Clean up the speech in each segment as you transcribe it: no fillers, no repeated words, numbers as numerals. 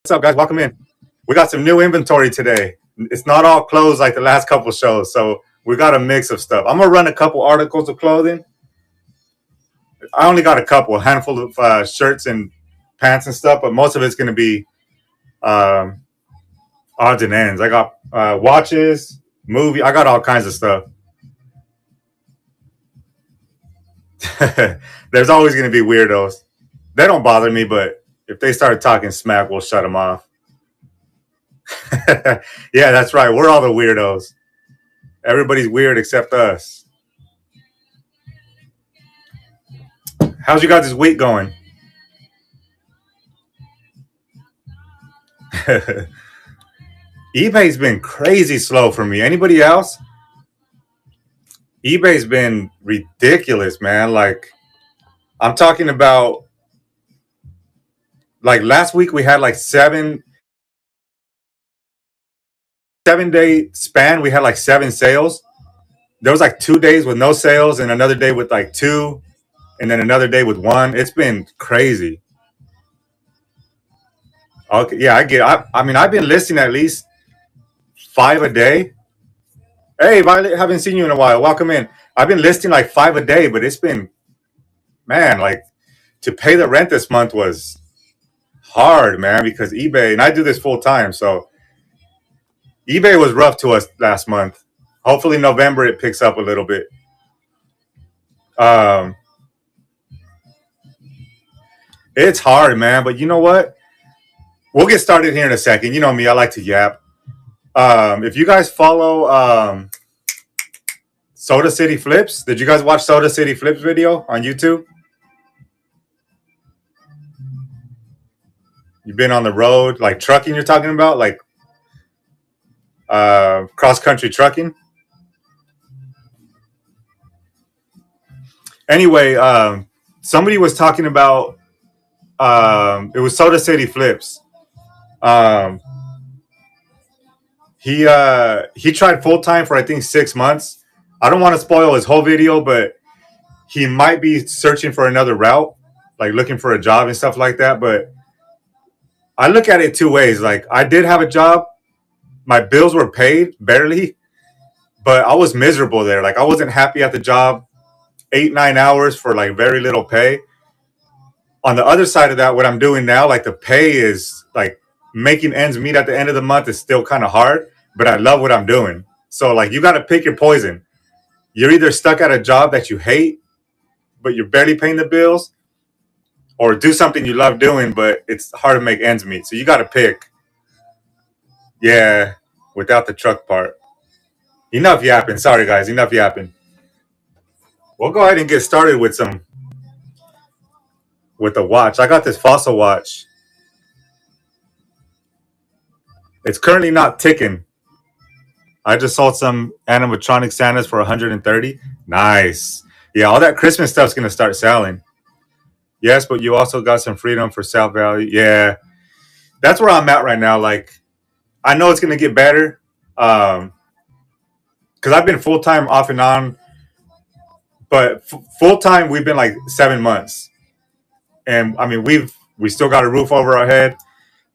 What's up, guys? Welcome in. We got some new inventory today. It's not all clothes like the last couple shows, so we got a mix of stuff. I'm gonna run a couple articles of clothing. I only got a handful of shirts and pants and stuff, but most of it's gonna be um, odds and ends. I got watches, movie. I got all kinds of stuff. There's always gonna be weirdos. They don't bother me, but if they start talking smack, we'll shut them off. Yeah, that's right. We're all the weirdos. Everybody's weird except us. How's you guys' week going? eBay's been crazy slow for me. Anybody else? eBay's been ridiculous, man. Like I'm talking about like last week we had like 7 day span. We had like 7 sales. There was like 2 days with no sales and another day with like two and then another day with one. It's been crazy. Okay, yeah, I get. I mean, I've been listing at least five a day. Hey, Violet, haven't seen you in a while. Welcome in. I've been listing like five a day, but it's been man, like to pay the rent this month was hard, man, because eBay and I do this full time, so eBay was rough to us last month. Hopefully, November it picks up a little bit. Um, it's hard, man, but you know what? We'll get started here in a second. You know me, I like to yap. If you guys follow Soda City Flips, did you guys watch Soda City Flips video on YouTube? You've been on the road, like trucking. You're talking about, like cross country trucking. Anyway, somebody was talking about it was Soda City Flips. Um, he tried full time for I think 6 months. I don't want to spoil his whole video, but he might be searching for another route, like looking for a job and stuff like that. But I look at it two ways. Like I did have a job, my bills were paid barely, but I was miserable there. Like I wasn't happy at the job. 8 9 hours for like very little pay. On the other side of that, what I'm doing now, like the pay is like making ends meet at the end of the month is still kind of hard, but I love what I'm doing. So like you got to pick your poison. You're either stuck at a job that you hate, but you're barely paying the bills, or do something you love doing, but it's hard to make ends meet. So you got to pick. Yeah, without the truck part. Enough yapping. Sorry, guys. Enough yapping. We'll go ahead and get started with the watch. I got this Fossil watch. It's currently not ticking. I just sold some animatronic Santas for 130. Nice. Yeah, all that Christmas stuff's gonna start selling. Yes, but you also got some freedom for South Valley. Yeah, that's where I'm at right now. Like, I know it's gonna get better. Because I've been full time off and on, but full time we've been like 7 months, and I mean we still got a roof over our head,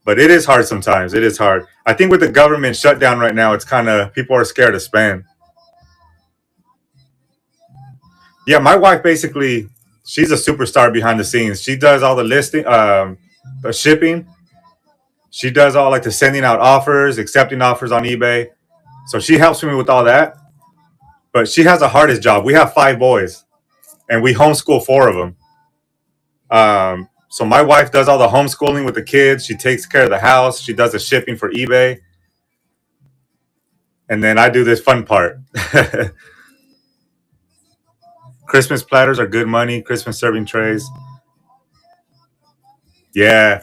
but it is hard sometimes. It is hard. I think with the government shutdown right now, it's kind of people are scared to spend. Yeah, my wife basically she's a superstar behind the scenes. She does all the listing, the shipping. She does all like the sending out offers, accepting offers on eBay. So she helps me with all that. But she has the hardest job. We have 5 boys, and we homeschool 4 of them. So my wife does all the homeschooling with the kids. She takes care of the house. She does the shipping for eBay, and then I do this fun part. Christmas platters are good money. Christmas serving trays. Yeah,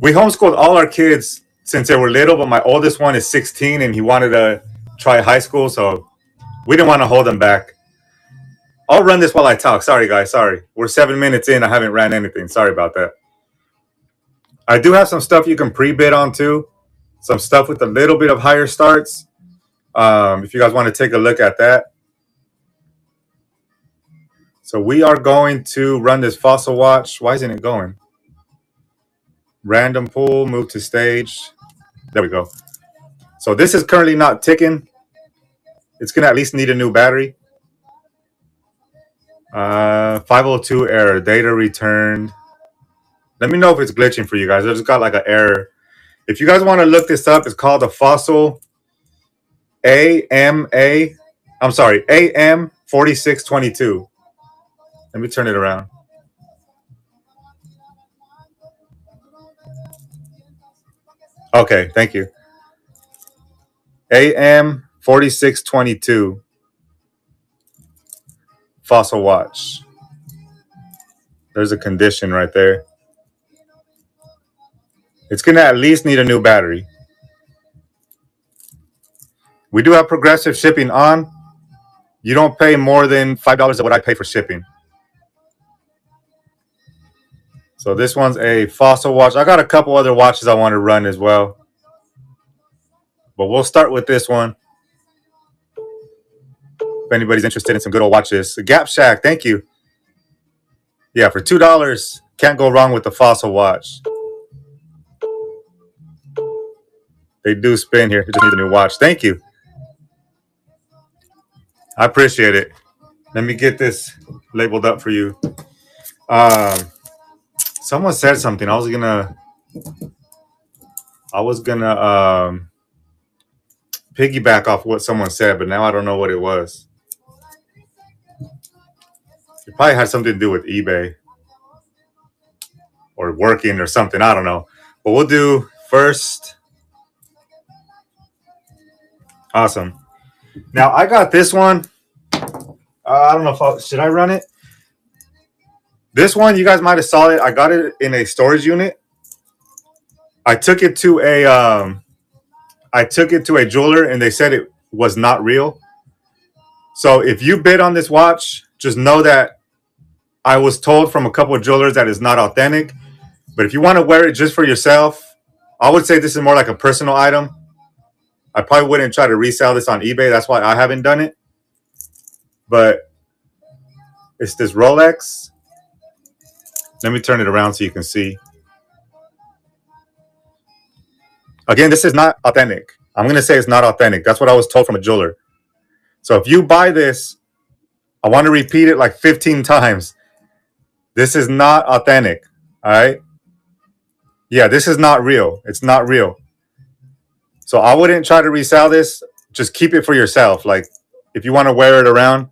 we homeschooled all our kids since they were little, but my oldest one is 16, and he wanted to try high school, so we didn't want to hold him back. I'll run this while I talk. Sorry, guys. Sorry. We're 7 minutes in. I haven't ran anything. Sorry about that. I do have some stuff you can pre-bid on too. Some stuff with a little bit of higher starts. If you guys want to take a look at that. So we are going to run this Fossil watch. Why isn't it going? Random pull, move to stage. There we go. So this is currently not ticking. It's going to at least need a new battery. 502 error, data returned. Let me know if it's glitching for you guys. I just got like an error. If you guys want to look this up, it's called the Fossil AMA. I'm sorry, AM4622. Let me turn it around. Okay, thank you. AM4622. Fossil watch. There's a condition right there. It's going to at least need a new battery. We do have progressive shipping on. You don't pay more than $5 of what I pay for shipping. So this one's a Fossil watch. I got a couple other watches I want to run as well. But we'll start with this one. If anybody's interested in some good old watches. The Gap Shack, thank you. Yeah, for $2, can't go wrong with the Fossil watch. They do spin here. It just needs a new watch. Thank you. I appreciate it. Let me get this labeled up for you. Someone said something. I was gonna piggyback off what someone said, but now I don't know what it was. It probably had something to do with eBay or working or something. I don't know. But we'll do first. Awesome. Now I got this one. I don't know if should I run it? This one, you guys might have saw it. I got it in a storage unit. I took it to a jeweler and they said it was not real. So if you bid on this watch, just know that I was told from a couple of jewelers that it's not authentic. But if you want to wear it just for yourself, I would say this is more like a personal item. I probably wouldn't try to resell this on eBay. That's why I haven't done it. But it's this Rolex. Let me turn it around so you can see. Again, this is not authentic. I'm going to say it's not authentic. That's what I was told from a jeweler. So if you buy this, I want to repeat it like 15 times. This is not authentic. All right. Yeah, this is not real. It's not real. So I wouldn't try to resell this. Just keep it for yourself. Like if you want to wear it around.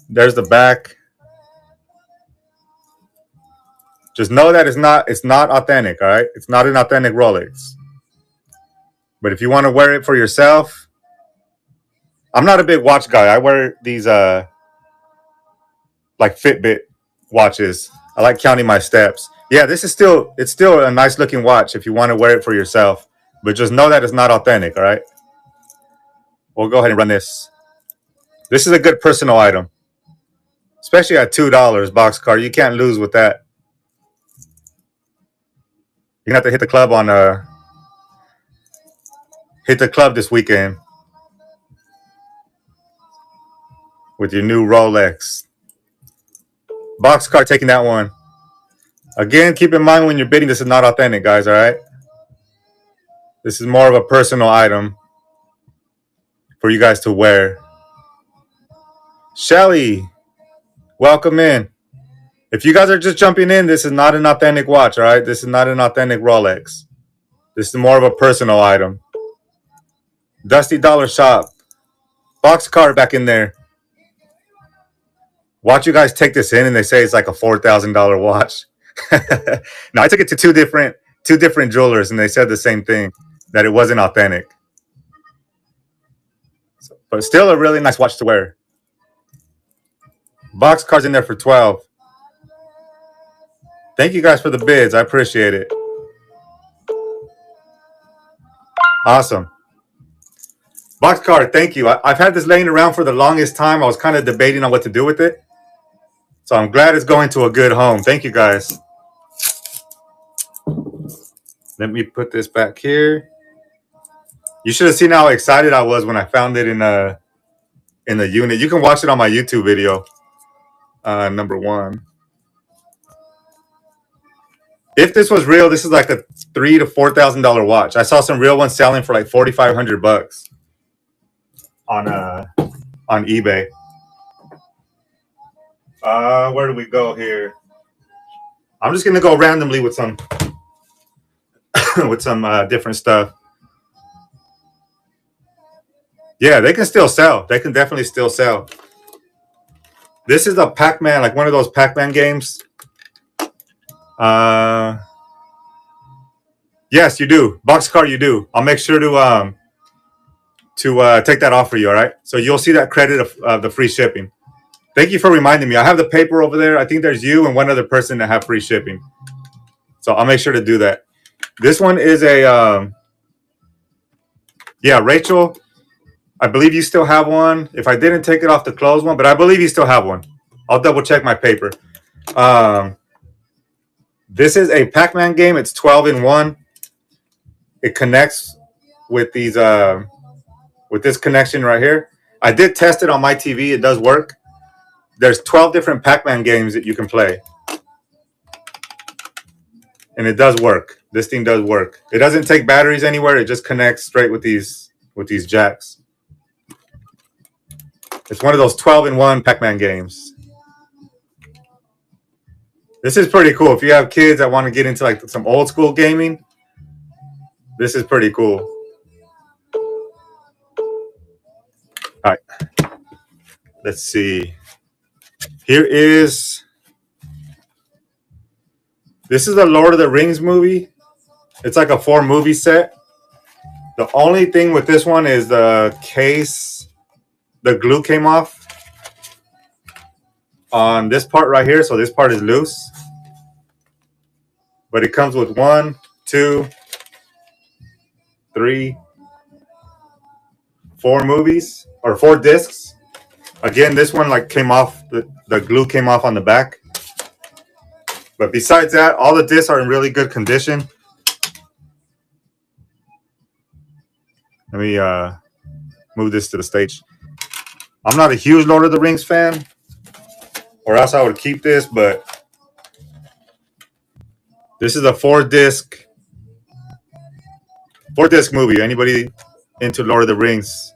There's the back. Just know that it's not authentic, all right? It's not an authentic Rolex. But if you want to wear it for yourself, I'm not a big watch guy. I wear these like Fitbit watches. I like counting my steps. Yeah, it's still a nice looking watch if you want to wear it for yourself. But just know that it's not authentic, all right? We'll go ahead and run this. This is a good personal item. Especially at $2 boxcar. You can't lose with that. You're gonna have to hit the club this weekend with your new Rolex. Boxcar taking that one. Again, keep in mind when you're bidding, this is not authentic, guys, all right? This is more of a personal item for you guys to wear. Shelly, welcome in. If you guys are just jumping in, this is not an authentic watch, all right? This is not an authentic Rolex. This is more of a personal item. Dusty Dollar Shop. Boxcar back in there. Watch you guys take this in and they say it's like a $4,000 watch. No, I took it to two different jewelers and they said the same thing, that it wasn't authentic. But still a really nice watch to wear. Boxcar's in there for $12. Thank you guys for the bids. I appreciate it. Awesome. Boxcar, thank you. I've had this laying around for the longest time. I was kind of debating on what to do with it. So I'm glad it's going to a good home. Thank you guys. Let me put this back here. You should have seen how excited I was when I found it in the unit. You can watch it on my YouTube video. Number one. If this was real, this is like a $3,000 to $4,000 watch. I saw some real ones selling for like $4,500 on eBay. Where do we go here? I'm just gonna go randomly with some with some different stuff. Yeah, they can still sell. They can definitely still sell. This is a Pac-Man, like one of those Pac-Man games. Yes, you do. Boxcar, you do. I'll make sure to take that off for you. All right. So you'll see that credit of the free shipping. Thank you for reminding me. I have the paper over there. I think there's you and one other person that have free shipping. So I'll make sure to do that. This one is a yeah, Rachel. I believe you still have one. If I didn't take it off the closed one, but I believe you still have one. I'll double check my paper. This is a Pac-Man game. It's 12-in-1. It connects with these with this connection right here. I did test it on my TV. It does work. There's 12 different Pac-Man games that you can play. And it does work. This thing does work. It doesn't take batteries anywhere. It just connects straight with these jacks. It's one of those 12-in-1 Pac-Man games. This is pretty cool. If you have kids that want to get into like some old school gaming, this is pretty cool. All right. Let's see. This is the Lord of the Rings movie. It's like a 4-movie set. The only thing with this one is the case, the glue came off on this part right here. So this part is loose. But it comes with 1, 2, 3, 4 movies or 4 discs. Again, this one like came off, the glue came off on the back. But besides that, all the discs are in really good condition. Let me move this to the stage. I'm not a huge Lord of the Rings fan, or else I would keep this, but this is a 4-disc movie. Anybody into Lord of the Rings?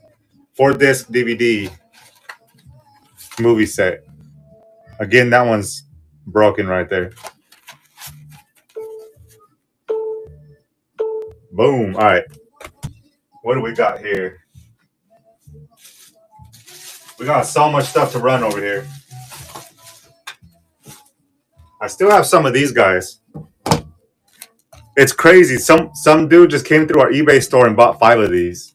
4-disc DVD movie set. Again, that one's broken right there. Boom. All right. What do we got here? We got so much stuff to run over here. I still have some of these guys. It's crazy. Some dude just came through our eBay store and bought 5 of these.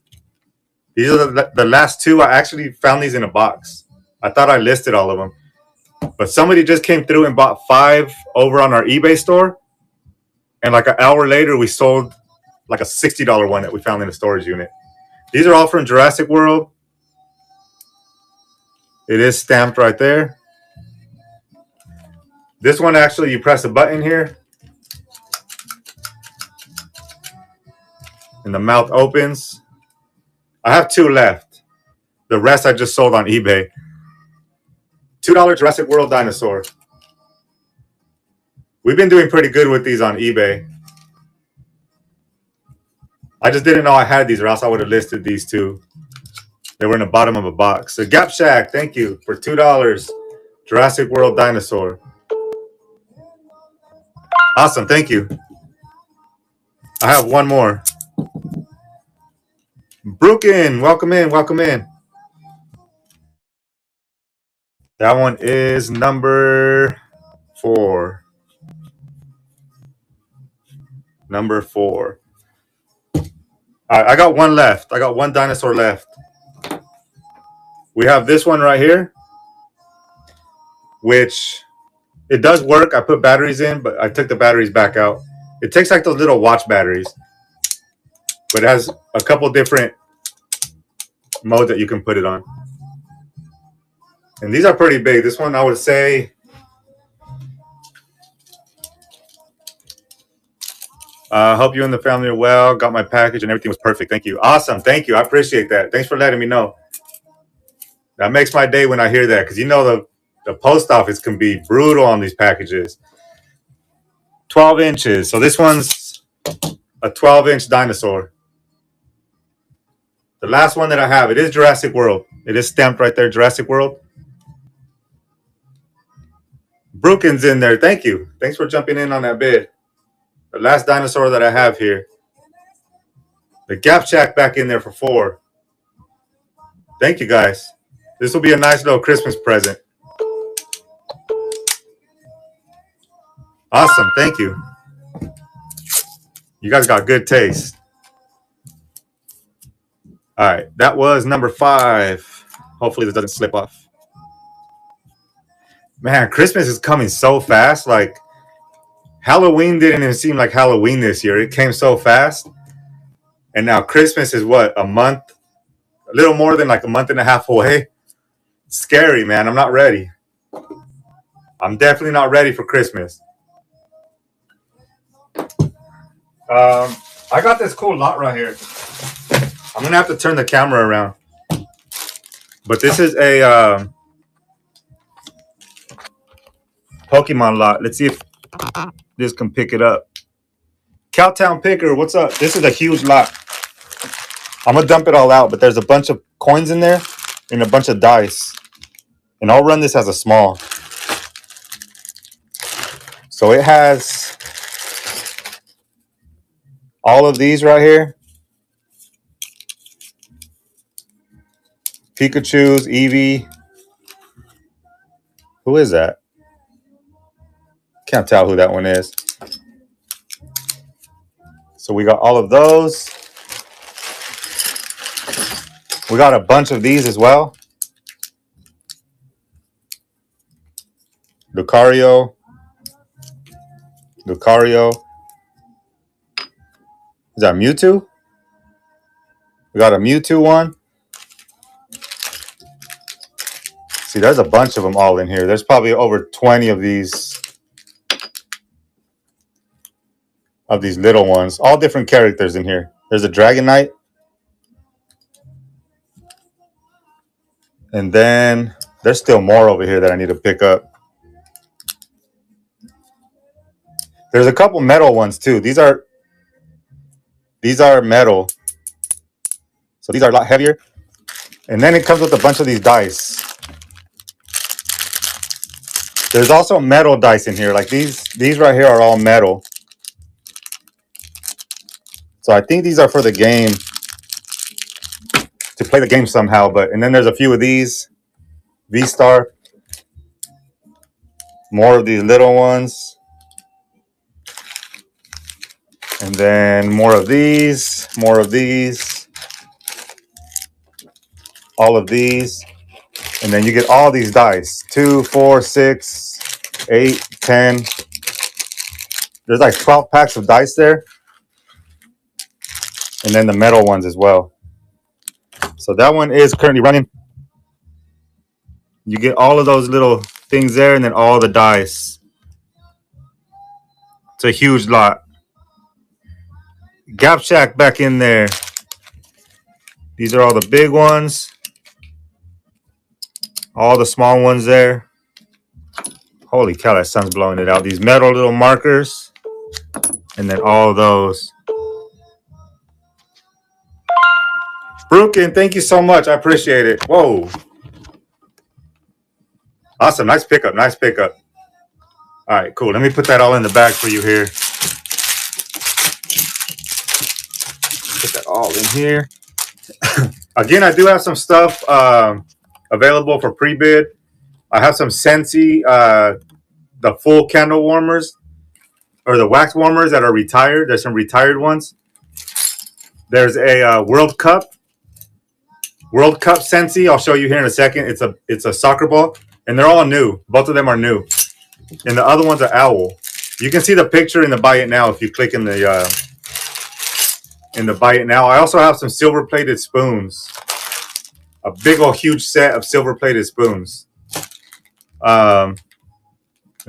These are the last 2. I actually found these in a box. I thought I listed all of them. But somebody just came through and bought 5 over on our eBay store. And like an hour later, we sold like a $60 one that we found in a storage unit. These are all from Jurassic World. It is stamped right there. This one, actually, you press a button here. And the mouth opens. I have 2 left. The rest I just sold on eBay. $2 Jurassic World dinosaur. We've been doing pretty good with these on eBay. I just didn't know I had these, or else I would have listed these 2. They were in the bottom of a box. So Gap Shack, thank you for $2. Jurassic World dinosaur. Awesome, thank you. I have one more. Brooklyn, welcome in, welcome in. That one is number 4. Number 4. All right, I got one left. I got one dinosaur left. We have this one right here, which it does work. I put batteries in, but I took the batteries back out. It takes like those little watch batteries, but it has a couple different modes that you can put it on. And these are pretty big. This one, I would say, hope you and the family are well. Got my package and everything was perfect. Thank you. Awesome. Thank you. I appreciate that. Thanks for letting me know. That makes my day when I hear that, because you know the post office can be brutal on these packages. 12 inches. So this one's a 12-inch dinosaur. The last one that I have, it is Jurassic World. It is stamped right there, Jurassic World. Brooken's in there. Thank you. Thanks for jumping in on that bid. The last dinosaur that I have here. The Gap Shack back in there for 4. Thank you, guys. This will be a nice little Christmas present. Awesome. Thank you. You guys got good taste. All right. That was number 5. Hopefully this doesn't slip off. Man, Christmas is coming so fast. Like, Halloween didn't even seem like Halloween this year. It came so fast. And now Christmas is what? A month? A little more than like a month and a half away. Scary, man. I'm not ready. I'm definitely not ready for Christmas. I got this cool lot right here. I'm going to have to turn the camera around. But this is a Pokemon lot. Let's see if this can pick it up. Cowtown Picker, what's up? This is a huge lot. I'm going to dump it all out, but there's a bunch of coins in there and a bunch of dice. And I'll run this as a small. So it has all of these right here. Pikachu's, Eevee. Who is that? Can't tell who that one is. So we got all of those. We got a bunch of these as well. Lucario. Is that Mewtwo? We got a Mewtwo one. See, there's a bunch of them all in here. There's probably over 20 of these little ones. All different characters in here. There's a Dragonite. And then there's still more over here that I need to pick up. There's a couple metal ones too. These are metal. So these are a lot heavier. And then it comes with a bunch of these dice. There's also metal dice in here. Like these right here are all metal. So I think these are for the game. To play the game somehow. And then there's a few of these. V-Star. More of these little ones. And then more of these. All of these. And then you get all these dice. 2, 4, 6, 8, 10. There's like 12 packs of dice there. And then the metal ones as well. So that one is currently running. You get all of those little things there and then all the dice. It's a huge lot. Gap Shack back in there. These are all the big ones. All the small ones there. Holy cow, that sun's blowing it out. These metal little markers. And then all those. Brooken, thank you so much. I appreciate it. Whoa. Awesome. Nice pickup. All right, cool. Let me put that all in the bag for you here. Put that all in here. Again, I do have some stuff available for pre-bid. I have some Scentsy, the full candle warmers, or the wax warmers that are retired. There's some retired ones. There's a World Cup Scentsy. I'll show you here in a second. It's a soccer ball, and they're all new. Both of them are new, and the other one's an owl. You can see the picture in the Buy It Now if you click in the Buy It Now. I also have some silver-plated spoons, a big old huge set of silver-plated spoons. Let's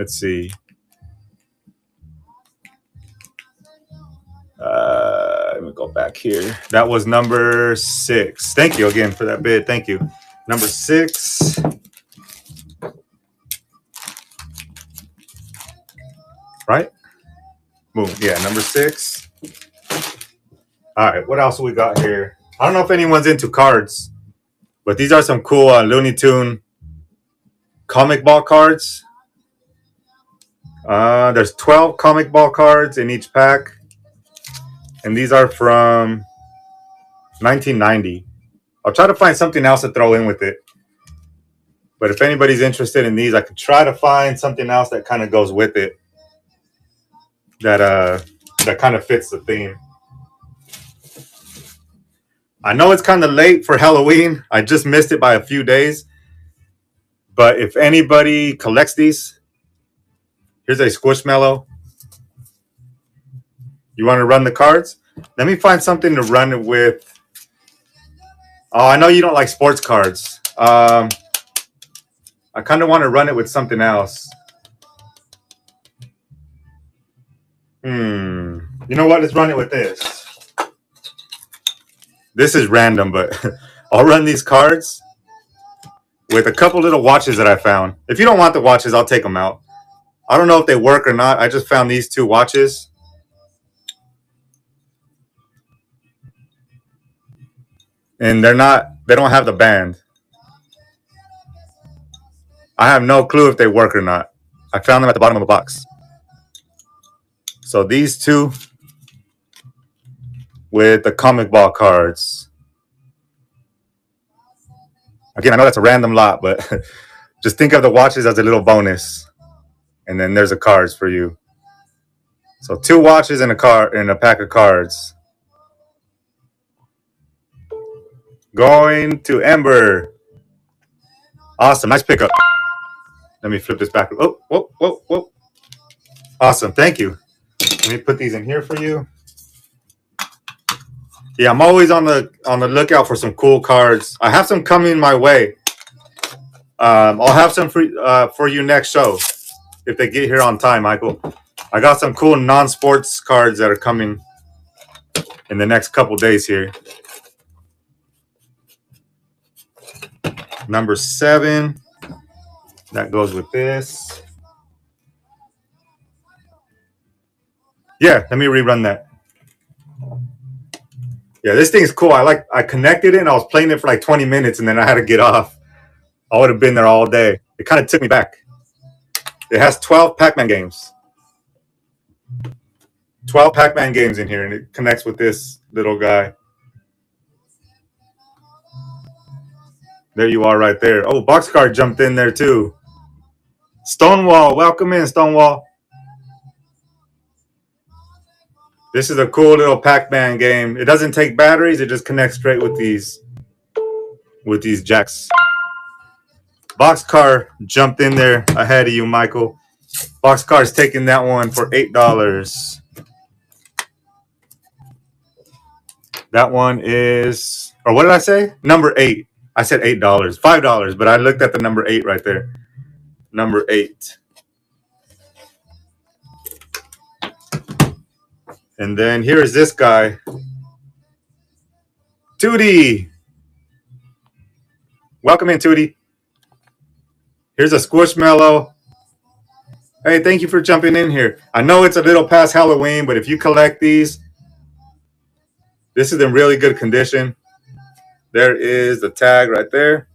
see. Let me go back here. That was number 6. Thank you again for that bid. Thank you. Number 6. Right? Boom. Yeah, number 6. All right, what else we got here? I don't know if anyone's into cards, but these are some cool Looney Tune comic ball cards. There's 12 comic ball cards in each pack, and these are from 1990. I'll try to find something else to throw in with it. But if anybody's interested in these, I could try to find something else that kind of goes with it. That kind of fits the theme. I know it's kind of late for Halloween. I just missed it by a few days. But if anybody collects these, here's a Squishmallow. You want to run the cards? Let me find something to run it with. Oh, I know you don't like sports cards. I kind of want to run it with something else. You know what? Let's run it with this. This is random, but I'll run these cards with a couple little watches that I found. If you don't want the watches, I'll take them out. I don't know if they work or not. I just found these 2 watches. And they don't have the band. I have no clue if they work or not. I found them at the bottom of a box. So these 2 with the comic ball cards. Again, I know that's a random lot, but just think of the watches as a little bonus. And then there's the cards for you. So 2 watches and a pack of cards. Going to Ember. Awesome. Nice pickup. Let me flip this back. Oh, whoa, whoa, whoa. Awesome. Thank you. Let me put these in here for you. Yeah, I'm always on the lookout for some cool cards. I have some coming my way. I'll have some for you next show if they get here on time, Michael. I got some cool non-sports cards that are coming in the next couple days here. Number 7. That goes with this. Yeah, let me rerun that. Yeah, this thing's cool. I connected it and I was playing it for like 20 minutes and then I had to get off. I would have been there all day. It kind of took me back. It has 12 Pac-Man games. 12 Pac-Man games in here, and it connects with this little guy. There you are right there. Oh, Boxcar jumped in there too. Stonewall, welcome in, Stonewall. This is a cool little Pac-Man game. It doesn't take batteries. It just connects straight with these jacks. Boxcar jumped in there ahead of you, Michael. Boxcar's taking that one for $8. That one is, or what did I say? Number 8. I said $8, $5, but I looked at the number 8 right there. Number 8. And then here is this guy. Tootie. Welcome in, Tootie. Here's a Squishmallow. Hey, thank you for jumping in here. I know it's a little past Halloween, but if you collect these, this is in really good condition. There is the tag right there.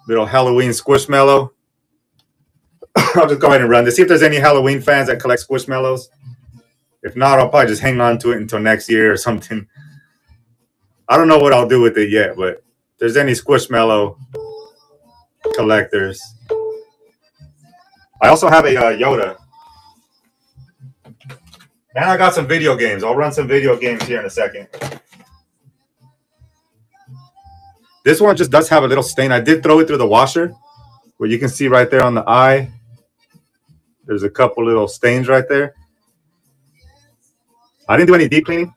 Little Halloween Squishmallow. I'll just go ahead and run this. See if there's any Halloween fans that collect Squishmallows. If not, I'll probably just hang on to it until next year or something. I don't know what I'll do with it yet, but if there's any Squishmallow collectors. I also have a Yoda. And I got some video games. I'll run some video games here in a second. This one just does have a little stain. I did throw it through the washer, where you can see right there on the eye. There's a couple little stains right there. I didn't do any deep cleaning.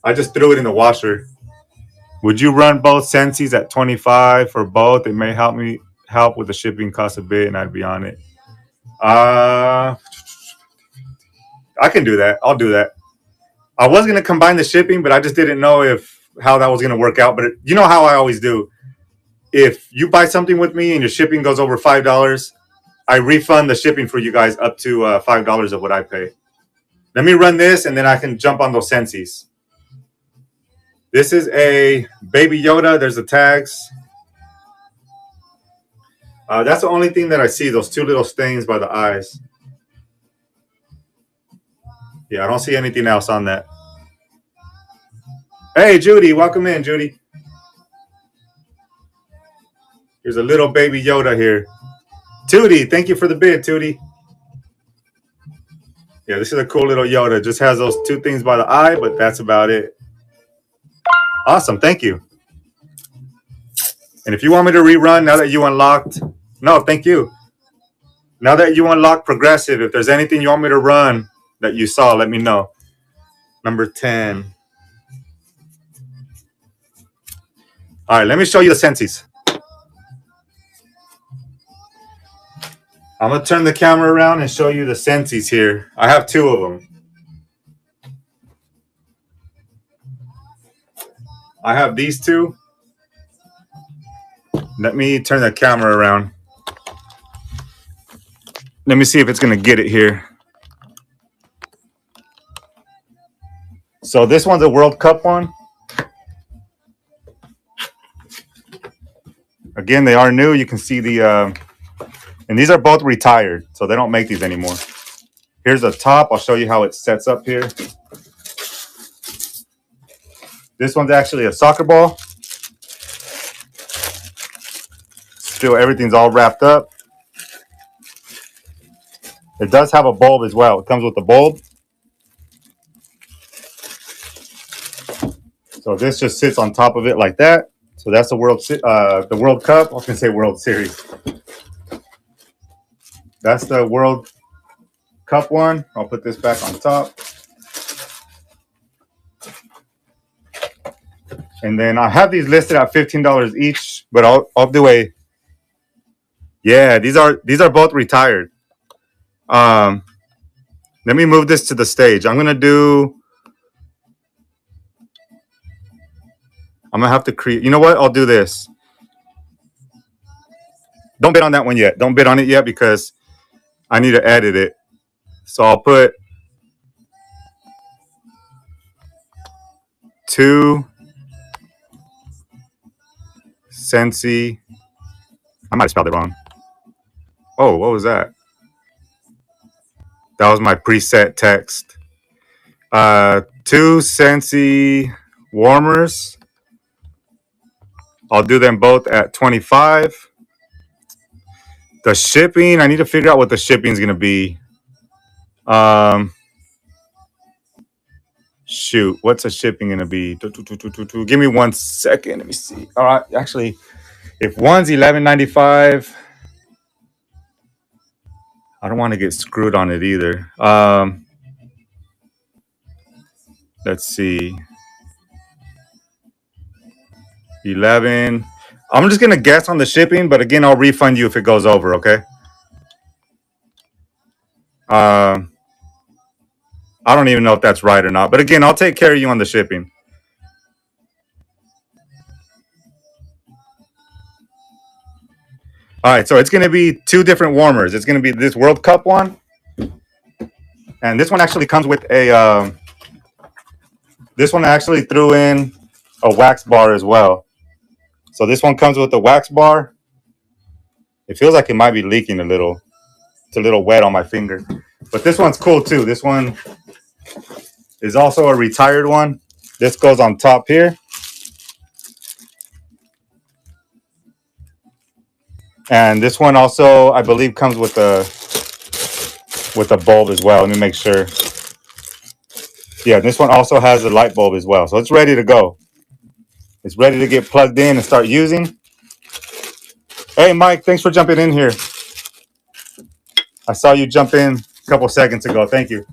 I just threw it in the washer. Would you run both Sensi's at $25 for both? It may help with the shipping cost a bit, and I'd be on it. I can do that. I'll do that. I was going to combine the shipping, but I just didn't know how that was going to work out. But you know how I always do. If you buy something with me and your shipping goes over $5, I refund the shipping for you guys up to $5 of what I pay. Let me run this, and then I can jump on those Sensi's. This is a Baby Yoda. There's the tags. That's the only thing that I see, those two little stains by the eyes. Yeah, I don't see anything else on that. Hey, Judy, welcome in, Judy. Here's a little Baby Yoda here. Tootie, thank you for the bid, Tootie. Yeah, this is a cool little Yoda. Just has those two things by the eye, but that's about it. Awesome, thank you. And if you want me to rerun now that you unlocked, no, thank you. Now that you unlocked Progressive, if there's anything you want me to run that you saw, let me know. Number 10. All right, let me show you the Sensi's. I'm going to turn the camera around and show you the Sensi's here. I have two of them. I have these two. Let me turn the camera around. Let me see if it's going to get it here. So this one's a World Cup one. Again, they are new. You can see the... and these are both retired, so they don't make these anymore. Here's the top. I'll show you how it sets up here. This one's actually a soccer ball. Still, everything's all wrapped up. It does have a bulb as well. It comes with a bulb. So this just sits on top of it like that. So that's the World Cup. I was going to say World Series. That's the World Cup one. I'll put this back on top. And then I have these listed at $15 each, but I'll do a... Yeah, these are both retired. Let me move this to the stage. I'm going to have to create... You know what? I'll do this. Don't bid on that one yet. Don't bid on it yet because I need to edit it. So I'll put 2 Sensi. I might have spelled it wrong. Oh, what was that? That was my preset text. 2 Sensi warmers. I'll do them both at 25. The shipping, I need to figure out what the shipping is going to be. Shoot, what's the shipping going to be? Give me 1 second. Let me see. All right, actually, if one's $11.95, I don't want to get screwed on it either. Let's see. 11. I'm just going to guess on the shipping, but again, I'll refund you if it goes over, okay? I don't even know if that's right or not. But again, I'll take care of you on the shipping. All right, so it's going to be 2 different warmers. It's going to be this World Cup one. And this one actually comes with a... this one actually threw in a wax bar as well. So this one comes with a wax bar. It feels like it might be leaking a little. It's a little wet on my finger. But this one's cool too. This one is also a retired one. This goes on top here. And this one also, I believe, comes with a bulb as well. Let me make sure. Yeah, this one also has a light bulb as well. So it's ready to go. It's ready to get plugged in and start using. Hey, Mike, thanks for jumping in here. I saw you jump in a couple seconds ago. Thank you.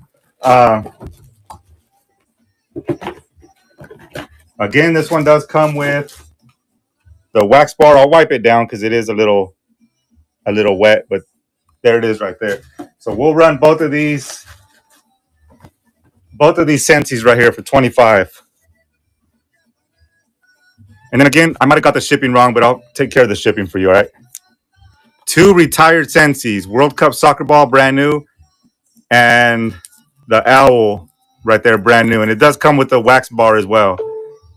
Again, this one does come with the wax bar. I'll wipe it down because it is a little wet, but there it is right there. So we'll run both of these Sensi's right here for 25. And then again, I might have got the shipping wrong, but I'll take care of the shipping for you, all right? 2 retired Senseis, World Cup soccer ball, brand new, and the owl right there, brand new. And it does come with a wax bar as well.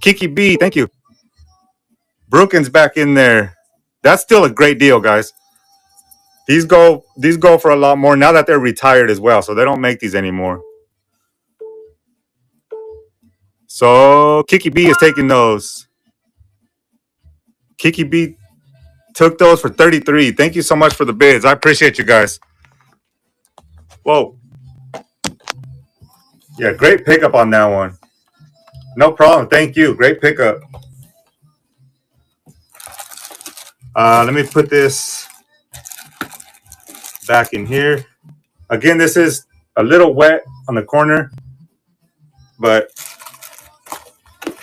Kiki B, thank you. Brooken's back in there. That's still a great deal, guys. These go for a lot more now that they're retired as well, so they don't make these anymore. So Kiki B is taking those. Kiki B took those for 33. Thank you so much for the bids. I appreciate you guys. Whoa. Yeah, great pickup on that one. No problem. Thank you. Great pickup. Let me put this back in here. Again, this is a little wet on the corner, but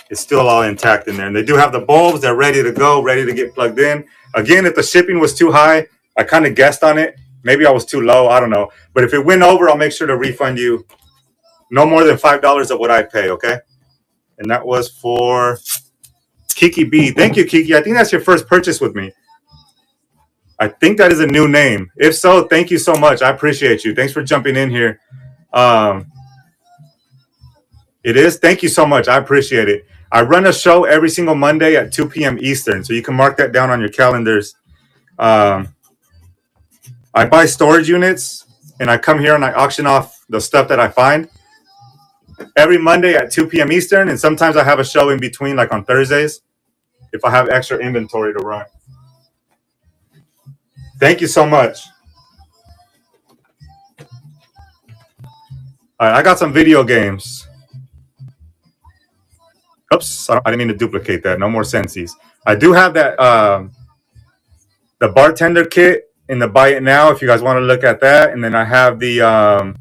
it's still all intact in there. And they do have the bulbs. They're ready to go, ready to get plugged in. Again, if the shipping was too high, I kind of guessed on it. Maybe I was too low. I don't know. But if it went over, I'll make sure to refund you no more than $5 of what I pay, okay? And that was for Kiki B. Thank you, Kiki. I think that's your first purchase with me. I think that is a new name. If so, thank you so much. I appreciate you. Thanks for jumping in here. It is? Thank you so much. I appreciate it. I run a show every single Monday at 2 p.m. Eastern, so you can mark that down on your calendars. I buy storage units, and I come here and I auction off the stuff that I find every Monday at 2 p.m. Eastern, and sometimes I have a show in between, like on Thursdays, if I have extra inventory to run. Thank you so much. All right, I got some video games. Oops, I didn't mean to duplicate that. No more Senseis. I do have that, the bartender kit in the buy it now if you guys want to look at that. And then I have the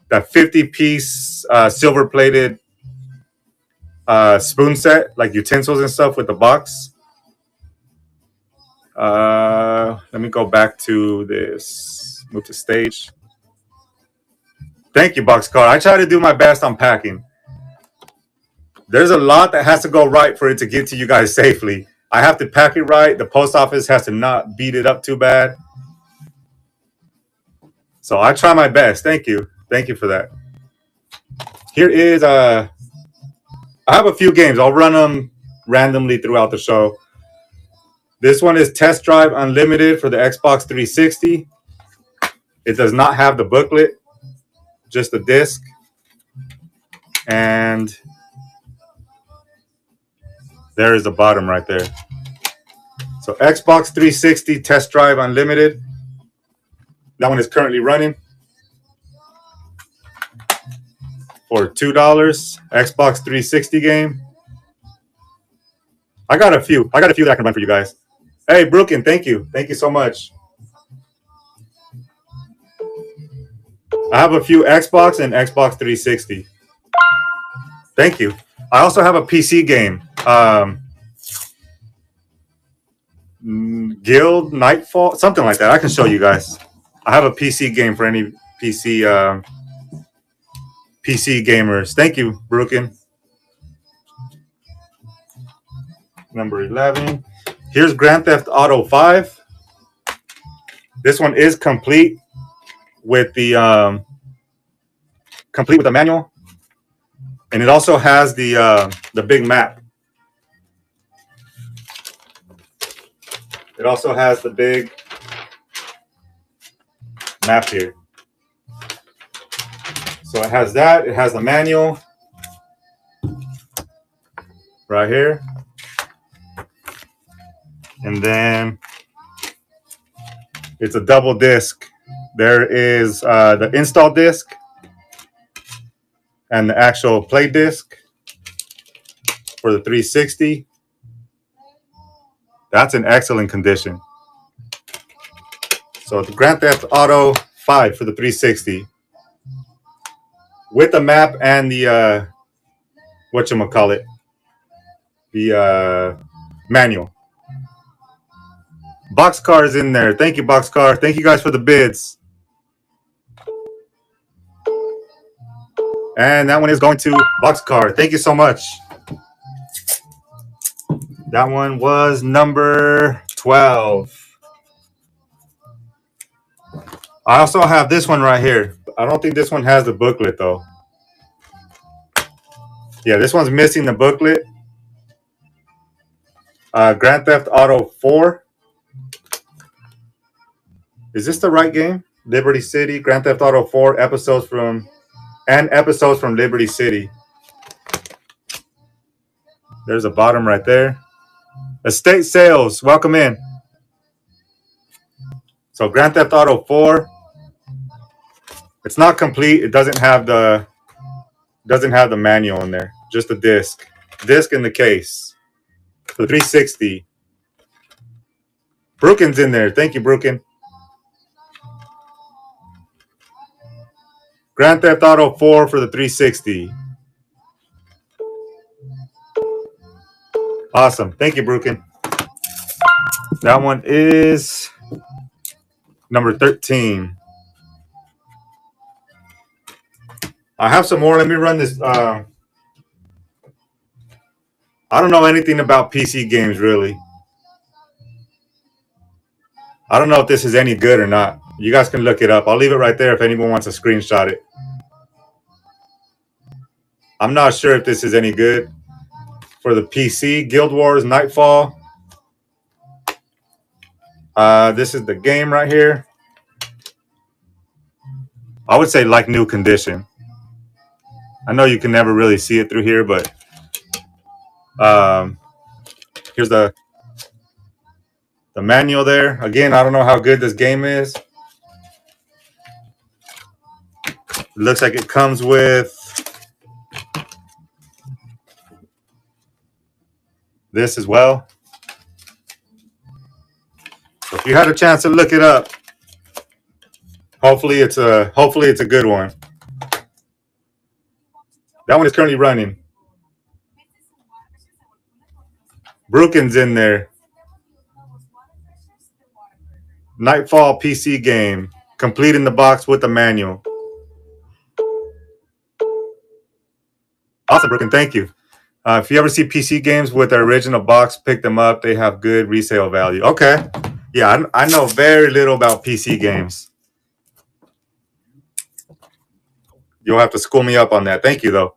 that 50-piece silver-plated spoon set, like utensils and stuff with the box. Let me go back to this. Move to stage. Thank you, Boxcar. I try to do my best on packing. There's a lot that has to go right for it to get to you guys safely. I have to pack it right. The post office has to not beat it up too bad. So I try my best. Thank you. Thank you for that. Here is, I have a few games. I'll run them randomly throughout the show. This one is Test Drive Unlimited for the Xbox 360. It does not have the booklet, just the disc. And there is the bottom right there. So Xbox 360 Test Drive Unlimited. That one is currently running for $2. Xbox 360 game. I got a few that I can run for you guys. Hey, Brooklyn, thank you. Thank you so much. I have a few Xbox and Xbox 360. Thank you. I also have a PC game. Guild Nightfall, something like that. I can show you guys. I have a PC game for any PC gamers. Thank you, Brooklyn. Number 11. Here's Grand Theft Auto 5. This one is complete with the manual, and it also has the big map. It also has the big map here. So it has that. It has the manual right here. And then it's a double disc. There is the install disc and the actual play disc for the 360. That's in excellent condition. So the Grand Theft Auto 5 for the 360 with the map and the whatchamacallit, the manual. Boxcar is in there. Thank you, Boxcar. Thank you guys for the bids. And that one is going to Boxcar. Thank you so much. That one was number 12. I also have this one right here. I don't think this one has the booklet though. Yeah, this one's missing the booklet. Grand Theft Auto 4. Is this the right game? Liberty City, Grand Theft Auto 4 episodes from Liberty City. There's a bottom right there. Estate sales, welcome in. So Grand Theft Auto 4. It's not complete. It doesn't have the manual in there. Just the disc. Disc in the case. The 360. Brooken's in there. Thank you, Brooken. Grand Theft Auto 4 for the 360. Awesome. Thank you, Brooken. That one is number 13. I have some more. Let me run this. I don't know anything about PC games, really. I don't know if this is any good or not. You guys can look it up. I'll leave it right there if anyone wants to screenshot it. I'm not sure if this is any good. For the PC, Guild Wars Nightfall. This is the game right here. I would say like new condition. I know you can never really see it through here, but here's the manual there. Again, I don't know how good this game is. It looks like it comes with this as well. So if you had a chance to look it up, hopefully it's a good one. That one is currently running. Brooken's in there. Nightfall PC game. Complete in the box with the manual. Awesome, Brooken. Thank you. If you ever see PC games with their original box, pick them up. They have good resale value. Okay. Yeah, I know very little about PC games. You'll have to school me up on that. Thank you, though.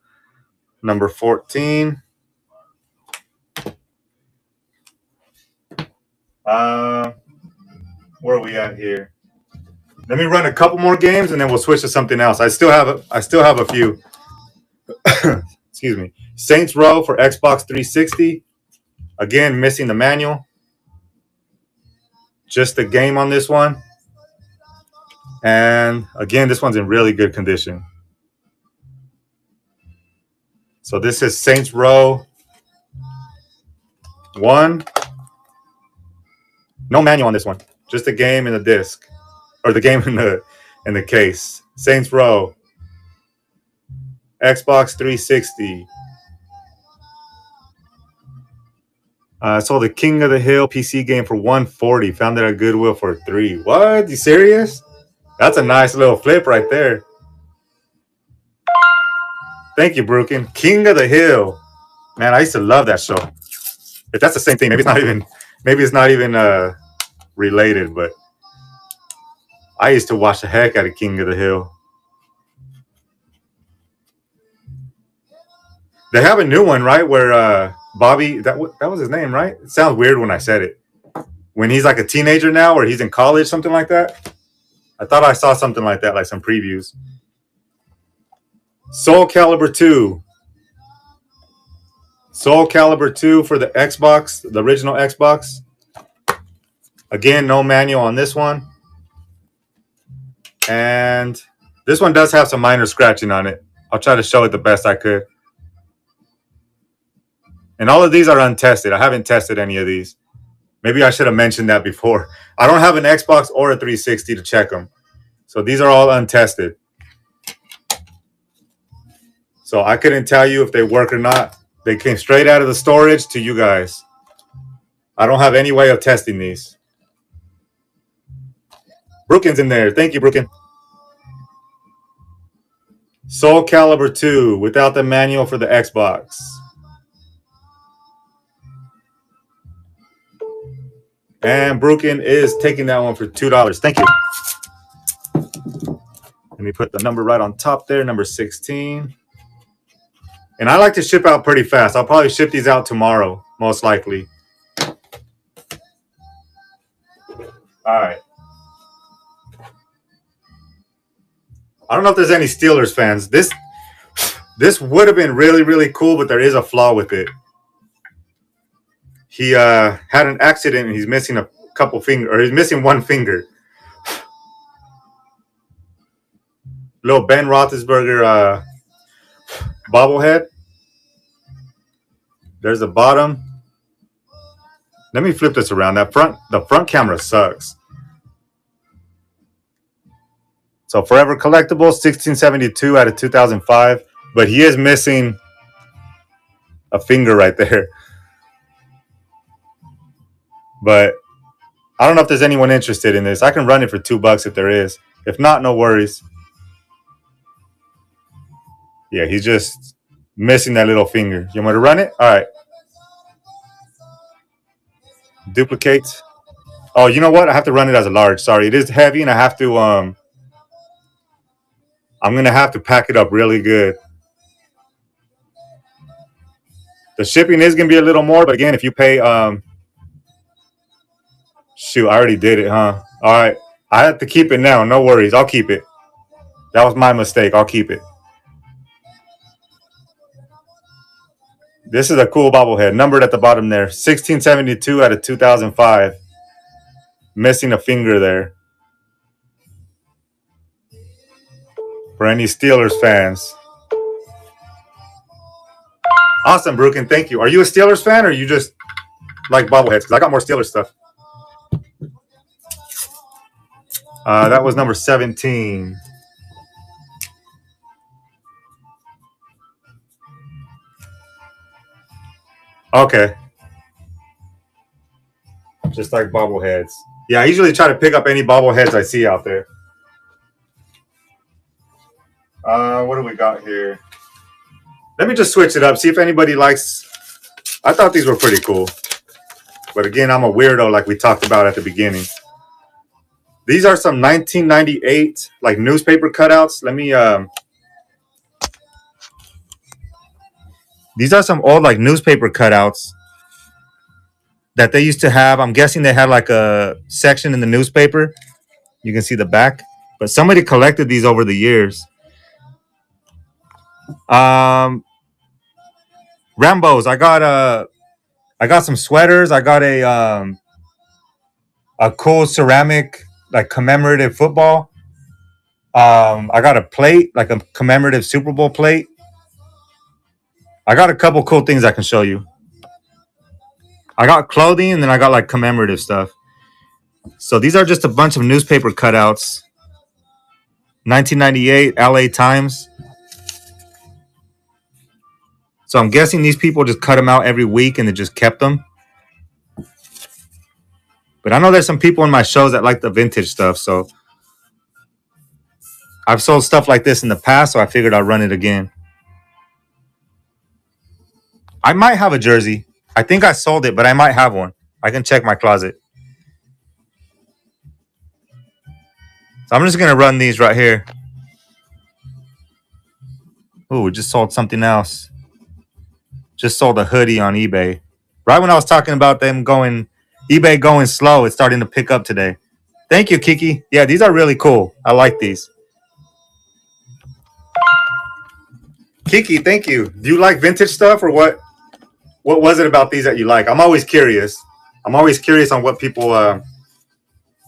Number 14. Where are we at here? Let me run a couple more games and then we'll switch to something else. I still have a few. Excuse me. Saints Row for Xbox 360. Again, missing the manual. Just the game on this one. And again, this one's in really good condition. So this is Saints Row 1. No manual on this one. Just the game in the disc. Or the game in the case. Saints Row. Xbox 360. I saw the King of the Hill PC game for $140. Found it at Goodwill for $3. What? You serious? That's a nice little flip right there. Thank you, Brooken. King of the Hill. Man, I used to love that show. If that's the same thing, maybe it's not even related, but I used to watch the heck out of King of the Hill. They have a new one, right? Where Bobby, that was his name, right? It sounds weird when I said it. When he's like a teenager now, or he's in college, something like that. I thought I saw something like that, like some previews. Soul Calibur 2. Soul Calibur 2 for the Xbox, the original Xbox. Again, no manual on this one. And this one does have some minor scratching on it. I'll try to show it the best I could. And all of these are untested. I haven't tested any of these. Maybe I should have mentioned that before. I don't have an Xbox or a 360 to check them. So these are all untested. So I couldn't tell you if they work or not. They came straight out of the storage to you guys. I don't have any way of testing these. Brooken's in there. Thank you, Brooken. Soul Calibur 2 without the manual for the Xbox. And Brooken is taking that one for $2. Thank you. me put the number right on top there, number 16. And I like to ship out pretty fast. I'll probably ship these out tomorrow, most likely. All right. I don't know if there's any Steelers fans. This would have been really, really cool, but there is a flaw with it. He had an accident and he's missing a couple fingers, or he's missing one finger. Little Ben Roethlisberger bobblehead. There's the bottom. Let me flip this around. The front camera sucks. So Forever Collectible, 1672 out of 2005. But he is missing a finger right there. But I don't know if there's anyone interested in this. I can run it for $2 if there is. If not, no worries. Yeah, he's just missing that little finger. You want me to run it? All right. Duplicate. Oh, you know what? I have to run it as a large. Sorry, it is heavy, and I have to. I'm gonna have to pack it up really good. The shipping is gonna be a little more, but again, if you pay, shoot, I already did it, huh? All right, I have to keep it now. No worries, I'll keep it. That was my mistake. I'll keep it. This is a cool bobblehead, numbered at the bottom there, 1672 out of 2005. Missing a finger there. For any Steelers fans. Awesome, Brooken. Thank you. Are you a Steelers fan or you just like bobbleheads? Because I got more Steelers stuff. That was number 17. Okay. Just like bobbleheads. Yeah, I usually try to pick up any bobbleheads I see out there. What do we got here? Let me just switch it up. See if anybody likes. I thought these were pretty cool. But again, I'm a weirdo like we talked about at the beginning. These are some 1998 like newspaper cutouts. Let me These are some old like newspaper cutouts that they used to have. I'm guessing they had like a section in the newspaper. You can see the back. But somebody collected these over the years. Rambos. I got some sweaters. I got a cool ceramic like commemorative football. I got a plate, like a commemorative Super Bowl plate. I got a couple cool things I can show you. I got clothing and then I got like commemorative stuff. So these are just a bunch of newspaper cutouts. 1998 LA Times. So I'm guessing these people just cut them out every week and they just kept them. But I know there's some people in my shows that like the vintage stuff. So I've sold stuff like this in the past, so I figured I'd run it again. I might have a jersey. I think I sold it, but I might have one. I can check my closet. So I'm just going to run these right here. Ooh, we just sold something else. Just sold a hoodie on eBay. Right when I was talking about eBay going slow, it's starting to pick up today. Thank you, Kiki. Yeah, these are really cool. I like these. Kiki, thank you. Do you like vintage stuff or what? What was it about these that you like? I'm always curious. I'm always curious on what people,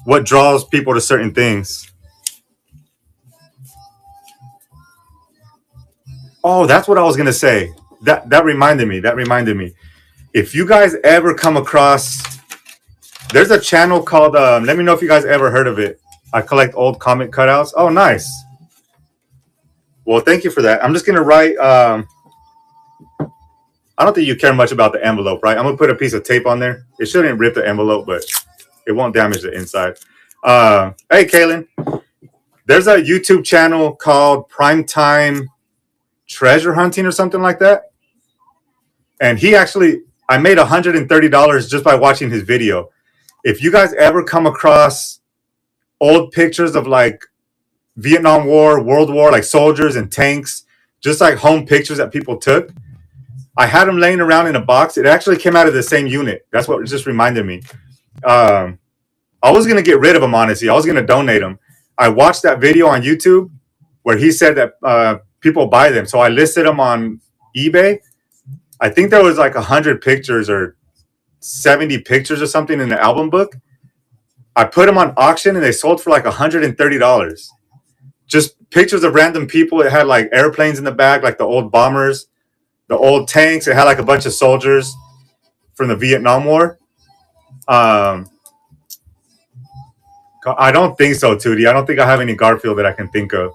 what draws people to certain things. Oh, that's what I was going to say. That reminded me. If you guys ever come across, there's a channel called, let me know if you guys ever heard of it. I collect old comic cutouts. Oh, nice. Well, thank you for that. I'm just going to write, I don't think you care much about the envelope, right? I'm going to put a piece of tape on there. It shouldn't rip the envelope, but it won't damage the inside. Hey, Kaylin. There's a YouTube channel called Primetime Treasure Hunting or something like that. And I made $130 just by watching his video. If you guys ever come across old pictures of like Vietnam War, World War, like soldiers and tanks, just like home pictures that people took. I had them laying around in a box. It actually came out of the same unit. That's what just reminded me. Um, I was gonna get rid of them, honestly. I was gonna donate them. I watched that video on YouTube where he said that people buy them, so I listed them on eBay. I think there was like 100 pictures or 70 pictures or something in the album book. I put them on auction and they sold for like $130. Just pictures of random people. It had like airplanes in the back, like the old bombers, the old tanks. It had like a bunch of soldiers from the Vietnam War. I don't think so, Tootie. I don't think I have any Garfield that I can think of.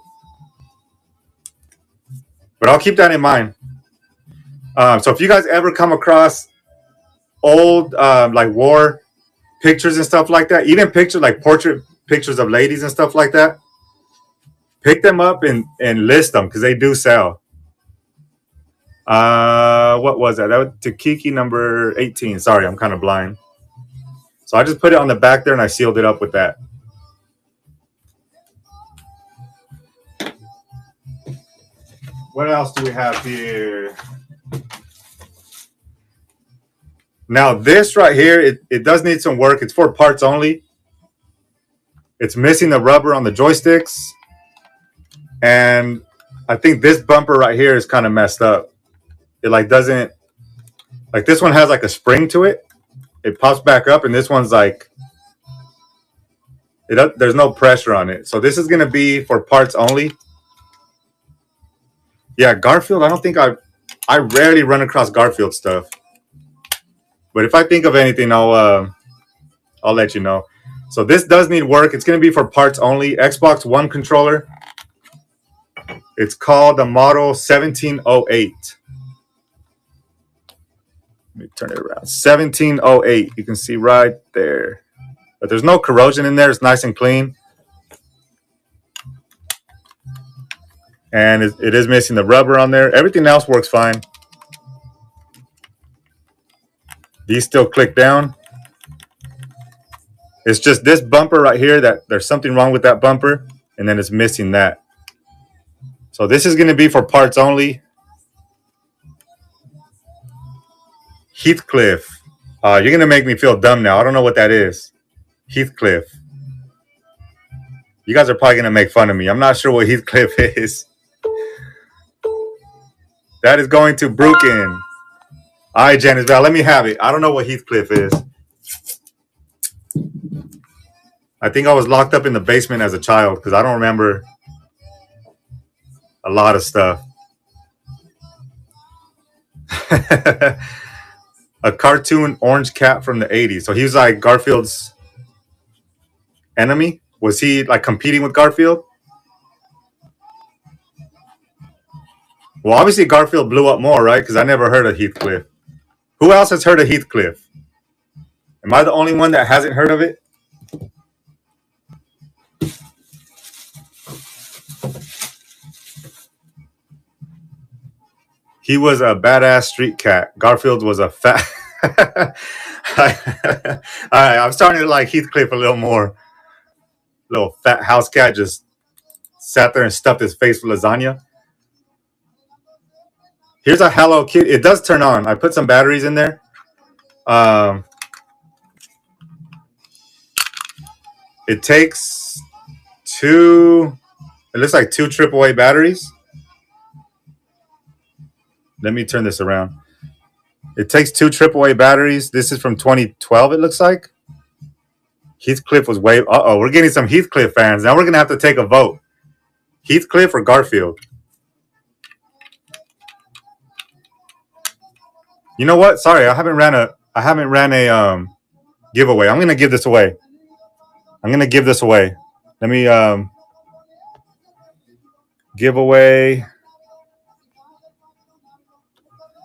But I'll keep that in mind. So if you guys ever come across old like war pictures and stuff like that, even pictures like portrait pictures of ladies and stuff like that, pick them up and list them because they do sell. What was that? That was Takiki number 18. Sorry, I'm kind of blind. So I just put it on the back there and I sealed it up with that. What else do we have here? Now this right here, it does need some work. It's for parts only. It's missing the rubber on the joysticks. And I think this bumper right here is kind of messed up. It like doesn't, like this one has like a spring to it. It pops back up and this one's like, there's no pressure on it. So this is going to be for parts only. Yeah, Garfield, I don't think I rarely run across Garfield stuff. But if I think of anything, I'll let you know. So this does need work. It's going to be for parts only. Xbox One controller. It's called the model 1708. Let me turn it around. 1708. You can see right there. But there's no corrosion in there. It's nice and clean. And it is missing the rubber on there. Everything else works fine. These still click down. It's just this bumper right here that there's something wrong with that bumper. And then it's missing that. So this is going to be for parts only. Heathcliff. You're going to make me feel dumb now. I don't know what that is. Heathcliff. You guys are probably going to make fun of me. I'm not sure what Heathcliff is. That is going to Brooklyn. All right, Janice Val, let me have it. I don't know what Heathcliff is. I think I was locked up in the basement as a child because I don't remember a lot of stuff. A cartoon orange cat from the 80s. So he was like Garfield's enemy? Was he like competing with Garfield? Well, obviously Garfield blew up more, right? Because I never heard of Heathcliff. Who else has heard of Heathcliff? Am I the only one that hasn't heard of it? He was a badass street cat. Garfield was a fat... All right, I'm starting to like Heathcliff a little more. Little fat house cat just sat there and stuffed his face with lasagna. Here's a Hello Kitty. It does turn on. I put some batteries in there. It takes two... It looks like 2 AAA batteries. Let me turn this around. It takes 2 AAA batteries. This is from 2012, it looks like. Heathcliff was way... Uh-oh, we're getting some Heathcliff fans. Now we're going to have to take a vote. Heathcliff or Garfield? You know what? Sorry, I haven't ran a giveaway. I'm going to give this away. Let me giveaway.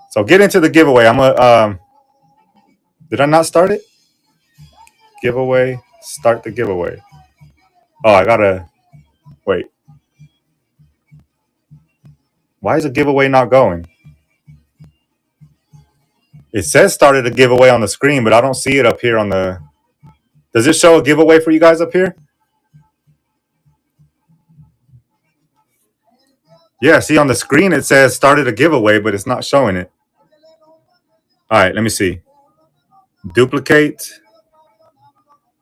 So get into the giveaway. I'm gonna did I not start it? Giveaway. Start the giveaway. Oh, I gotta wait. Why is the giveaway not going? It says started a giveaway on the screen, but I don't see it up here on the... Does it show a giveaway for you guys up here? Yeah, see on the screen it says started a giveaway, but it's not showing it. All right, let me see. Duplicate.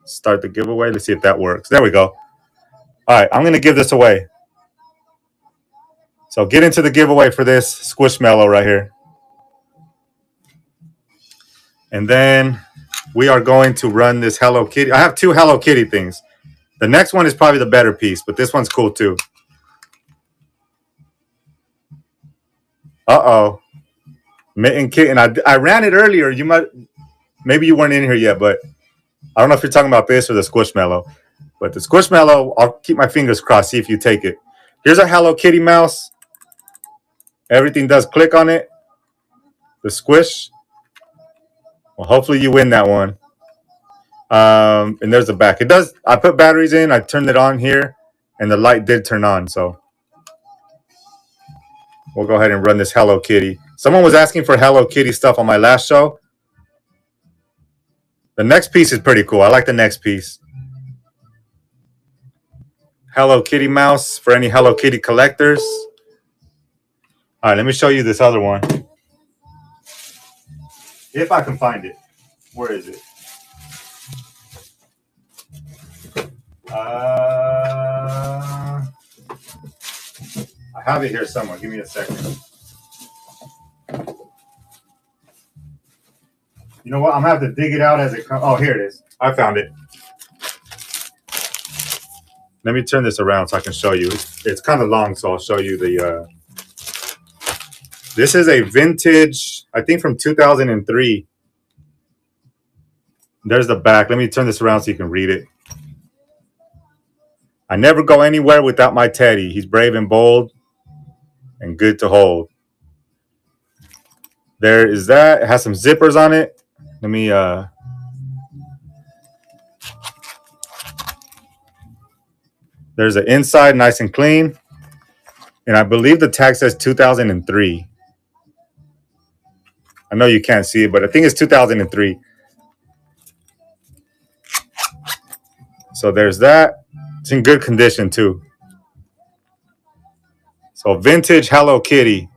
Start the giveaway. Let's see if that works. There we go. All right, I'm going to give this away. So get into the giveaway for this Squishmallow right here. And then we are going to run this Hello Kitty. I have two Hello Kitty things. The next one is probably the better piece, but this one's cool too. Uh-oh. Mitten Kitten. I ran it earlier. Maybe you weren't in here yet, but I don't know if you're talking about this or the Squishmallow. But the Squishmallow, I'll keep my fingers crossed, see if you take it. Here's a Hello Kitty mouse. Everything does click on it. The squish. Well, hopefully you win that one. And there's the back. It does. I put batteries in. I turned it on here, and the light did turn on. So we'll go ahead and run this Hello Kitty. Someone was asking for Hello Kitty stuff on my last show. The next piece is pretty cool. I like the next piece. Hello Kitty mouse for any Hello Kitty collectors. All right, let me show you this other one. If I can find it. Where is it? I have it here somewhere. Give me a second. You know what? I'm going to have to dig it out as it comes. Oh, here it is. I found it. Let me turn this around so I can show you. It's kind of long, so I'll show you the... This is a vintage, I think from 2003. There's the back. Let me turn this around so you can read it. I never go anywhere without my teddy. He's brave and bold and good to hold. There is that. It has some zippers on it. Let me... There's the inside, nice and clean. And I believe the tag says 2003. I know you can't see it, but I think it's 2003. So there's that. It's in good condition too. So vintage Hello Kitty.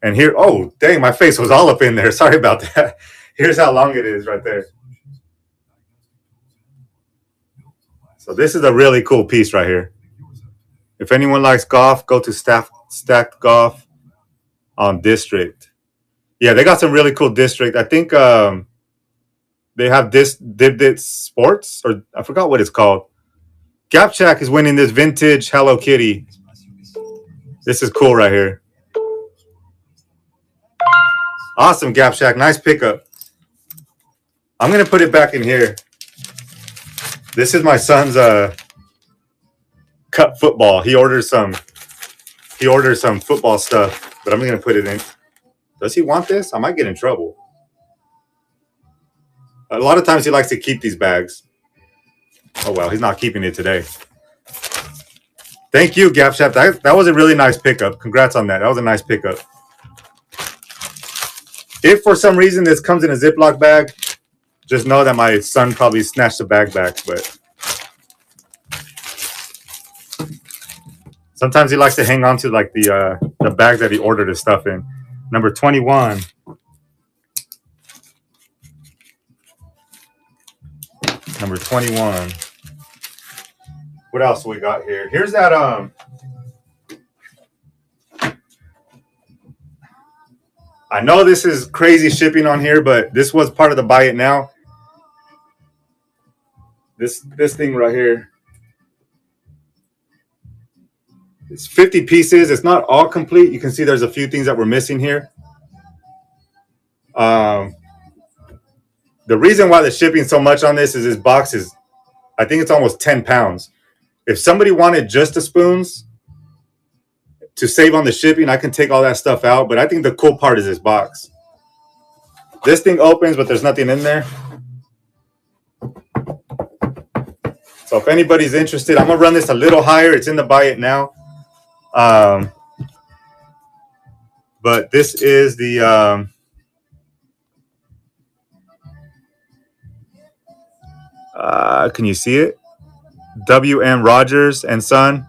And here, oh, dang, my face was all up in there. Sorry about that. Here's how long it is right there. So this is a really cool piece right here. If anyone likes golf, go to Stacked Golf on District. Yeah, they got some really cool District. I think they have this Dibdit Sports, or I forgot what it's called. Gapjack is winning this vintage Hello Kitty. This is cool right here. Awesome, Gapjack. Nice pickup. I'm going to put it back in here. This is my son's cup football. He ordered some football stuff, but I'm going to put it in. Does he want this? I might get in trouble. A lot of times he likes to keep these bags. Oh, well, he's not keeping it today. Thank you, Gap Chef. That was a really nice pickup. Congrats on that. That was a nice pickup. If for some reason this comes in a Ziploc bag, just know that my son probably snatched the bag back. But sometimes he likes to hang on to like the bag that he ordered his stuff in. Number 21. Number 21. What else we got here? Here's that I know this is crazy shipping on here, but this was part of the buy it now. This thing right here. It's 50 pieces. It's not all complete. You can see there's a few things that were missing here. The reason why the shipping so much on this is this box is, I think it's almost 10 pounds. If somebody wanted just the spoons to save on the shipping, I can take all that stuff out. But I think the cool part is this box. This thing opens, but there's nothing in there. So if anybody's interested, I'm going to run this a little higher. It's in the buy it now. But this is the... can you see it? W.M. Rogers and Son.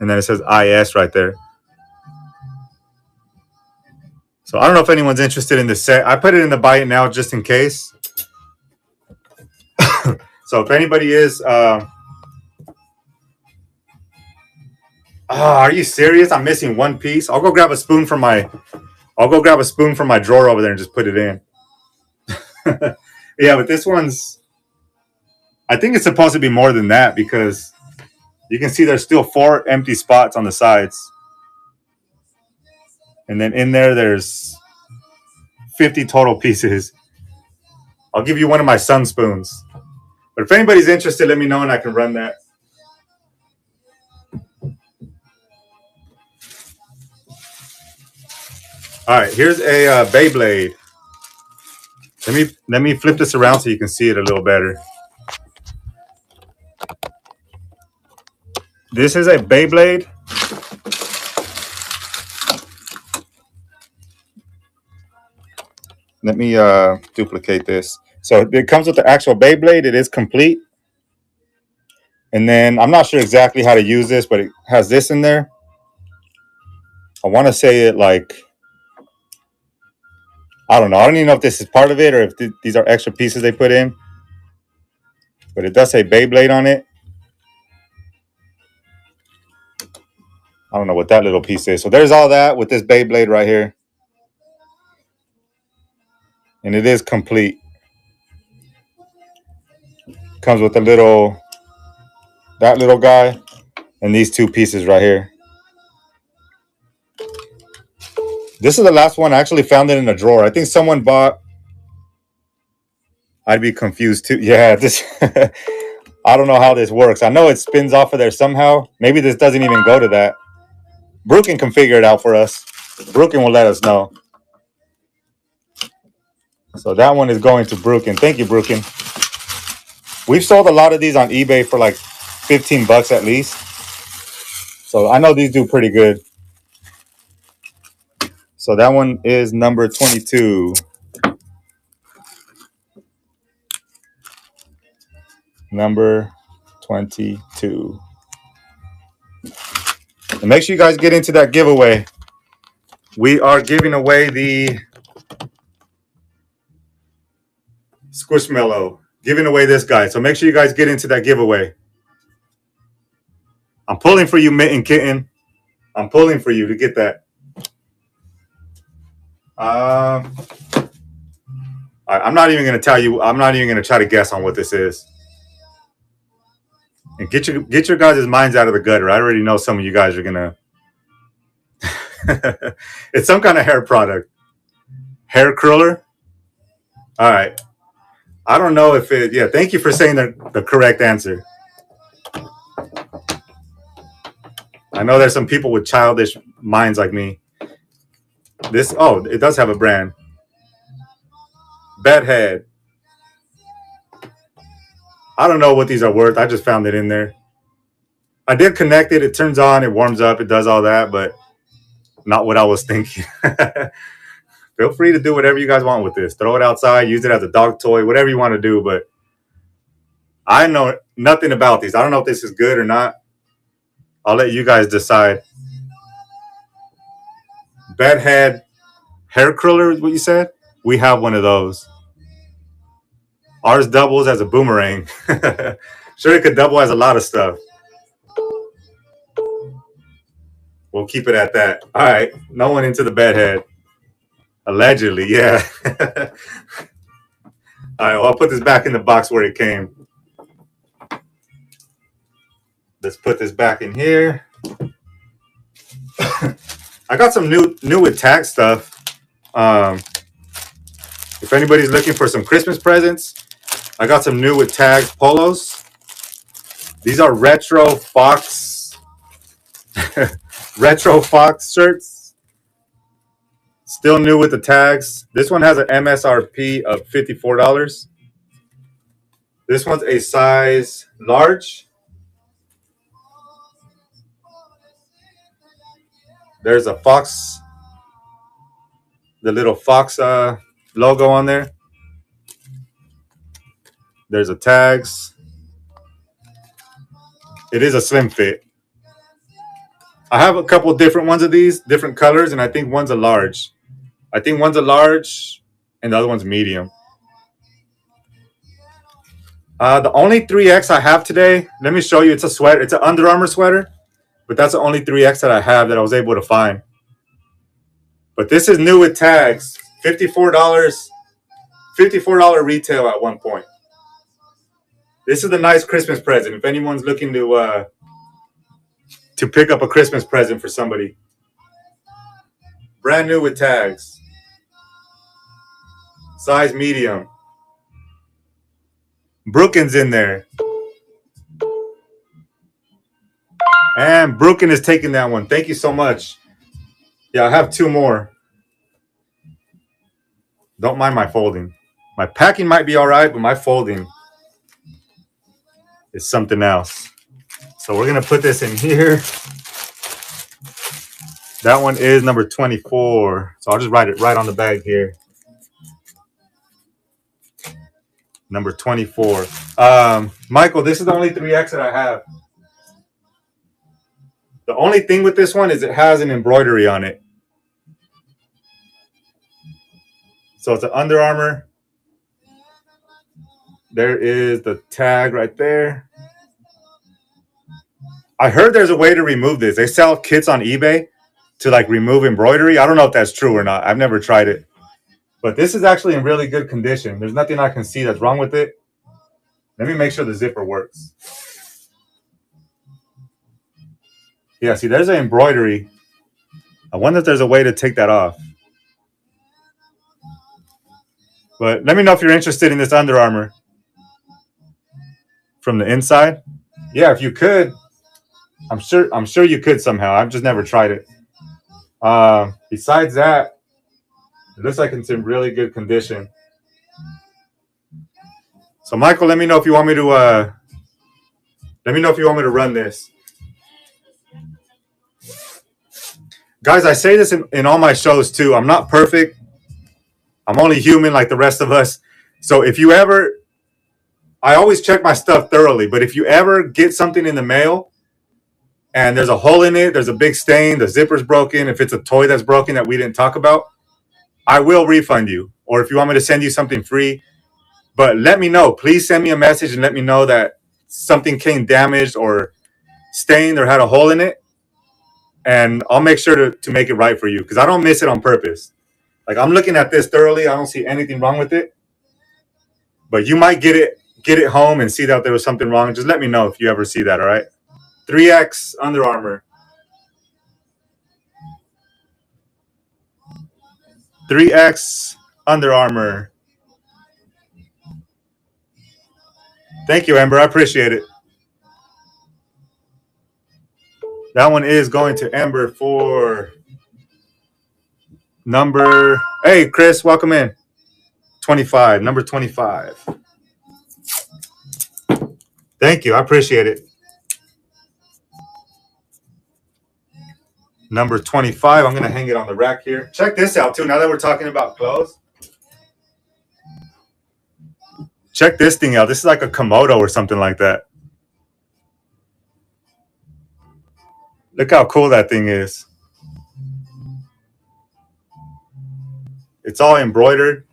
and then it says IS right there. So I don't know if anyone's interested in this set. I put it in the buy it now just in case. So if anybody is, are you serious? I'm missing one piece. I'll go grab a spoon from my drawer over there and just put it in. Yeah, but this one's, I think it's supposed to be more than that because you can see there's still 4 empty spots on the sides. And then in there's 50 total pieces. I'll give you one of my sun spoons. But if anybody's interested, let me know and I can run that. All right, here's a Beyblade. Let me flip this around so you can see it a little better. This is a Beyblade. Let me duplicate this. So it comes with the actual Beyblade. It is complete. And then I'm not sure exactly how to use this, but it has this in there. I want to say it like, I don't know. I don't even know if this is part of it or if these are extra pieces they put in. But it does say Beyblade on it. I don't know what that little piece is. So there's all that with this Beyblade right here. And it is complete. Comes with that little guy and these 2 pieces right here. This is the last one. I actually found it in a drawer. I think someone bought. I'd be confused too. Yeah, this. I don't know how this works. I know it spins off of there somehow. Maybe this doesn't even go to that. Brooklyn can figure it out for us. Brooklyn will let us know. So that one is going to Brooklyn. Thank you, Brooklyn. We've sold a lot of these on eBay for like $15 at least. So I know these do pretty good. So that one is number 22. Number 22. And make sure you guys get into that giveaway. We are giving away the Squishmallow. Giving away this guy. So make sure you guys get into that giveaway. I'm pulling for you, Mitten Kitten. I'm pulling for you to get that. I'm not even going to tell you. I'm not even going to try to guess on what this is. And get your guys' minds out of the gutter. I already know some of you guys are going to. It's some kind of hair product. Hair curler? All right. I don't know if it... Yeah, thank you for saying the correct answer. I know there's some people with childish minds like me. This... Oh, it does have a brand. Bedhead. I don't know what these are worth. I just found it in there. I did connect it. It turns on. It warms up. It does all that, but not what I was thinking. Feel free to do whatever you guys want with this. Throw it outside. Use it as a dog toy. Whatever you want to do, but I know nothing about these. I don't know if this is good or not. I'll let you guys decide. Bedhead hair curler is what you said? We have one of those. Ours doubles as a boomerang. Sure, it could double as a lot of stuff. We'll keep it at that. All right. No one into the bedhead. Allegedly, yeah. All right. Well, I'll put this back in the box where it came. Let's put this back in here. I got some new with tag stuff. If anybody's looking for some Christmas presents, I got some new with tags polos. These are retro Fox shirts. Still new with the tags. This one has an MSRP of $54. This one's a size large. There's a Fox, the little Fox logo on there. There's a tags. It is a slim fit. I have a couple different ones of these, different colors, and I think one's a large. I think one's a large, and the other one's medium. The only 3X I have today, let me show you. It's a sweater. It's an Under Armour sweater, but that's the only 3X that I have that I was able to find. But this is new with tags. $54. $54 retail at one point. This is a nice Christmas present. If anyone's looking to pick up a Christmas present for somebody. Brand new with tags. Size medium. Brooklyn's in there. And Brooklyn is taking that one. Thank you so much. Yeah, I have two more. Don't mind my folding. My packing might be all right, but my folding is something else. So we're going to put this in here. That one is number 24. So I'll just write it right on the bag here. Number 24. Michael, this is the only 3X that I have. The only thing with this one is it has an embroidery on it. So it's an Under Armour. There is the tag right there. I heard there's a way to remove this. They sell kits on eBay to like remove embroidery. I don't know if that's true or not. I've never tried it. But this is actually in really good condition. There's nothing I can see that's wrong with it. Let me make sure the zipper works. Yeah, see, there's an embroidery. I wonder if there's a way to take that off. But let me know if you're interested in this Under Armour. From the inside. Yeah, if you could. I'm sure you could somehow. I've just never tried it. Besides that, it looks like it's in really good condition. So Michael, let me know if you want me to run this. Guys, I say this in all my shows too. I'm not perfect. I'm only human like the rest of us. So if you ever, I always check my stuff thoroughly, but if you ever get something in the mail and there's a hole in it, there's a big stain, the zipper's broken, if it's a toy that's broken that we didn't talk about, I will refund you. Or if you want me to send you something free, but let me know. Please send me a message and let me know that something came damaged or stained or had a hole in it. And I'll make sure to make it right for you because I don't miss it on purpose. Like I'm looking at this thoroughly. I don't see anything wrong with it. But you might get it home and see that there was something wrong. Just let me know if you ever see that, all right? 3X Under Armour. 3X Under Armour. Thank you, Amber. I appreciate it. That one is going to Amber for number... Hey, Chris, welcome in. 25, number 25. Thank you. I appreciate it. Number 25. I'm going to hang it on the rack here. Check this out, too, now that we're talking about clothes. Check this thing out. This is like a Komodo or something like that. Look how cool that thing is. It's all embroidered.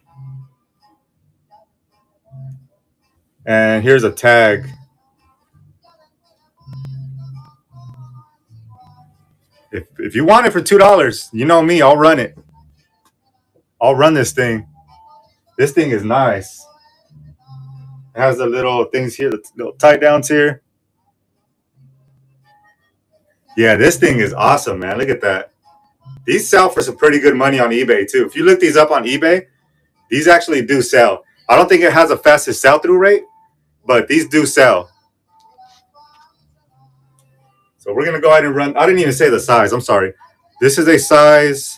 And here's a tag. If you want it for $2, you know me, I'll run it. I'll run this thing. This thing is nice. It has the little things here, the little tight downs here. Yeah, this thing is awesome, man. Look at that. These sell for some pretty good money on eBay, too. If you look these up on eBay, these actually do sell. I don't think it has the fastest sell-through rate, but these do sell. So we're going to go ahead and run. I didn't even say the size. I'm sorry. This is a size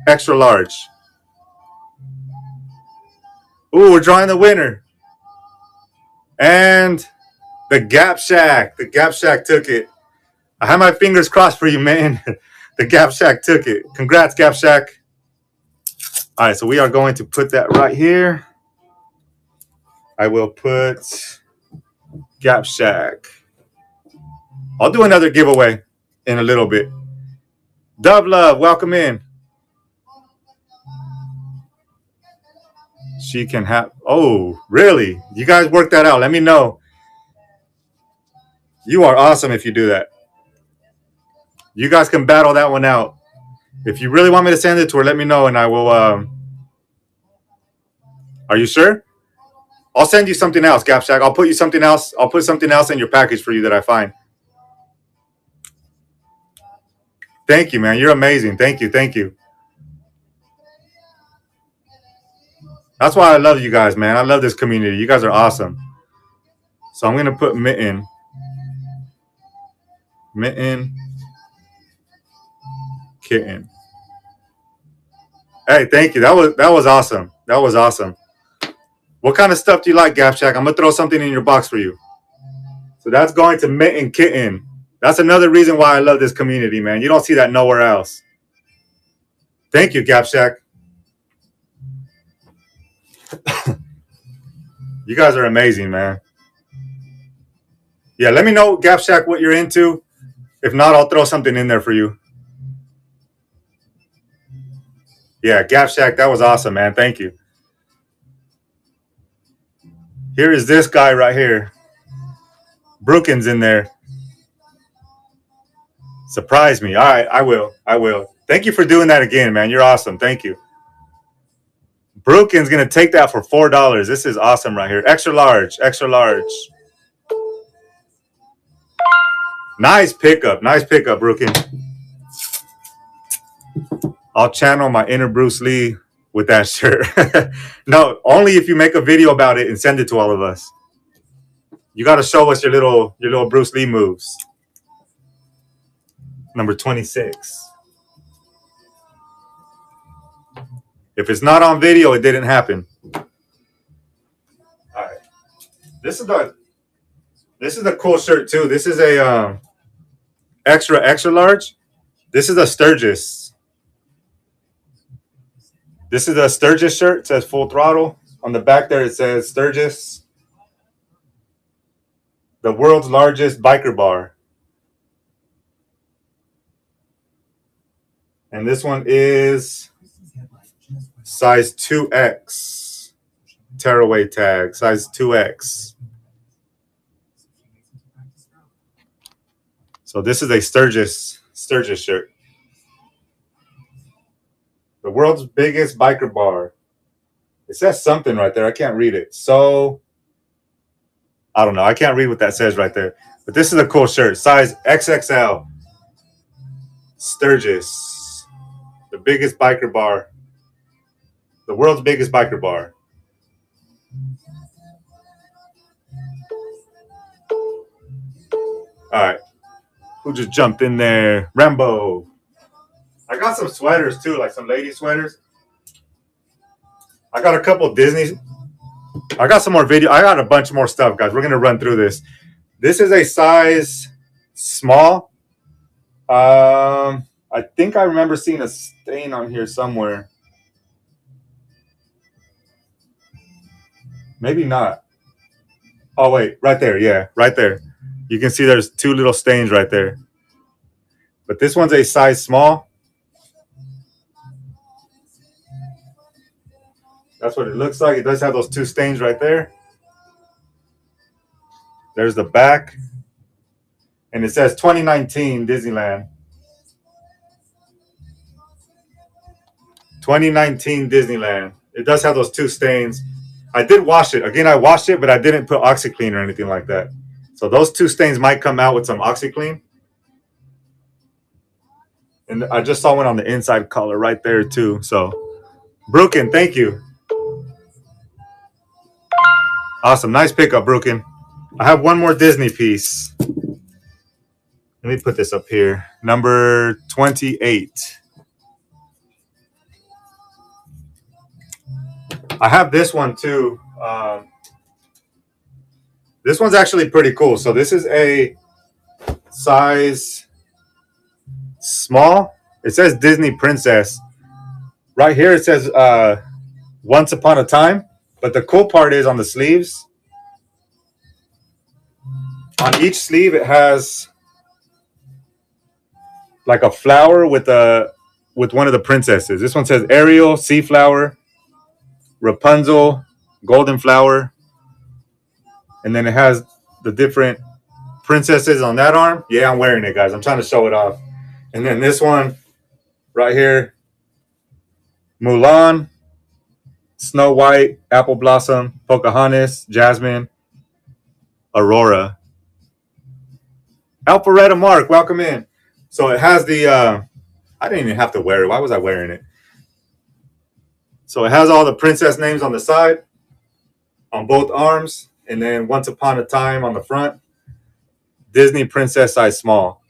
extra large. Ooh, we're drawing the winner. And the Gap Shack. The Gap Shack took it. I have my fingers crossed for you, man. The Gap Shack took it. Congrats, Gap Shack. All right, so we are going to put that right here. I will put Gap Shack. I'll do another giveaway in a little bit. Dove Love, welcome in. She can have. Oh, really? You guys work that out. Let me know. You are awesome if you do that. You guys can battle that one out. If you really want me to send it to her, let me know and I will. Are you sure? I'll send you something else, Gap Shack. I'll put you something else. I'll put something else in your package for you that I find. Thank you, man. You're amazing. Thank you. Thank you. That's why I love you guys, man. I love this community. You guys are awesome. So I'm going to put mitten, kitten. Hey, thank you. That was awesome. That was awesome. What kind of stuff do you like, Gap Shack? I'm going to throw something in your box for you. So that's going to mitten, kitten. That's another reason why I love this community, man. You don't see that nowhere else. Thank you, Gap Shack. You guys are amazing, man. Yeah, let me know, Gap Shack, what you're into. If not, I'll throw something in there for you. Yeah, Gap Shack, that was awesome, man. Thank you. Here is this guy right here. Brookins in there. Surprise me. All right, I will. I will. Thank you for doing that again, man. You're awesome. Thank you. Brookin's going to take that for $4. This is awesome right here. Extra large. Extra large. Nice pickup. Nice pickup, Brookin. I'll channel my inner Bruce Lee with that shirt. No, only if you make a video about it and send it to all of us. You got to show us your little Bruce Lee moves. Number 26. If it's not on video, it didn't happen. All right. This is a cool shirt too. This is a extra large. This is a Sturgis. This is a Sturgis shirt. It says Full Throttle. On the back there, it says Sturgis, the world's largest biker bar. And this one is size 2X. Tearaway tag, size 2X. So this is a Sturgis shirt. The world's biggest biker bar. It says something right there. I can't read it. So, I don't know. I can't read what that says right there. But this is a cool shirt. Size XXL. Sturgis. The biggest biker bar. The world's biggest biker bar. All right. Who just jumped in there? Rambo. I got some sweaters too, like some lady sweaters. I got a couple Disney. I got some more video. I got a bunch more stuff, guys. We're going to run through this. This is a size small. I think I remember seeing a stain on here somewhere. Maybe not. Oh, wait. Right there. Yeah, right there. You can see there's two little stains right there. But this one's a size small. That's what it looks like. It does have those two stains right there. There's the back. And it says 2019 Disneyland. 2019 Disneyland. It does have those two stains. I did wash it. Again, I washed it, but I didn't put OxyClean or anything like that. So those two stains might come out with some OxyClean. And I just saw one on the inside collar right there too. So, Brookin, thank you. Awesome. Nice pickup, Brookin. I have one more Disney piece. Let me put this up here. Number 28. I have this one too. This one's actually pretty cool. So this is a size small. It says Disney Princess. Right here it says Once Upon a Time. But the cool part is on the sleeves. On each sleeve it has like a flower with one of the princesses. This one says Ariel, Sea Flower, Rapunzel, Golden Flower, and then it has the different princesses on that arm. Yeah, I'm wearing it, guys. I'm trying to show it off. And then this one right here, Mulan, Snow White, Apple Blossom, Pocahontas, Jasmine, Aurora. Alpharetta Mark, welcome in. So it has the, I didn't even have to wear it. Why was I wearing it? So it has all the princess names on the side, on both arms, and then Once Upon a Time on the front. Disney princess size small.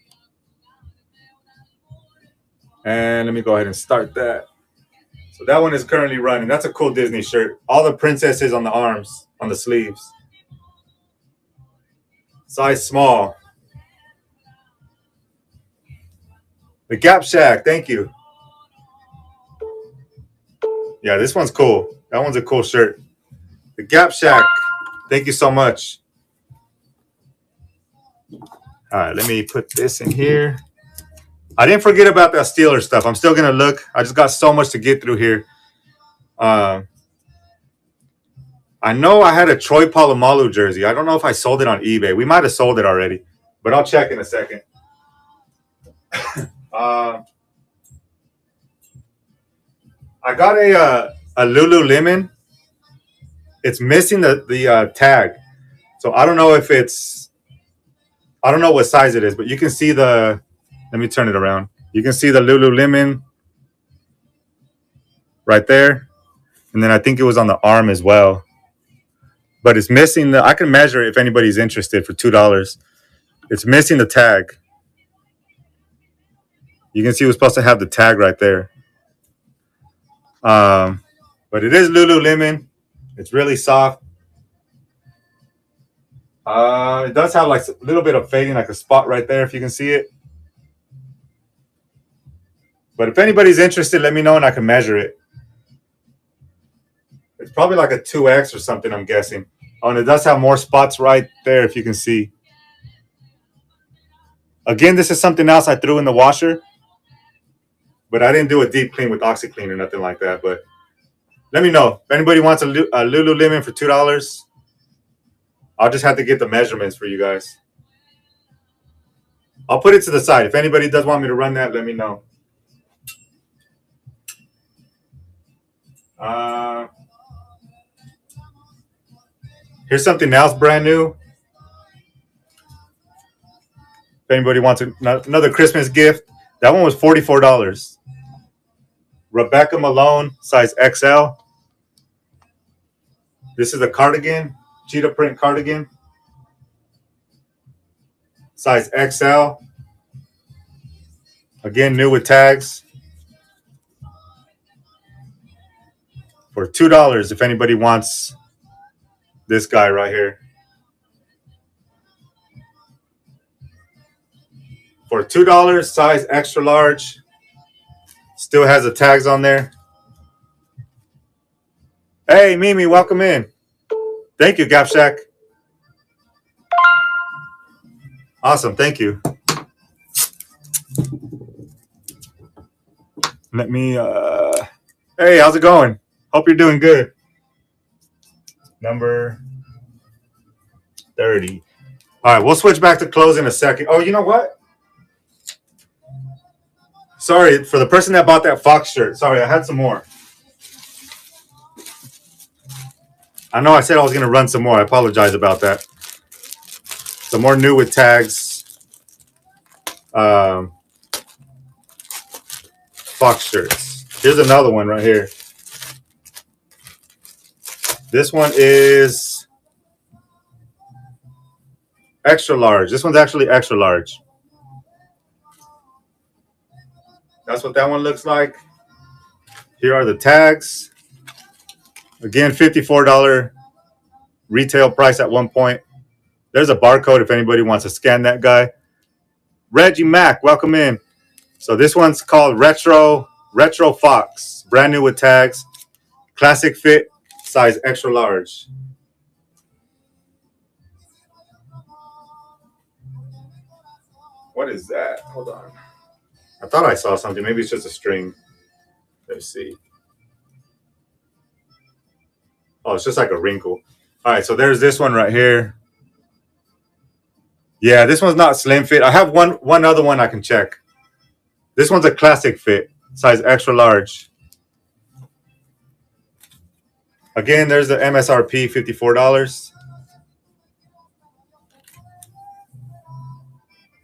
And let me go ahead and start that. So that one is currently running. That's a cool Disney shirt. All the princesses on the arms, on the sleeves. Size small. The Gap Shack, thank you. Yeah, this one's cool. That one's a cool shirt. The Gap Shack, thank you so much. All right, let me put this in here. I didn't forget about that Steelers stuff. I'm still going to look. I just got so much to get through here. I know I had a Troy Polamalu jersey. I don't know if I sold it on eBay. We might have sold it already, but I'll check in a second. I got a Lululemon. It's missing the tag. So I don't know if it's, I don't know what size it is, but you can see the, let me turn it around. You can see the Lululemon right there. And then I think it was on the arm as well. But it's missing the, I can measure it if anybody's interested for $2. It's missing the tag. You can see it was supposed to have the tag right there. But it is Lululemon. It's really soft. It does have like a little bit of fading, like a spot right there if you can see it. But if anybody's interested, let me know and I can measure it. It's probably like a 2X or something, I'm guessing. Oh, and it does have more spots right there if you can see. Again, this is something else I threw in the washer. But I didn't do a deep clean with OxyClean or nothing like that. But let me know. If anybody wants a Lululemon for $2, I'll just have to get the measurements for you guys. I'll put it to the side. If anybody does want me to run that, let me know. Here's something else brand new. If anybody wants another Christmas gift, that one was $44. Rebecca Malone, size XL. This is a cardigan, cheetah print cardigan. Size XL. Again, new with tags. For $2 if anybody wants this guy right here. For $2, size extra large. Still has the tags on there. Hey, Mimi, welcome in. Thank you, Gap Shack. Awesome, thank you. Let me, hey, how's it going? Hope you're doing good. Number 30. All right, we'll switch back to clothes in a second. Oh, you know what? Sorry, for the person that bought that Fox shirt. Sorry, I had some more. I know I said I was going to run some more. I apologize about that. Some more new with tags. Fox shirts. Here's another one right here. This one is extra large. This one's actually extra large. That's what that one looks like. Here are the tags. Again, $54 retail price at one point. There's a barcode if anybody wants to scan that guy. Reggie Mack, welcome in. So this one's called Retro Fox. Brand new with tags. Classic fit, size extra large. What is that? Hold on. I thought I saw something. Maybe it's just a string. Let's see. Oh, it's just like a wrinkle. All right, so there's this one right here. Yeah, this one's not slim fit. I have one other one I can check. This one's a classic fit, size extra large. Again, there's the MSRP, $54.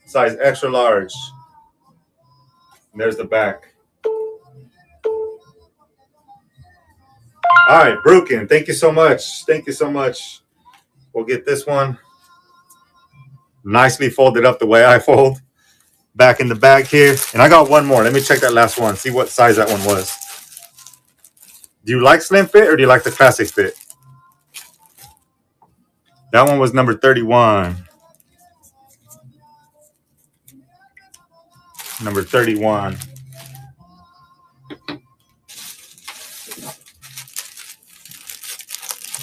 Size extra large. And there's the back. All right, Brukin, thank you so much. Thank you so much. We'll get this one nicely folded up the way I fold. Back in the bag here. And I got one more. Let me check that last one. See what size that one was. Do you like slim fit or do you like the classic fit? That one was number 31. Number 31.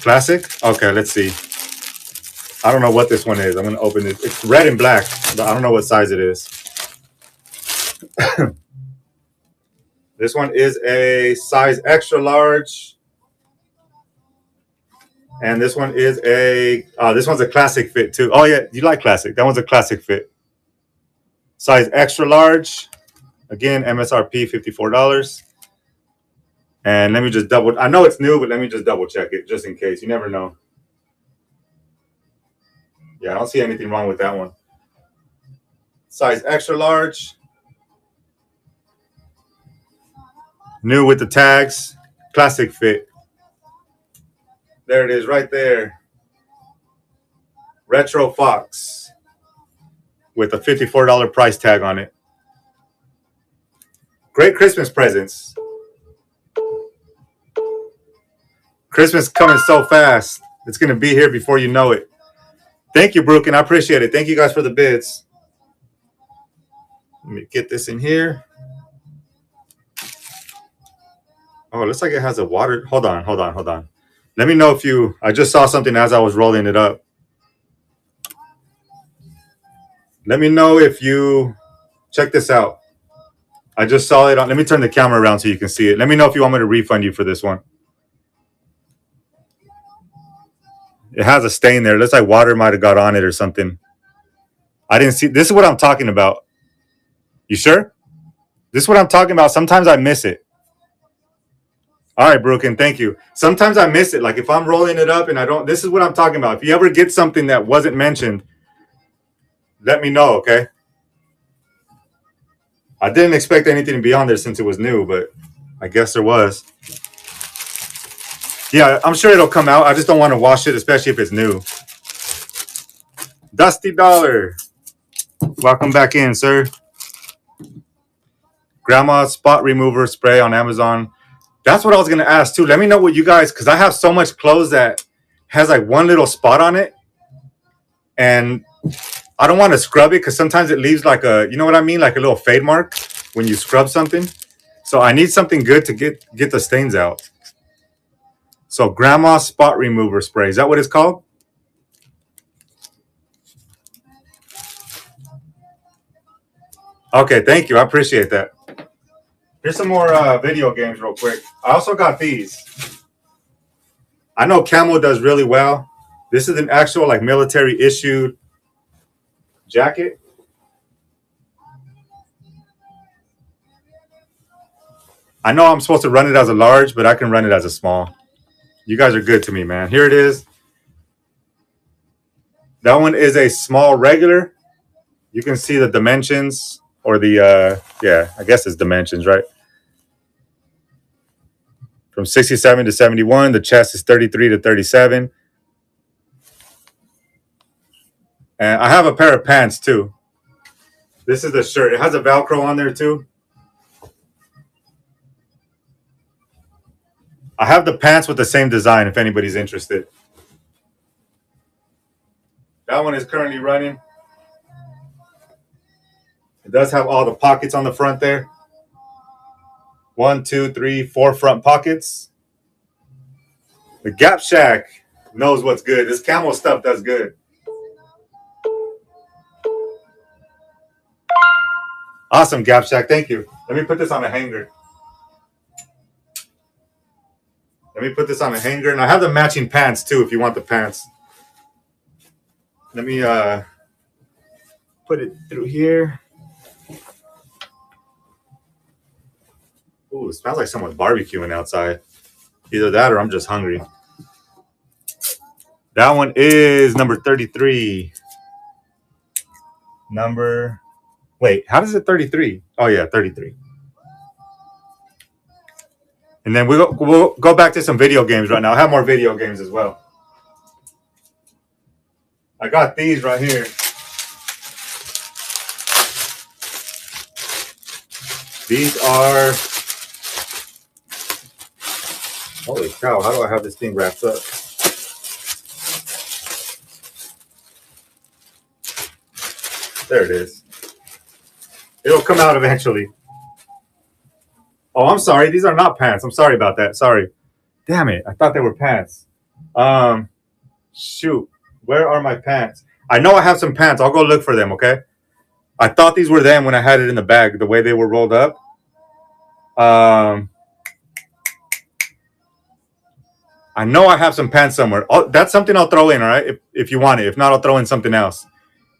Classic? Okay, let's see. I don't know what this one is. I'm going to open it. It's red and black, but I don't know what size it is. This one is a size extra large. And this one is this one's a classic fit too. Oh yeah, you like classic. That one's a classic fit. Size extra large. Again, MSRP $54. And let me just I know it's new, but let me just double check it just in case. You never know. Yeah, I don't see anything wrong with that one. Size extra large. New with the tags. Classic fit. There it is right there. Retro Fox. With a $54 price tag on it. Great Christmas presents. Christmas coming so fast. It's going to be here before you know it. Thank you, Brooke, and I appreciate it. Thank you guys for the bids. Let me get this in here. Oh, it looks like it has a water. Hold on. Let me know if I just saw something as I was rolling it up. Let me know if you, check this out. I just saw it on, let me turn the camera around so you can see it. Let me know if you want me to refund you for this one. It has a stain there. It looks like water might have got on it or something. I didn't see. This is what I'm talking about. You sure? This is what I'm talking about. Sometimes I miss it. All right, Brooklyn, thank you. Sometimes I miss it. Like if I'm rolling it up and I don't, this is what I'm talking about. If you ever get something that wasn't mentioned, let me know, okay? I didn't expect anything to be on there since it was new, but I guess there was. Yeah, I'm sure it'll come out. I just don't want to wash it, especially if it's new. Dusty Dollar. Welcome back in, sir. Grandma spot remover spray on Amazon. That's what I was going to ask, too. Let me know what you guys, because I have so much clothes that has like one little spot on it. And I don't want to scrub it because sometimes it leaves like a, you know what I mean? Like a little fade mark when you scrub something. So I need something good to get the stains out. So Grandma spot remover spray. Is that what it's called? Okay, thank you. I appreciate that. Here's some more video games real quick. I also got these. I know Camo does really well. This is an actual like military issued jacket. I know I'm supposed to run it as a large, but I can run it as a small. You guys are good to me, man. Here it is. That one is a small regular. You can see the dimensions or the, yeah, I guess it's dimensions, right? From 67 to 71. The chest is 33 to 37. And I have a pair of pants, too. This is the shirt. It has a Velcro on there, too. I have the pants with the same design if anybody's interested. That one is currently running. It does have all the pockets on the front there. 1, 2, 3, 4 front pockets. The Gap Shack knows what's good. This Camo stuff does good. Awesome, Gap Shack. Thank you. Let me put this on a hanger. Let me put this on a hanger. And I have the matching pants too if you want the pants. Let me put it through here. Ooh, it smells like someone's barbecuing outside. Either that or I'm just hungry. That one is number 33. Wait, how does it 33? Oh, yeah, 33. And then we'll go back to some video games right now. I have more video games as well. I got these right here. These are... Holy cow, how do I have this thing wrapped up? There it is. It'll come out eventually. Oh, I'm sorry. These are not pants. I'm sorry about that. Sorry. Damn it. I thought they were pants. Shoot. Where are my pants? I know I have some pants. I'll go look for them, okay? I thought these were them when I had it in the bag, the way they were rolled up. I know I have some pants somewhere. Oh, that's something I'll throw in, all right? If you want it. If not, I'll throw in something else.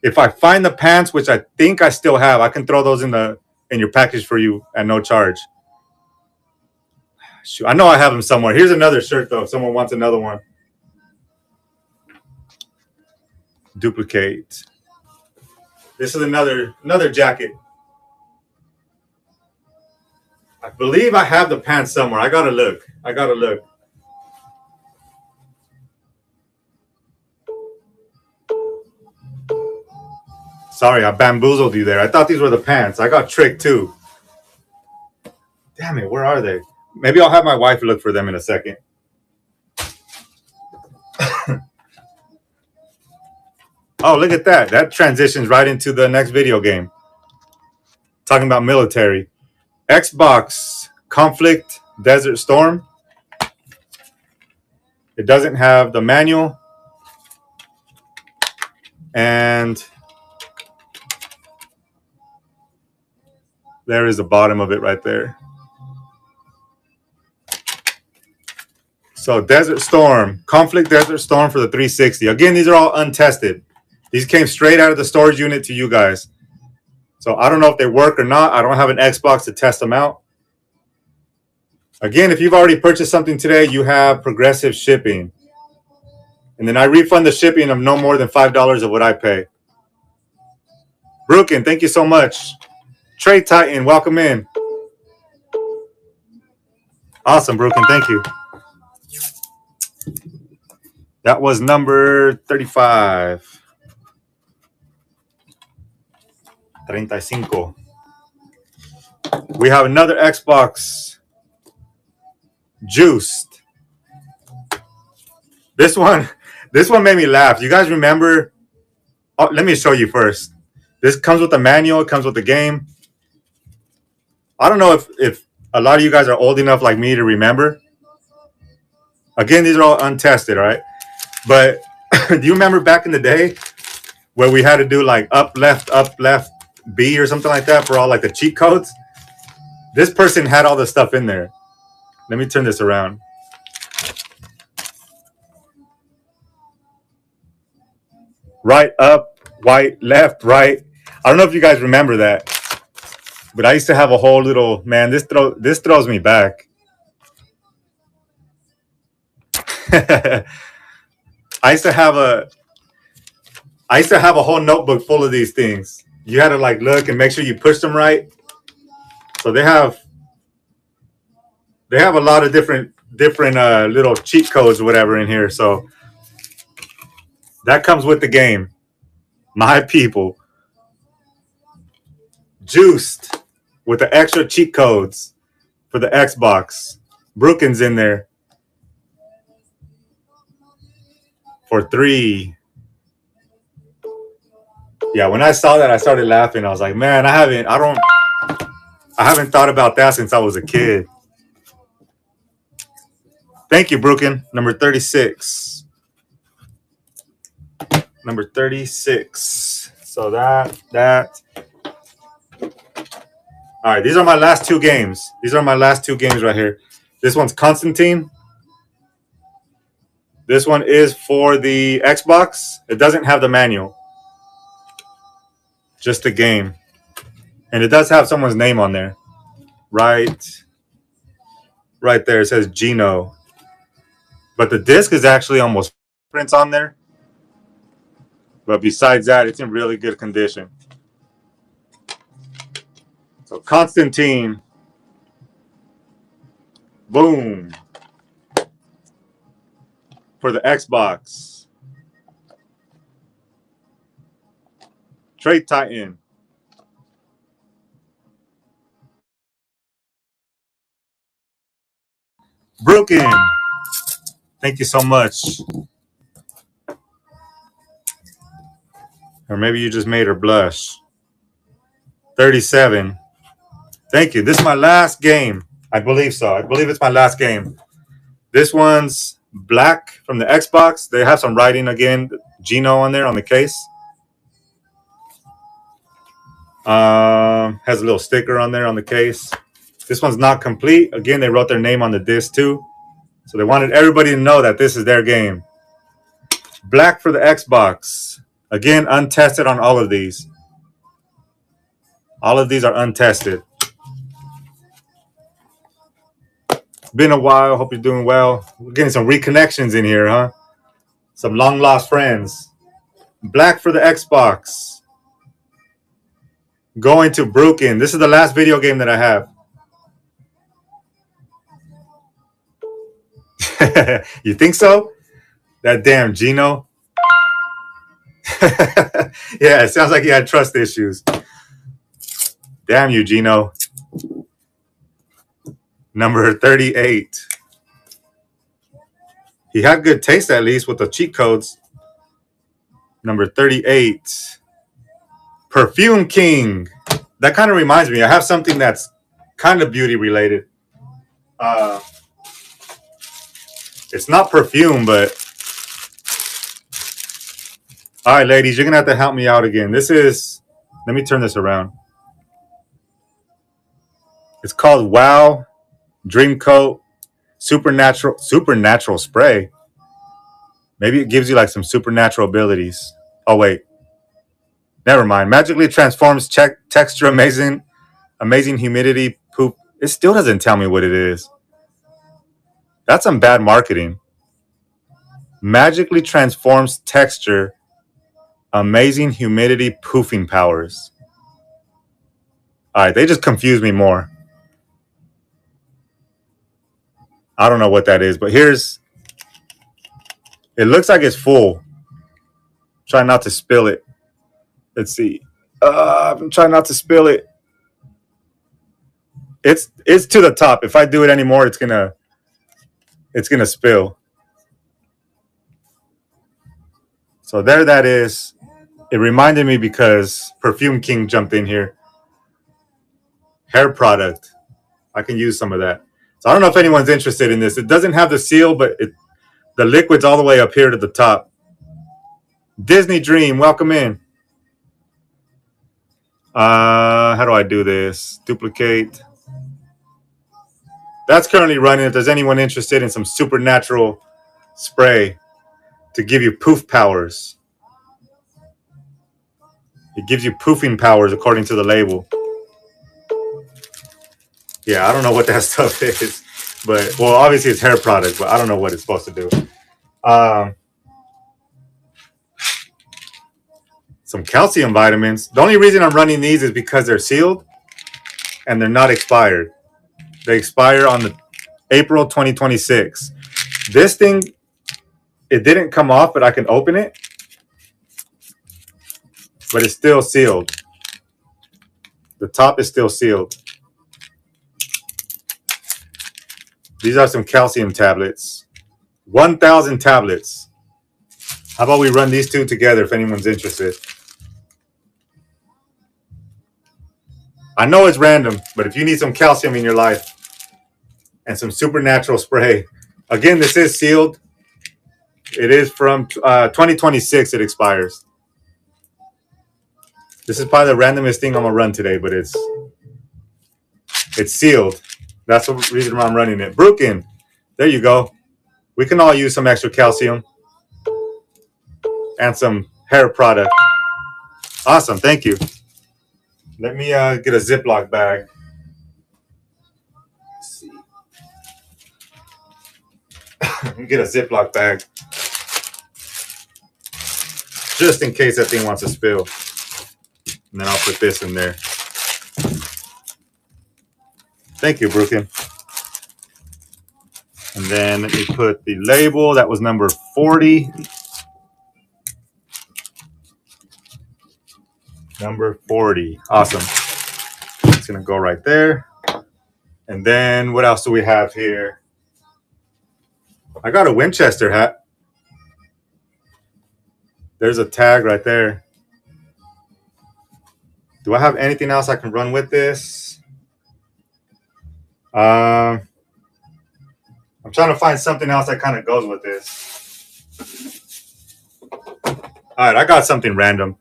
If I find the pants, which I think I still have, I can throw those in your package for you at no charge. Shoot, I know I have them somewhere. Here's another shirt, though. If someone wants another one. Duplicate. This is another jacket. I believe I have the pants somewhere. I gotta look. Sorry, I bamboozled you there. I thought these were the pants. I got tricked too. Damn it, where are they? Maybe I'll have my wife look for them in a second. Oh, look at that. That transitions right into the next video game. Talking about military. Xbox Conflict Desert Storm. It doesn't have the manual. And there is the bottom of it right there. So Desert Storm, Conflict Desert Storm for the 360. Again, these are all untested. These came straight out of the storage unit to you guys. So I don't know if they work or not. I don't have an Xbox to test them out. Again, if you've already purchased something today, you have progressive shipping. And then I refund the shipping of no more than $5 of what I pay. Brooklyn, thank you so much. Trade Titan, welcome in. Awesome, Brooklyn, thank you. That was number 35. 35. We have another Xbox. Juiced. This one made me laugh. You guys remember? Oh, let me show you first. This comes with the manual. It comes with the game. I don't know if a lot of you guys are old enough like me to remember. Again, these are all untested, right? But do you remember back in the day where we had to do like up, left, B or something like that for all like the cheat codes? This person had all the stuff in there. Let me turn this around. Right, up, white, left, right. I don't know if you guys remember that, but I used to have a whole little, man, this throws me back. I used to have a whole notebook full of these things. You had to like look and make sure you pushed them right. So they have a lot of different little cheat codes or whatever in here. So that comes with the game. My people. Juiced with the extra cheat codes for the Xbox. Brooklyn's in there for 3. Yeah, when I saw that, I started laughing. I was like, man, I haven't thought about that since I was a kid. Thank you, Brooklyn. Number 36. Number 36. So that. All right, these are my last two games. These are my last two games right here. This one's Constantine. This one is for the Xbox. It doesn't have the manual, just the game. And it does have someone's name on there. Right there. It says Gino. But the disc is actually almost prints on there. But besides that, it's in really good condition. So Constantine. Boom. For the Xbox. Trade Titan. Broken. Thank you so much. Or maybe you just made her blush. 37. Thank you. This is my last game. I believe so. I believe it's my last game. This one's black from the Xbox. They have some writing again. Gino on there on the case. Has a little sticker on there on the case. This one's not complete. Again, they wrote their name on the disc too. So they wanted everybody to know that this is their game. Black for the Xbox. Again, untested on all of these. All of these are untested. Been a while. Hope you're doing well. We're getting some reconnections in here, huh? Some long lost friends. Black for the Xbox. Going to Broken. This is the last video game that I have. You think so? That damn Gino. Yeah, it sounds like he had trust issues. Damn you, Gino. Number 38. He had good taste at least with the cheat codes. Number 38. Perfume King. That kind of reminds me. I have something that's kind of beauty related. It's not perfume, but... All right, ladies, you're going to have to help me out again. This is... Let me turn this around. It's called Wow Dream Coat Supernatural Spray. Maybe it gives you like some supernatural abilities. Oh, wait. Never mind. Magically transforms texture, amazing humidity, poop. It still doesn't tell me what it is. That's some bad marketing. Magically transforms texture, amazing humidity, poofing powers. All right, they just confused me more. I don't know what that is, but here's... It looks like it's full. Try not to spill it. Let's see. I'm trying not to spill it. It's to the top. If I do it anymore, it's gonna spill. So there that is. It reminded me because Perfume King jumped in here. Hair product. I can use some of that. So I don't know if anyone's interested in this. It doesn't have the seal, but the liquid's all the way up here to the top. Disney Dream, welcome in. How do I do this? Duplicate. That's currently running. If there's anyone interested in some supernatural spray to give you poof powers. It gives you poofing powers according to the label. Yeah, I don't know what that stuff is. But, well, obviously it's hair product, but I don't know what it's supposed to do. Some calcium vitamins. The only reason I'm running these is because they're sealed and they're not expired. They expire on the April 2026. This thing, it didn't come off, but I can open it. But it's still sealed. The top is still sealed. These are some calcium tablets. 1,000 tablets. How about we run these two together if anyone's interested? I know it's random, but if you need some calcium in your life and some supernatural spray, again, this is sealed. It is from 2026. It expires. This is probably the randomest thing I'm going to run today, but it's It's sealed. That's the reason why I'm running it. Brooklyn, there you go. We can all use some extra calcium and some hair product. Awesome, thank you. Let me get a Ziploc bag. Let's see. Let me get a Ziploc bag. Just in case that thing wants to spill. And then I'll put this in there. Thank you, Brooklyn. And then let me put the label. That was number 40. Number 40. Awesome. It's going to go right there. And then what else do we have here? I got a Winchester hat. There's a tag right there. Do I have anything else I can run with this? I'm trying to find something else that kind of goes with this. All right, I got something random.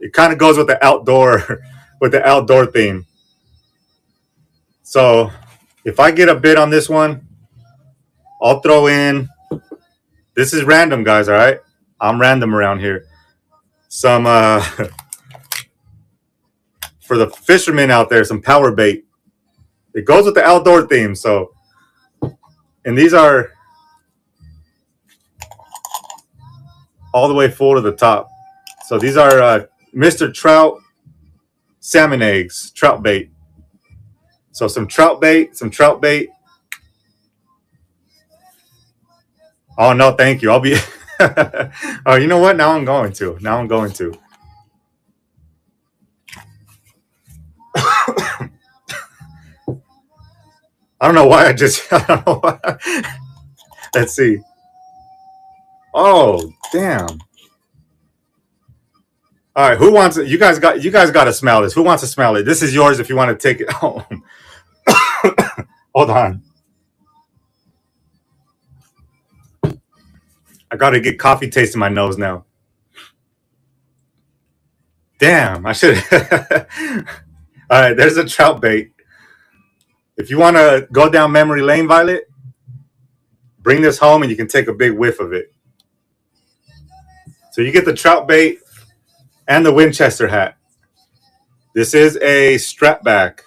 It kind of goes with the outdoor theme. So if I get a bid on this one, I'll throw in. This is random, guys. All right, I'm random around here. Some for the fishermen out there, some power bait. It goes with the outdoor theme. So, and these are all the way full to the top. So these are Mr. Trout salmon eggs, trout bait. So some trout bait. Oh, no, thank you. I'll be. Oh, you know what? Now I'm going to. I don't know why I don't know why. Let's see. Oh, damn. All right, who wants it? You guys got to smell this. Who wants to smell it? This is yours if you want to take it home. Hold on. I got to get coffee taste in my nose now. Damn, I should. All right, there's a trout bait. If you want to go down memory lane, Violet, bring this home and you can take a big whiff of it. So you get the trout bait and the Winchester hat. This is a strap back.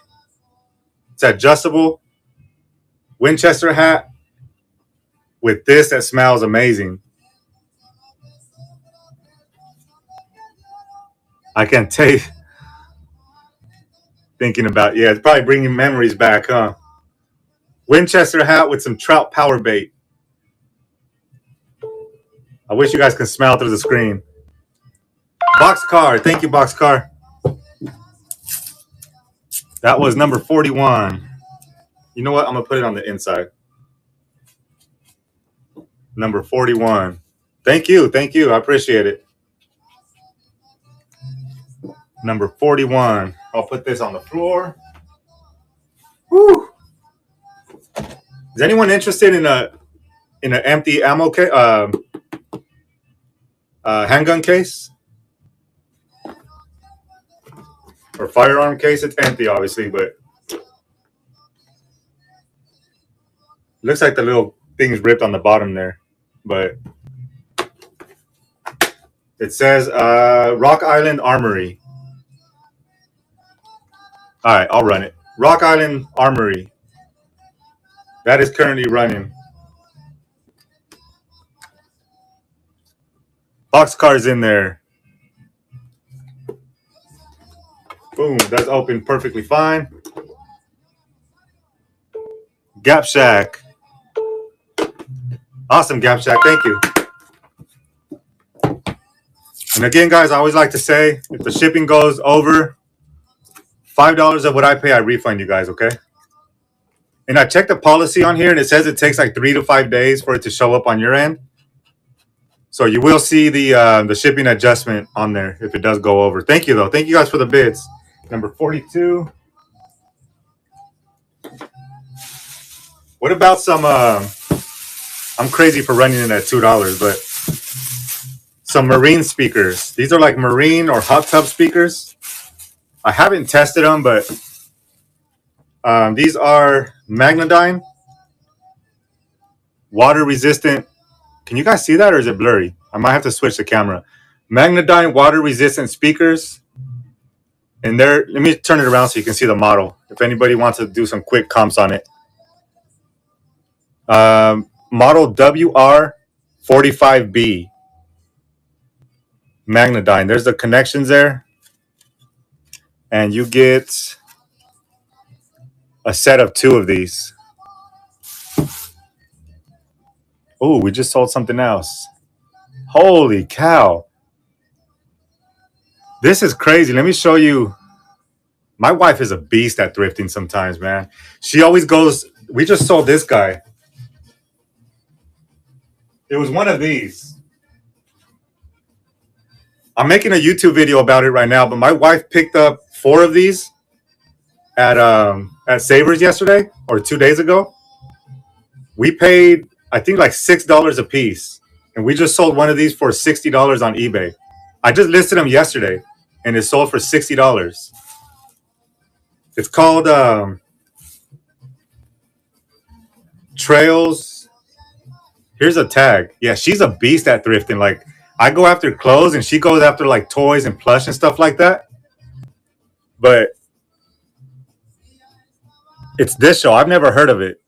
It's adjustable Winchester hat with this that smells amazing. I can taste. Thinking about, yeah, it's probably bringing memories back, huh? Winchester hat with some trout power bait. I wish you guys can smell through the screen. Boxcar, thank you, Boxcar. That was number 41. You know what? I'm gonna put it on the inside. Number 41. Thank you. I appreciate it. Number 41. I'll put this on the floor. Woo! Is anyone interested in an empty ammo handgun case or firearm case? It's empty, obviously, but looks like the little thing is ripped on the bottom there. But it says Rock Island Armory. All right, I'll run it. Rock Island Armory. That is currently running. Boxcar's in there. Boom, that's open perfectly fine. Gap Shack. Awesome, Gap Shack, thank you. And again, guys, I always like to say, if the shipping goes over $5 of what I pay, I refund you guys, okay? And I checked the policy on here, and it says it takes like 3 to 5 days for it to show up on your end. So you will see the shipping adjustment on there if it does go over. Thank you, though. Thank you guys for the bids. Number 42. What about some... I'm crazy for running in at $2, but some marine speakers. These are like marine or hot tub speakers. I haven't tested them, but These are Magnadyne, water resistant. Can you guys see that, or is it blurry? I might have to switch the camera. Magnadyne water resistant speakers. And there, let me turn it around so you can see the model. If anybody wants to do some quick comps on it. Model WR45B. Magnadyne. There's the connections there. And you get a set of 2 of these. Oh, we just sold something else. Holy cow. This is crazy. Let me show you. My wife is a beast at thrifting sometimes, man. She always goes, we just sold this guy. It was one of these. I'm making a YouTube video about it right now, but my wife picked up 4 of these at Savers yesterday or 2 days ago. We paid, I think, like $6 a piece, and we just sold one of these for $60 on eBay. I just listed them yesterday, and it sold for $60. It's called Trails. Here's a tag. Yeah, she's a beast at thrifting. Like, I go after clothes, and she goes after like toys and plush and stuff like that. But it's this show. I've never heard of it.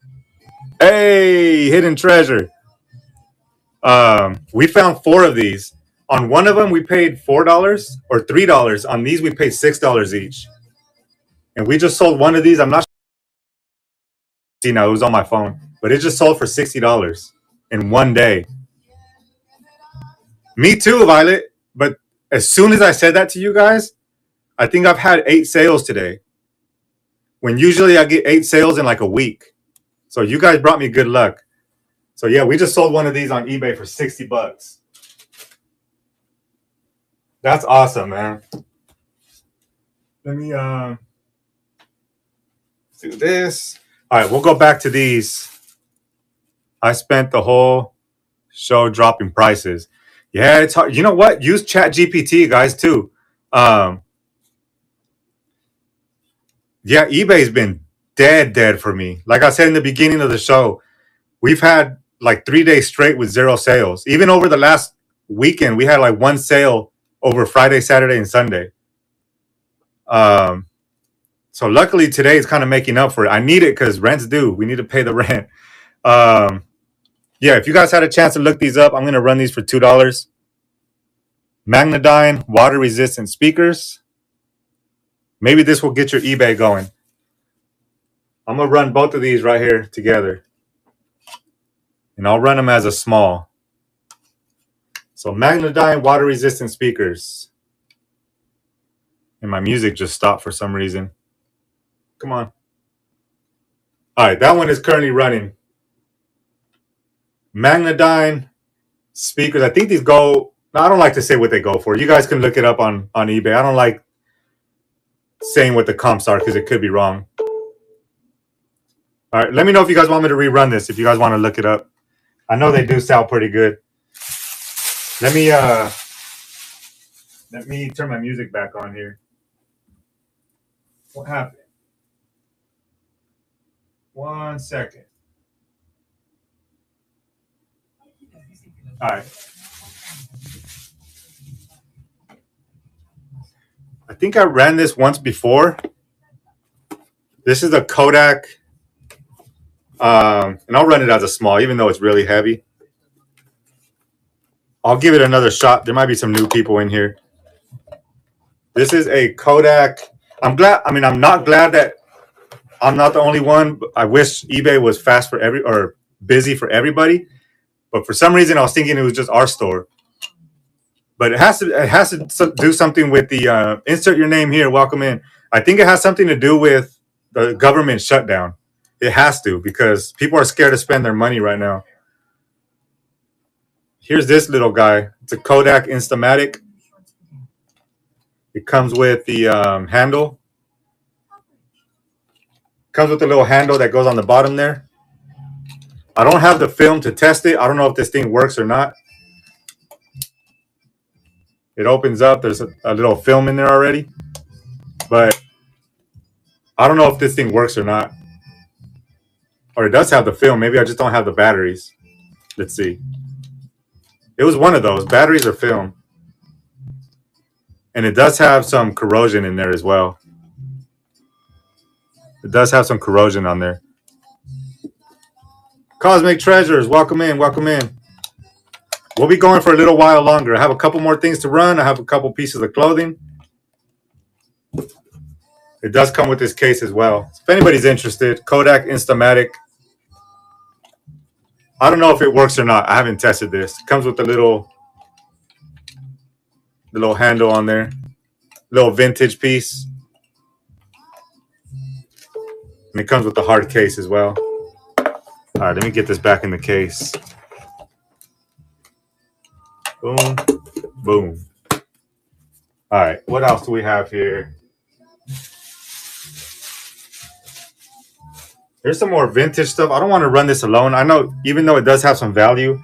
Hey, hidden treasure. We found 4 of these. On one of them, we paid $4 or $3. On these, we paid $6 each. And we just sold one of these. I'm not sure. See now, it was on my phone, but it just sold for $60 in one day. Me too, Violet. But as soon as I said that to you guys, I think I've had 8 sales today. When usually I get 8 sales in like a week. So you guys brought me good luck. So yeah, we just sold one of these on eBay for $60. That's awesome, man. Let me do this. All right, we'll go back to these. I spent the whole show dropping prices. Yeah, it's hard. You know what? Use ChatGPT, guys, too. Yeah, eBay's been dead for me. Like I said in the beginning of the show, we've had like 3 days straight with 0 sales. Even over the last weekend, we had like 1 sale over Friday, Saturday, and Sunday. So luckily today is kind of making up for it. I need it because rent's due. We need to pay the rent. Yeah, if you guys had a chance to look these up, I'm going to run these for $2. Magnadyne water resistant speakers. Maybe this will get your eBay going. I'm going to run both of these right here together. And I'll run them as a small. So Magnadyne water resistant speakers. And my music just stopped for some reason. Come on. All right, that one is currently running. Magnadyne speakers. I think these go. No, I don't like to say what they go for. You guys can look it up on eBay. I don't like saying what the comps are because it could be wrong. All right, let me know if you guys want me to rerun this. If you guys want to look it up, I know they do sound pretty good. Let me turn my music back on here. What happened? 1 second. All right. I think I ran this once before. This is a Kodak. And I'll run it as a small, even though it's really heavy. I'll give it another shot. There might be some new people in here. This is a Kodak. I'm not glad that I'm not the only one. I wish eBay was fast for busy for everybody. But for some reason, I was thinking it was just our store. But it has to do something with the insert your name here. Welcome in. I think it has something to do with the government shutdown. It has to, because people are scared to spend their money right now. Here's this little guy. It's a Kodak Instamatic. It comes with the handle. Comes with a little handle that goes on the bottom there. I don't have the film to test it. I don't know if this thing works or not. It opens up. There's a little film in there already. But I don't know if this thing works or not. Or it does have the film. Maybe I just don't have the batteries. Let's see. It was one of those. Batteries or film. And it does have some corrosion in there as well. It does have some corrosion on there. Cosmic Treasures, welcome in, welcome in. We'll be going for a little while longer. I have a couple more things to run. I have a couple pieces of clothing. It does come with this case as well. If anybody's interested, Kodak Instamatic. I don't know if it works or not. I haven't tested this. It comes with the little handle on there. Little vintage piece. And it comes with the hard case as well. All right, let me get this back in the case. Boom, boom. All right, what else do we have here? There's some more vintage stuff. I don't want to run this alone. I know, even though it does have some value.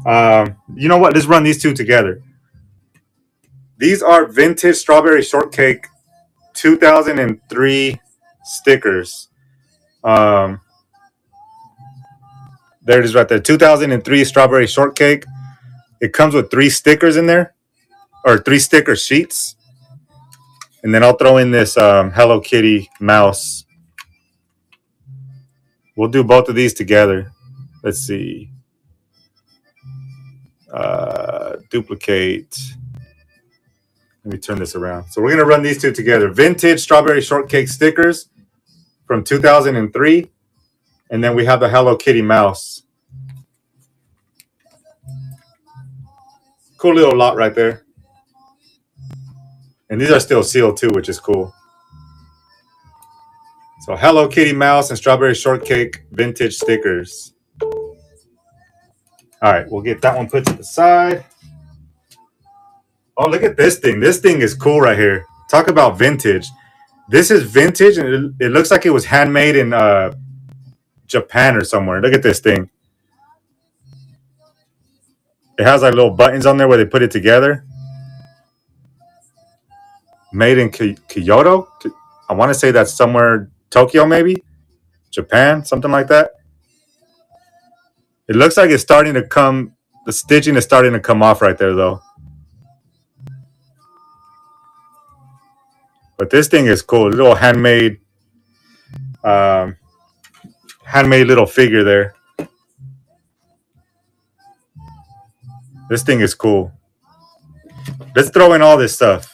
You know what? Let's run these two together. These are vintage strawberry shortcake 2003 stickers. There it is right there. 2003 strawberry shortcake. It comes with 3 stickers in there, or 3 sticker sheets. And then I'll throw in this Hello Kitty mouse. We'll do both of these together. Let's see. Duplicate. Let me turn this around. So we're going to run these two together. Vintage strawberry shortcake stickers from 2003. And then we have the Hello Kitty mouse. Cool little lot right there. And these are still sealed too, which is cool. So Hello Kitty mouse and strawberry shortcake vintage stickers. All right, we'll get that one put to the side. Oh, look at this thing. This thing is cool right here. Talk about vintage. This is vintage, and it looks like it was handmade in Japan or somewhere. Look at this thing. It has like little buttons on there where they put it together. Made in Kyoto. I want to say that's somewhere, Tokyo maybe? Japan, something like that. It looks like it's starting to come, the stitching is starting to come off right there though. But this thing is cool. Little handmade little figure there. This thing is cool. Let's throw in all this stuff.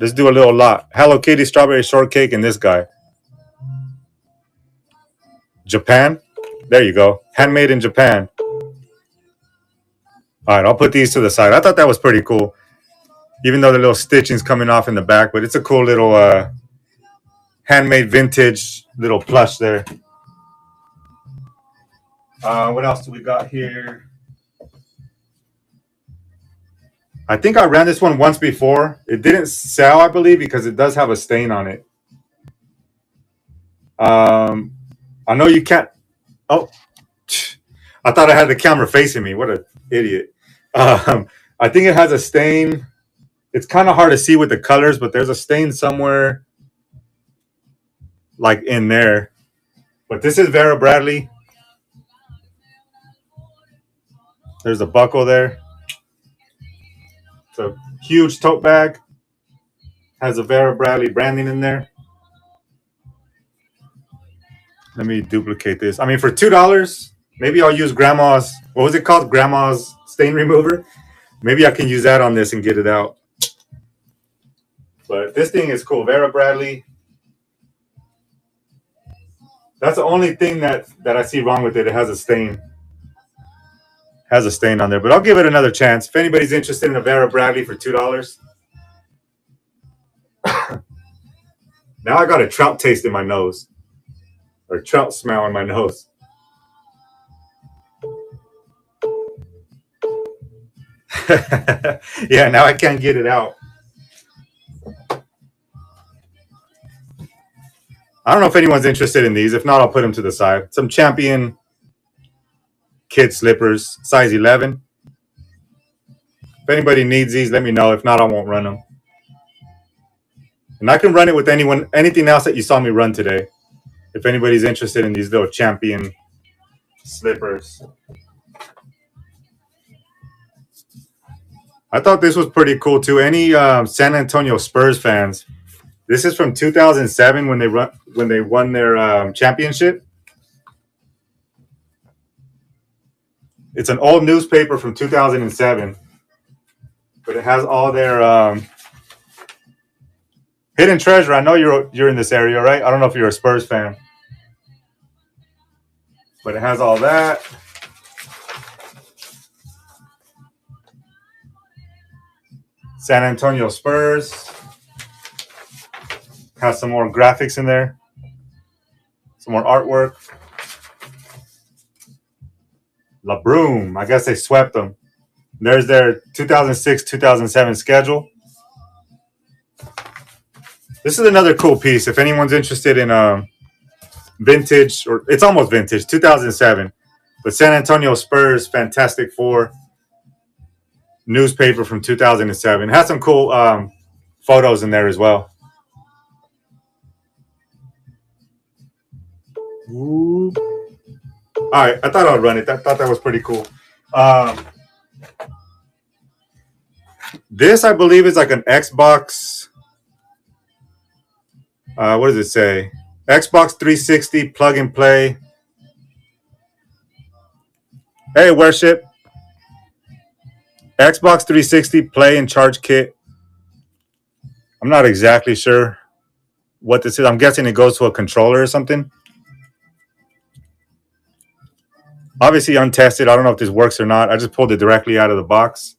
Let's do a little lot. Hello Kitty, strawberry shortcake, and this guy. Japan. There you go. Handmade in Japan. All right, I'll put these to the side. I thought that was pretty cool. Even though the little stitching's coming off in the back, but it's a cool little handmade vintage little plush there. What else do we got here? I think I ran this one once before. It didn't sell, I believe, because it does have a stain on it. I know you can't. Oh, I thought I had the camera facing me. What an idiot. I think it has a stain. It's kind of hard to see with the colors, but there's a stain somewhere like in there. But this is Vera Bradley. There's a buckle there. It's a huge tote bag. Has a Vera Bradley branding in there. Let me duplicate this. I mean, for $2, maybe I'll use Grandma's, what was it called? Grandma's stain remover. Maybe I can use that on this and get it out. But this thing is cool. Vera Bradley. That's the only thing that I see wrong with it. It has a stain. Has a stain on there. But I'll give it another chance. If anybody's interested in a Vera Bradley for $2. Now I got a trout taste in my nose. Or trout smell in my nose. Yeah, now I can't get it out. I don't know if anyone's interested in these. If not, I'll put them to the side. Some Champion kid slippers, size 11. If anybody needs these, let me know. If not, I won't run them. And I can run it with anything else that you saw me run today. If anybody's interested in these little champion slippers. I thought this was pretty cool too. Any San Antonio Spurs fans? This is from 2007 when they won their championship. It's an old newspaper from 2007, but it has all their hidden treasure. I know you're in this area, right? I don't know if you're a Spurs fan, but it has all that. San Antonio Spurs. Has some more graphics in there. Some more artwork. LeBron. I guess they swept them. There's their 2006-2007 schedule. This is another cool piece. If anyone's interested in vintage, or it's almost vintage, 2007. But San Antonio Spurs Fantastic Four newspaper from 2007. It has some cool photos in there as well. Ooh. All right, I thought I'd run it. I thought that was pretty cool. This, I believe, is like an Xbox. What does it say? Xbox 360 plug and play. Hey, worship. Xbox 360 play and charge kit. I'm not exactly sure what this is. I'm guessing it goes to a controller or something. Obviously untested. I don't know if this works or not. I just pulled it directly out of the box.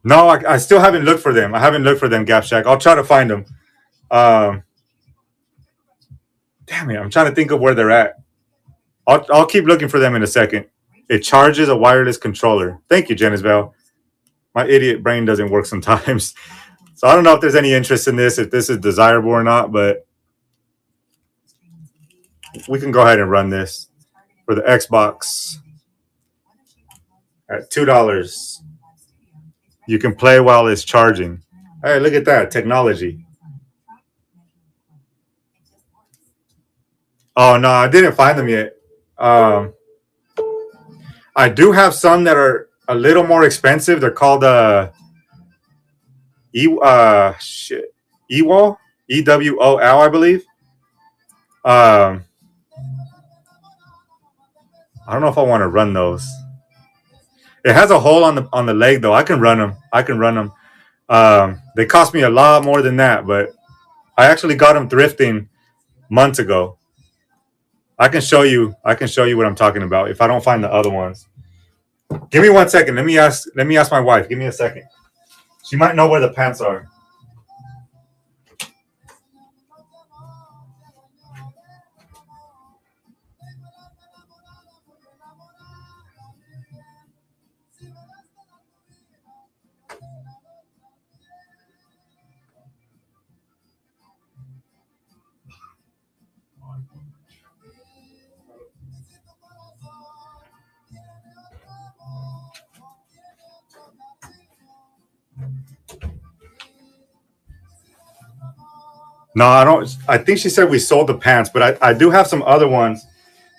No, I still haven't looked for them. I haven't looked for them, Gap Shack. I'll try to find them. Damn it. I'm trying to think of where they're at. I'll keep looking for them in a second. It charges a wireless controller. Thank you, Genisbell. My idiot brain doesn't work sometimes. So I don't know if there's any interest in this, if this is desirable or not, but we can go ahead and run this for the Xbox at $2. You can play while it's charging. Hey, look at that technology. Oh, no, I didn't find them yet. I do have some that are a little more expensive. They're called EWOL, EWOL, I believe. I don't know if I want to run those. It has a hole on the leg though. I can run them. They cost me a lot more than that, but I actually got them thrifting months ago. I can show you what I'm talking about if I don't find the other ones. Give me 1 second. Let me ask my wife. Give me a second. She might know where the pants are. No, I don't. I think she said we sold the pants, but I do have some other ones.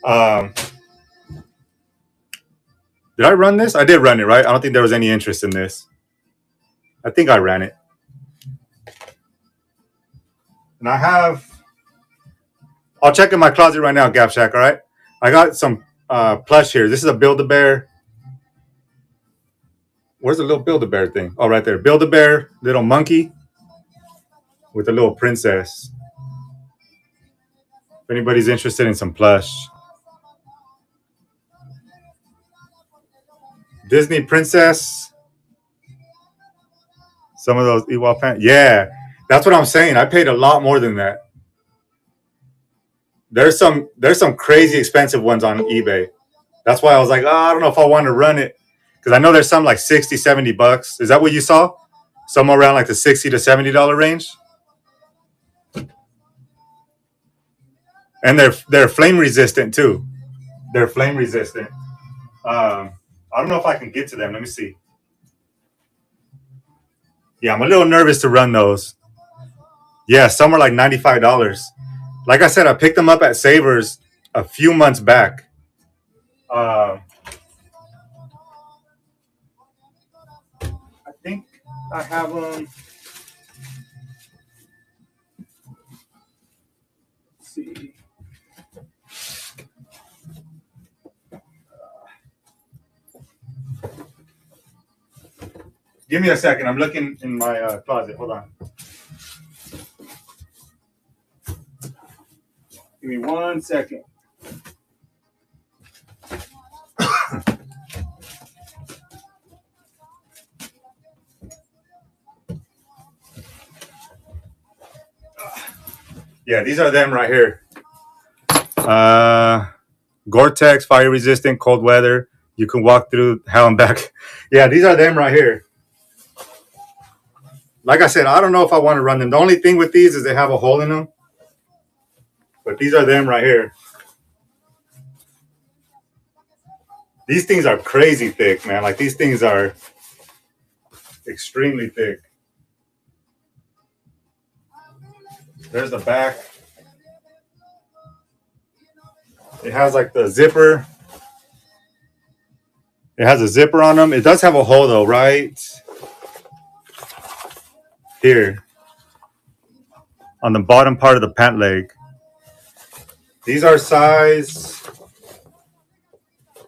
Did I run this? I did run it, right? I don't think there was any interest in this. I think I ran it. And I'll check in my closet right now, Gap Shack, all right? I got some plush here. This is a Build-A-Bear. Where's the little Build-A-Bear thing? Oh, right there. Build-A-Bear, little monkey with a little princess. If anybody's interested in some plush. Disney princess. Some of those Ewok pants. Yeah, that's what I'm saying. I paid a lot more than that. There's some crazy expensive ones on eBay. That's why I was like, I don't know if I want to run it. Because I know there's some like $60, $70. Is that what you saw? Somewhere around like the $60 to $70 range? And they're flame resistant too. They're flame resistant. I don't know if I can get to them. Let me see. Yeah, I'm a little nervous to run those. Yeah, some are like $95. Like I said, I picked them up at Savers a few months back. Uh, I think I have them. Let's see. Give me a second. I'm looking in my closet. Hold on. Give me 1 second. Yeah, these are them right here. Gore-Tex, fire resistant, cold weather. You can walk through hell and back. Yeah, these are them right here. Like I said, I don't know if I want to run them. The only thing with these is they have a hole in them. But these are them right here. These things are crazy thick, man. Like these things are extremely thick. There's the back. It has like the zipper. It has a zipper on them. It does have a hole though, right here on the bottom part of the pant leg. These are size.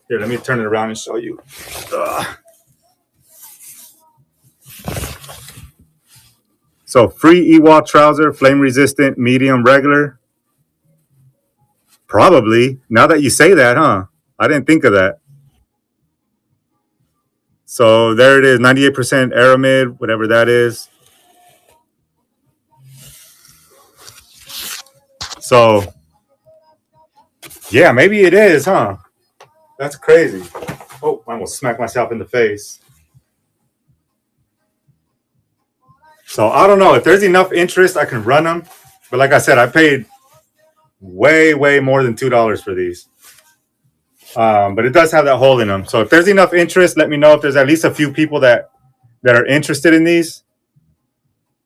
Here, let me turn it around and show you. So free E-wall trouser, flame resistant, medium, regular. Probably. Now that you say that, huh? I didn't think of that. So there it is, 98% aramid, whatever that is. So, yeah, maybe it is, huh? That's crazy. Oh, I almost smacked myself in the face. So I don't know. If there's enough interest, I can run them. But like I said, I paid way, way more than $2 for these. But it does have that hole in them. So if there's enough interest, let me know. If there's at least a few people that are interested in these,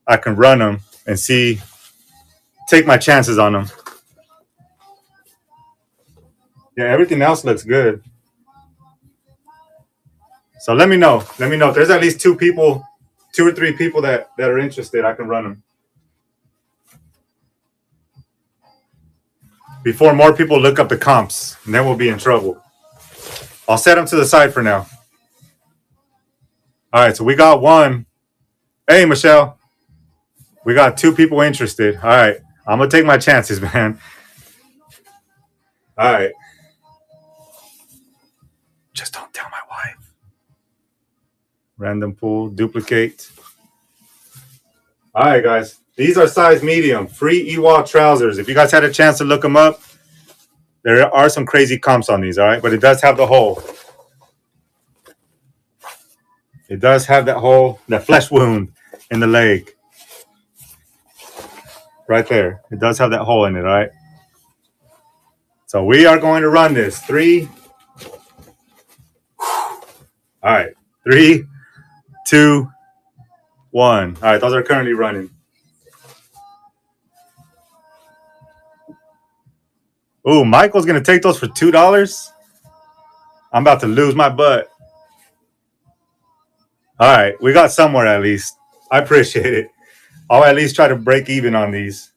I can run them and see, take my chances on them. Yeah, everything else looks good. So let me know. Let me know if there's at least 2 or 3 people that are interested. I can run them before more people look up the comps, and then we'll be in trouble. I'll set them to the side for now. All right, so we got one. Hey, Michelle. We got 2 people interested. All right, I'm gonna take my chances, man. All right. Just don't tell my wife. Random pool, duplicate. All right, guys. These are size medium, free E-wall trousers. If you guys had a chance to look them up, there are some crazy comps on these, all right? But it does have the hole. It does have that hole, that flesh wound in the leg. Right there. It does have that hole in it, all right? So we are going to run this. 3. All right. 3, 2, 1. All right, those are currently running. Ooh, Michael's going to take those for $2? I'm about to lose my butt. All right, we got somewhere at least. I appreciate it. I'll at least try to break even on these.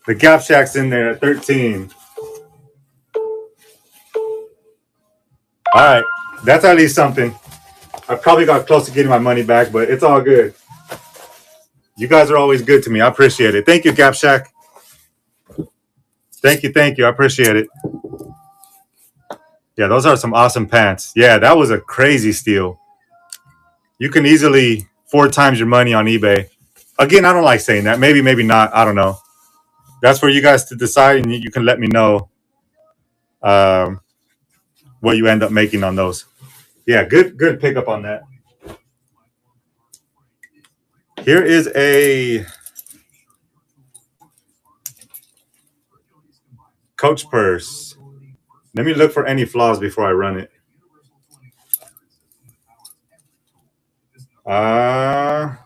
The Gap Shack's in there at 13. All right, that's at least something. I probably got close to getting my money back, but it's all good. You guys are always good to me. I appreciate it. Thank you, Gap Shack. Thank you. I appreciate it. Yeah, those are some awesome pants. Yeah, that was a crazy steal. You can easily 4 times your money on eBay. Again, I don't like saying that. Maybe, maybe not. I don't know. That's for you guys to decide, and you can let me know what you end up making on those. Yeah, good pickup on that. Here is a Coach purse. Let me look for any flaws before I run it. I'm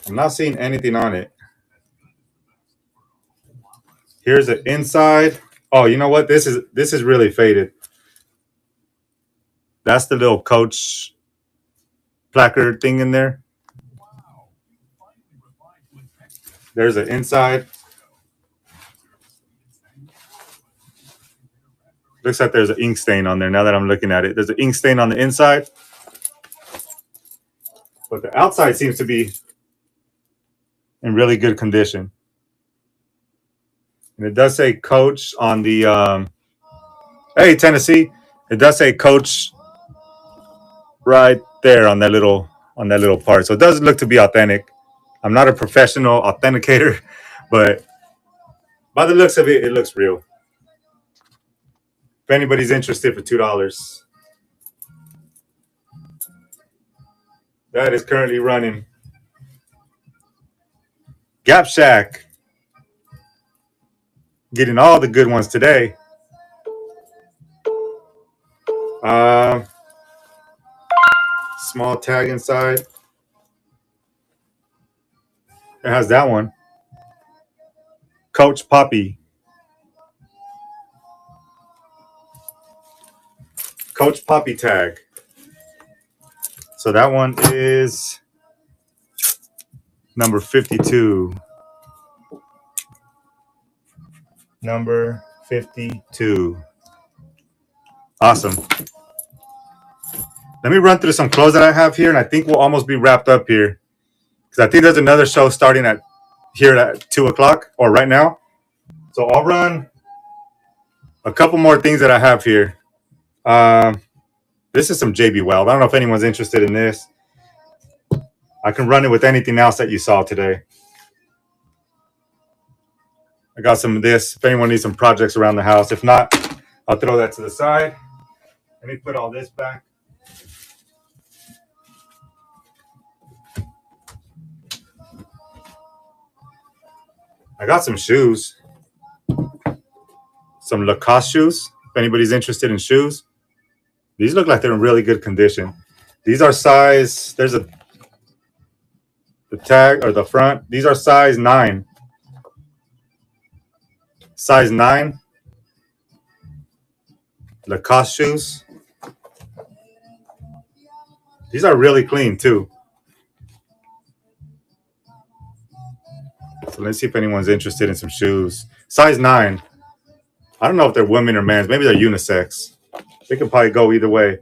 not seeing anything on it. Here's the inside. Oh, you know what? This is really faded. That's the little Coach placard thing in there. There's the inside. Looks like there's an ink stain on there now that I'm looking at it. There's an ink stain on the inside. But the outside seems to be in really good condition. And it does say Coach on the hey, Tennessee. It does say Coach right there on that little part. So it does look to be authentic. I'm not a professional authenticator, but by the looks of it, it looks real. If anybody's interested for $2, that is currently running. Gap Shack, getting all the good ones today. Small tag inside. It has that one. Coach Poppy. Coach Poppy tag. So that one is number 52. Number 52. Awesome. Let me run through some clothes that I have here, and I think we'll almost be wrapped up here. Because I think there's another show starting at 2 o'clock, or right now. So I'll run a couple more things that I have here. This is some JB Weld. I don't know if anyone's interested in this. I can run it with anything else that you saw today. I got some of this. If anyone needs some projects around the house. If not, I'll throw that to the side. Let me put all this back. I got some shoes. Some Lacoste shoes. If anybody's interested in shoes. These look like they're in really good condition. These are size, there's the tag or the front. These are size 9. Size 9. Lacoste shoes. These are really clean too. So let's see if anyone's interested in some shoes. Size 9. I don't know if they're women or men's. Maybe they're unisex. They can probably go either way.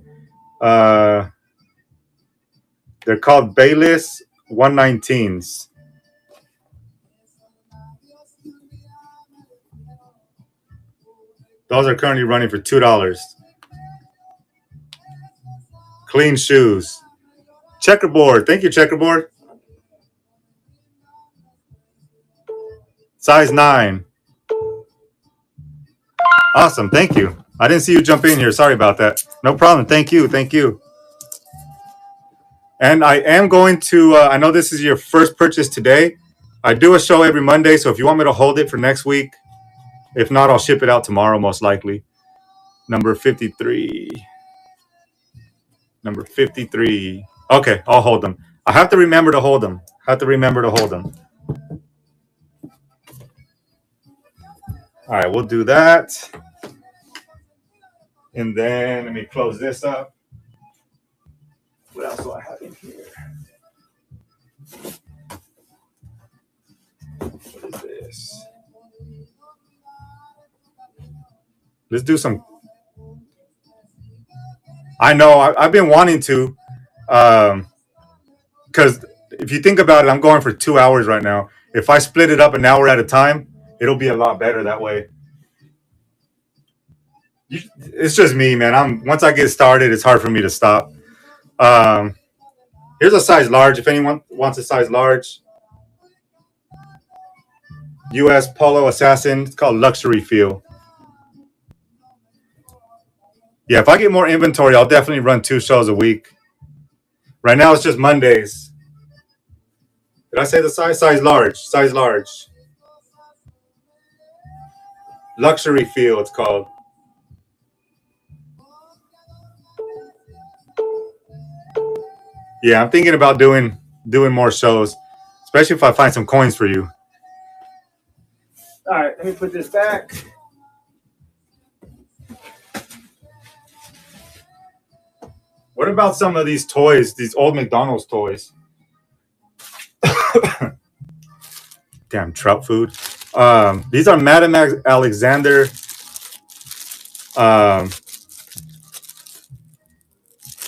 They're called Bayless 119s. Those are currently running for $2. Clean shoes. Checkerboard. Thank you, Checkerboard. Size 9. Awesome. Thank you. I didn't see you jump in here. Sorry about that. No problem. Thank you. Thank you. And I am going to, I know this is your first purchase today. I do a show every Monday, so if you want me to hold it for next week, if not, I'll ship it out tomorrow, most likely. Number 53. Number 53. Okay, I'll hold them. I have to remember to hold them. All right, we'll do that. And then let me close this up. What else do I have in here? What is this? Let's do some. I know I've been wanting to, because if you think about it, I'm going for 2 hours right now. If I split it up an hour at a time, it'll be a lot better that way. It's just me, man. Once I get started, it's hard for me to stop. Here's a size large. If anyone wants a size large, U.S. Polo Assassin. It's called Luxury Feel. Yeah, if I get more inventory, I'll definitely run 2 shows a week. Right now, it's just Mondays. Did I say the size? Size large. Size large. Luxury Feel, it's called. Yeah, I'm thinking about doing more shows, especially if I find some coins for you. All right, let me put this back. What about some of these toys, these old McDonald's toys? Damn, trout food. These are Madame Alexander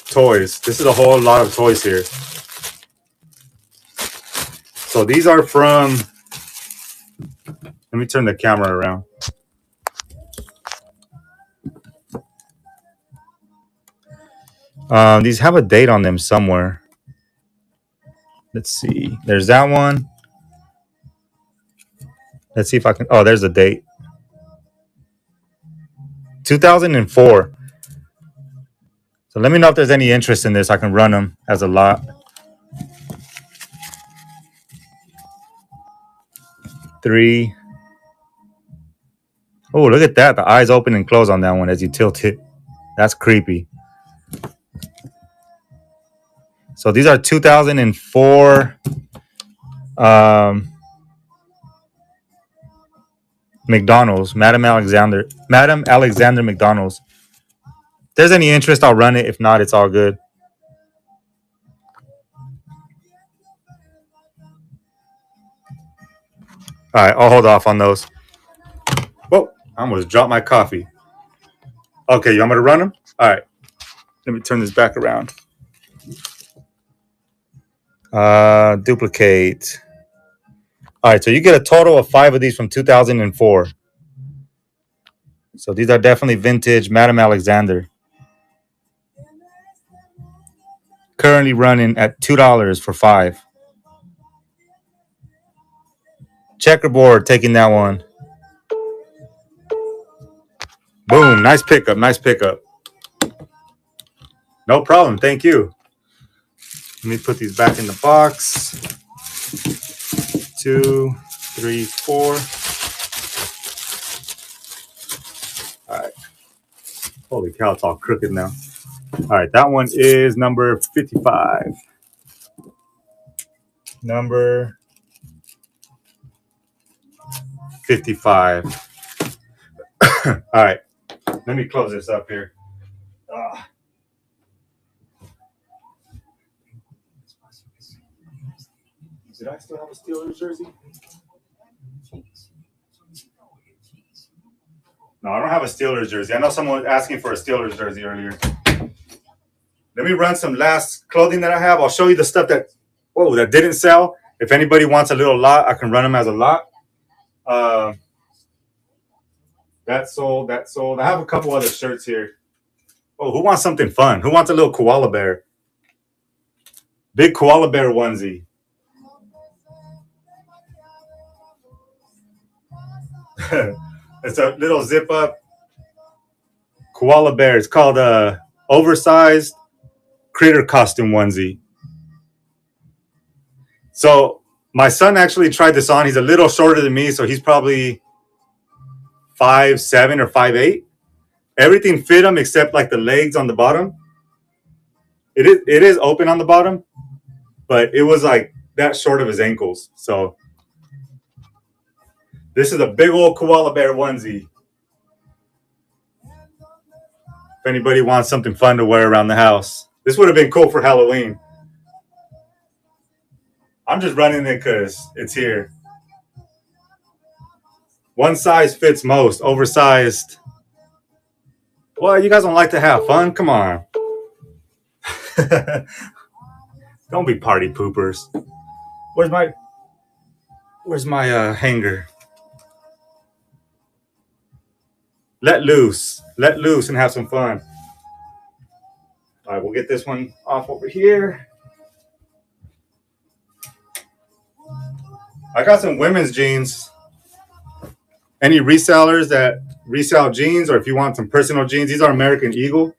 toys. This is a whole lot of toys here. So these are from, let me turn the camera around. These have a date on them somewhere. Let's see. There's that one. Let's see if I can. Oh, there's a date. 2004. So let me know if there's any interest in this. I can run them as a lot. 3. Oh, look at that. The eyes open and close on that one as you tilt it. That's creepy. So these are 2004 McDonald's, Madam Alexander McDonald's. If there's any interest, I'll run it. If not, it's all good. All right, I'll hold off on those. Whoa, I almost dropped my coffee. Okay, you want me to run them? All right. Let me turn this back around. Duplicate. All right, so you get a total of 5 of these from 2004. So these are definitely vintage Madame Alexander. Currently running at $2 for 5. Checkerboard taking that one. Boom, nice pickup, nice pickup. No problem, thank you. Let me put these back in the box. 2, 3, 4. All right. Holy cow, it's all crooked now. All right, that one is number 55. Number 55. All right, let me close this up here. Did I still have a Steelers jersey? No, I don't have a Steelers jersey. I know someone was asking for a Steelers jersey earlier. Let me run some last clothing that I have. I'll show you the stuff that didn't sell. If anybody wants a little lot, I can run them as a lot. That sold. I have a couple other shirts here. Oh, who wants something fun? Who wants a little koala bear? Big koala bear onesie. It's a little zip up koala bear. It's called a oversized critter costume onesie. So my son actually tried this on. He's a little shorter than me, so he's probably 5'7" or 5'8". Everything fit him except like the legs on the bottom. It is open on the bottom, but it was like that short of his ankles. So this is a big old koala bear onesie. If anybody wants something fun to wear around the house, this would have been cool for Halloween. I'm just running it because it's here. One size fits most. Oversized. Well, you guys don't like to have fun? Come on. Don't be party poopers. Where's my hanger? Let loose and have some fun. All right, we'll get this one off over here. I got some women's jeans. Any resellers that resell jeans, or if you want some personal jeans, these are American Eagle.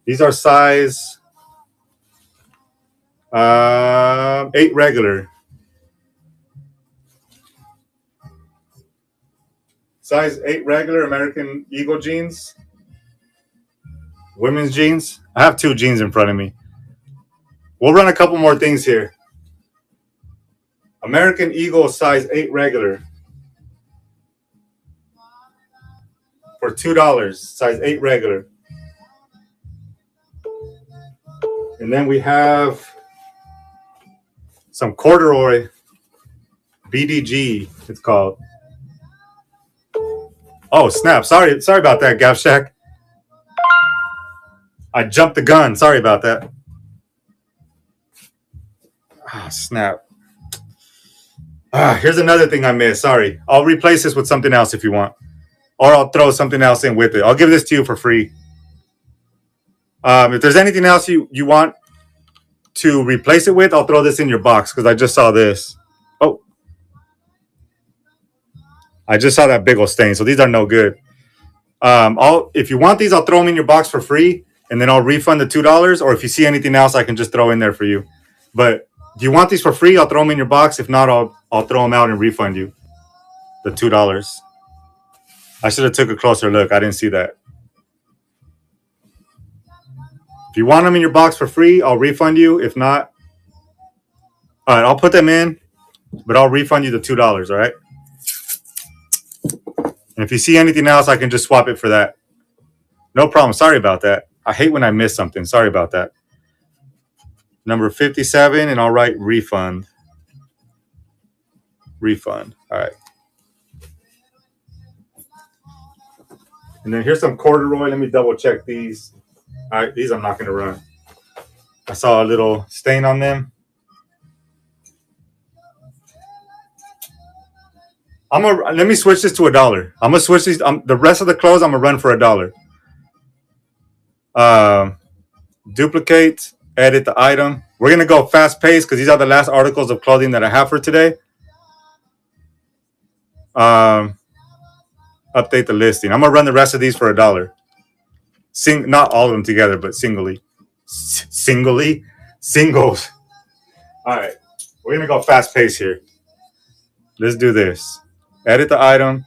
These are size 8 regular. Size 8 regular American Eagle jeans. Women's jeans. I have 2 jeans in front of me. We'll run a couple more things here. American Eagle size 8 regular for $2. Size 8 regular. And then we have some corduroy BDG, it's called. Oh, snap. Sorry about that, Gav Shack. I jumped the gun. Sorry about that. Ah, snap. Here's another thing I missed. Sorry. I'll replace this with something else if you want. Or I'll throw something else in with it. I'll give this to you for free. If there's anything else you want to replace it with, I'll throw this in your box because I just saw this. Oh. I just saw that big old stain. So these are no good. If you want these, I'll throw them in your box for free. And then I'll refund the $2. Or if you see anything else, I can just throw in there for you. But do you want these for free? I'll throw them in your box. If not, I'll throw them out and refund you the $2. I should have took a closer look. I didn't see that. If you want them in your box for free, I'll refund you. If not, all right, I'll put them in, but I'll refund you the $2. All right. And if you see anything else, I can just swap it for that. No problem. Sorry about that. I hate when I miss something. Sorry about that. Number 57, and I'll write refund. Refund. All right. And then here's some corduroy. Let me double check these. All right, these I'm not going to run. I saw a little stain on them. Let me switch this to $1. I'm gonna switch these. The rest of the clothes I'm gonna run for $1. Duplicate, edit the item. We're gonna go fast paced because these are the last articles of clothing that I have for today. Update the listing. I'm gonna run the rest of these for $1. Not all of them together, but singly. Singles. All right, we're gonna go fast paced here. Let's do this. Edit the item.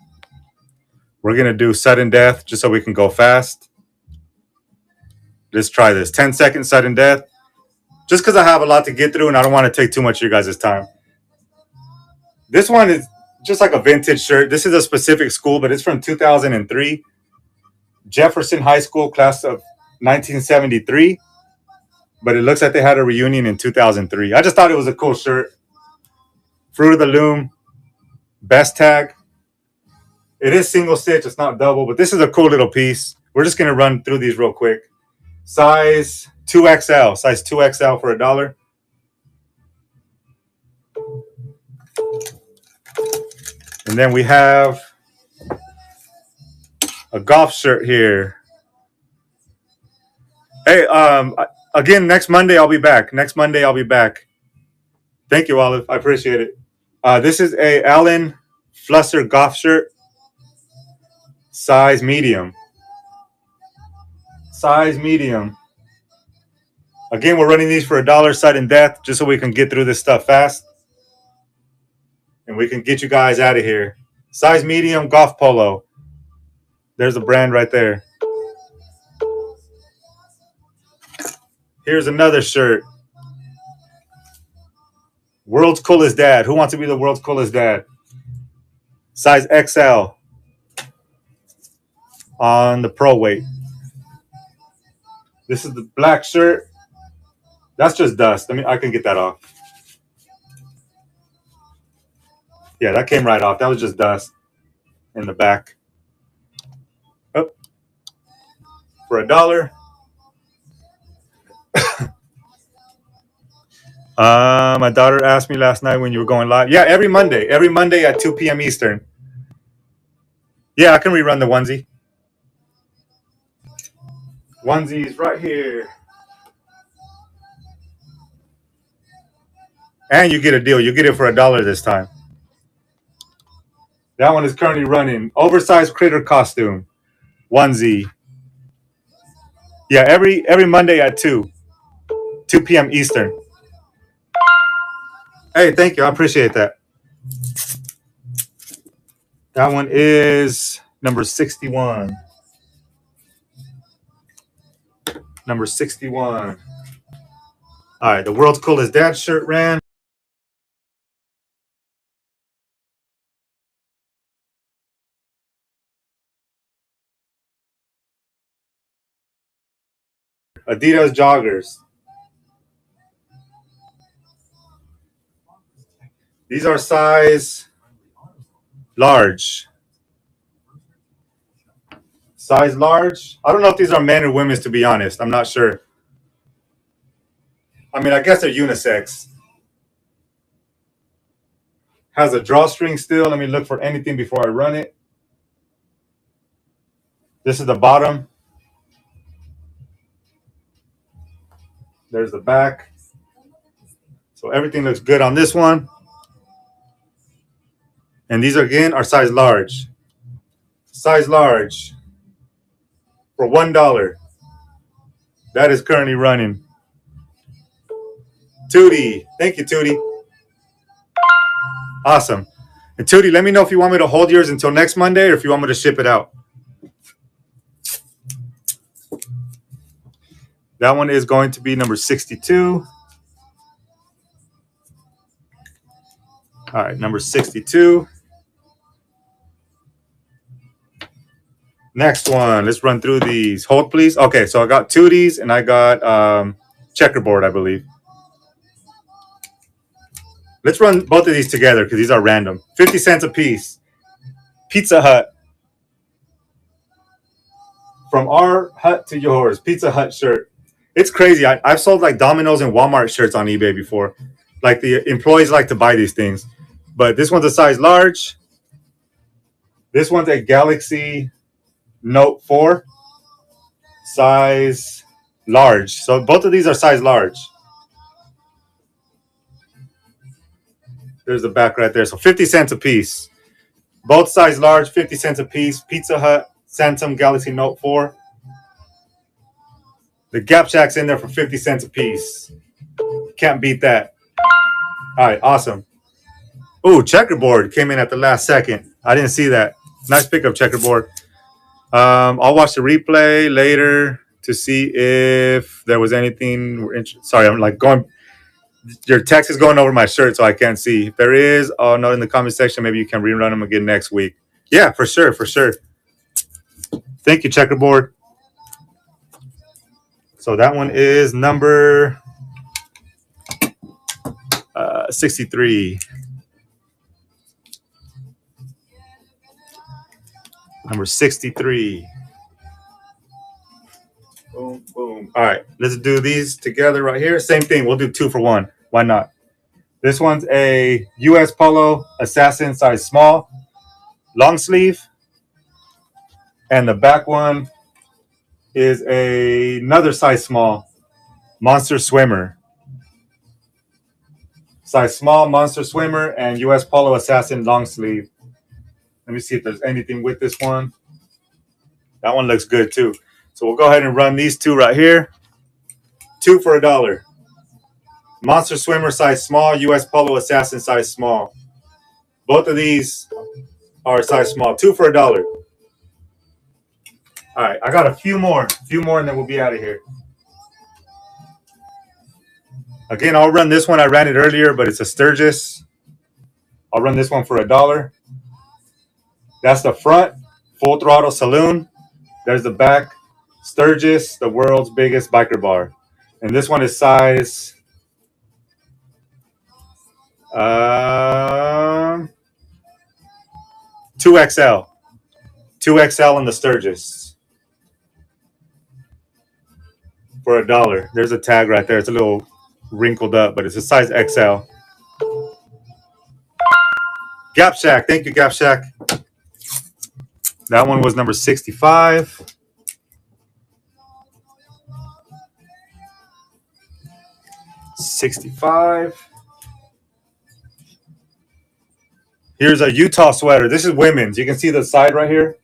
We're gonna do sudden death just so we can go fast. Let's try this. 10-second sudden death. Just because I have a lot to get through and I don't want to take too much of your guys' time. This one is just like a vintage shirt. This is a specific school, but it's from 2003. Jefferson High School, class of 1973. But it looks like they had a reunion in 2003. I just thought it was a cool shirt. Fruit of the Loom. Best tag. It is single stitch. It's not double, but this is a cool little piece. We're just going to run through these real quick. Size 2XL. Size 2XL for $1. And then we have a golf shirt here. Hey, again, next Monday I'll be back. Thank you, Olive. I appreciate it. This is a Allen Flusser golf shirt. Size medium. Again, we're running these for $1 sudden death just so we can get through this stuff fast. And we can get you guys out of here. Size medium golf polo. There's a brand right there. Here's another shirt. World's coolest dad. Who wants to be the world's coolest dad? Size XL. On the pro weight. This is the black shirt. That's just dust. I can get that off. Yeah, that came right off. That was just dust in the back. Oh. For $1. My daughter asked me last night when you were going live. Yeah, every Monday at 2 p.m. Eastern. Yeah, I can rerun the onesie. Onesie's right here. And you get a deal. You get it for $1 this time. That one is currently running. Oversized critter costume. Onesie. Yeah, every Monday at 2 p.m. Eastern. Hey, thank you. I appreciate that. That one is number 61. Number 61. All right, the world's coolest dad shirt ran. Adidas joggers. These are size large. Size large. I don't know if these are men or women's, to be honest. I'm not sure. I mean, I guess they're unisex. Has a drawstring still. Let me look for anything before I run it. This is the bottom. There's the back. So everything looks good on this one. And these again are size large. Size large for $1. That is currently running. Tootie. Thank you, Tootie. Awesome. And Tootie, let me know if you want me to hold yours until next Monday or if you want me to ship it out. That one is going to be number 62. All right, number 62. Next one. Let's run through these. Hold, please. Okay, so I got Tooties and I got checkerboard, I believe. Let's run both of these together because these are random. 50 cents a piece. Pizza Hut. From our hut to yours. Pizza Hut shirt. It's crazy. I've sold like Domino's and Walmart shirts on eBay before. Like the employees like to buy these things. But this one's a size large. This one's a Galaxy Note 4. Size large. So both of these are size large. There's the back right there. So 50 cents a piece. Both size large, 50 cents a piece. Pizza Hut, Samsung Galaxy Note 4. The Gap Shack's in there for 50 cents a piece. Can't beat that. All right, awesome. Ooh, checkerboard came in at the last second. I didn't see that. Nice pickup, checkerboard. I'll watch the replay later to see if there was anything. Sorry, I'm like going. Your text is going over my shirt, so I can't see. If there is, I'll know in the comment section. Maybe you can rerun them again next week. Yeah, for sure, for sure. Thank you, checkerboard. So that one is number 63. Number 63. Boom, boom. All right, let's do these together right here. Same thing. We'll do 2 for 1. Why not? This one's a US Polo Assassin size small, long sleeve. And the back one is another size small, Monster Swimmer. Size small, Monster Swimmer, and US Polo Assassin long sleeve. Let me see if there's anything with this one. That one looks good too. So we'll go ahead and run these 2 right here. 2 for $1. Monster Swimmer size small, US Polo Assassin size small. Both of these are size small. 2 for $1. All right, I got a few more, and then we'll be out of here. Again, I'll run this one. I ran it earlier, but it's a Sturgis. I'll run this one for $1. That's the front, full throttle saloon. There's the back, Sturgis, the world's biggest biker bar. And this one is size 2XL. 2XL in the Sturgis for $1. There's a tag right there. It's a little wrinkled up, but it's a size XL. Gap Shack. Thank you, Gap Shack. That one was number 65. Here's a Utah sweater. This is women's. You can see the side right here.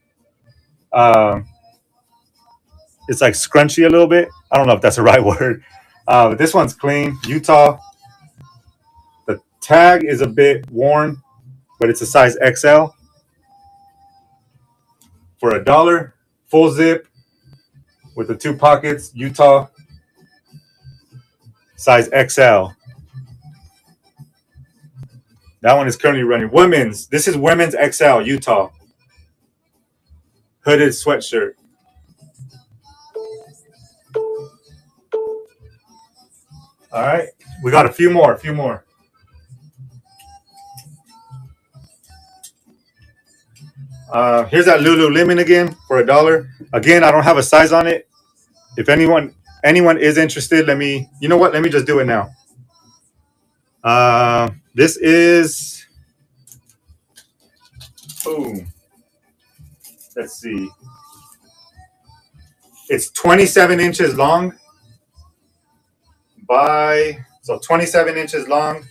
It's like scrunchy a little bit. I don't know if that's the right word. But this one's clean. Utah. The tag is a bit worn, but it's a size XL for $1. Full zip with the 2 pockets. Utah. size XL. That one is currently running. Women's. This is women's XL, Utah. Hooded sweatshirt. All right. We got a few more. Here's that Lululemon again for $1. Again, I don't have a size on it. If anyone is interested, let me. You know what? Let me just do it now. This is. Boom. Let's see. It's 27 inches long by 27 inches long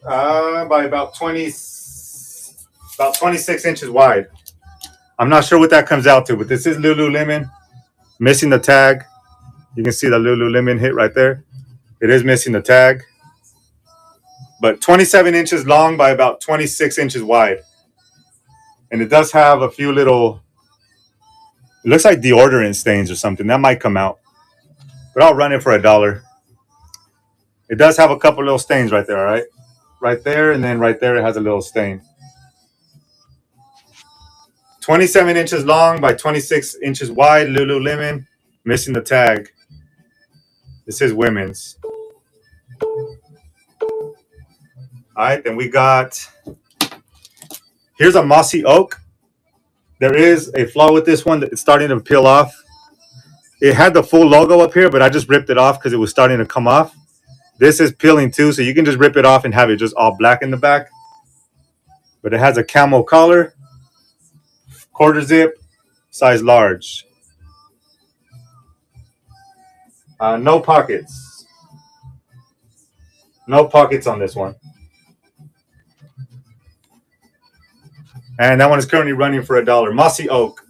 by about 26 inches wide. I'm not sure what that comes out to, but this is Lululemon. Missing the tag. You can see the Lululemon hit right there. It is missing the tag. But 27 inches long by about 26 inches wide. And it does have a few little, it looks like deodorant stains or something. That might come out. But I'll run it for $1. It does have a couple little stains right there, all right? Right there, and then right there it has a little stain. 27 inches long by 26 inches wide, Lululemon, missing the tag. This is women's. All right, then we got, here's a mossy oak. There is a flaw with this one that it's starting to peel off. It had the full logo up here, but I just ripped it off because it was starting to come off. This is peeling too, so you can just rip it off and have it just all black in the back. But it has a camo collar, quarter zip, size large. No pockets. No pockets on this one. And that one is currently running for $1. Mossy oak.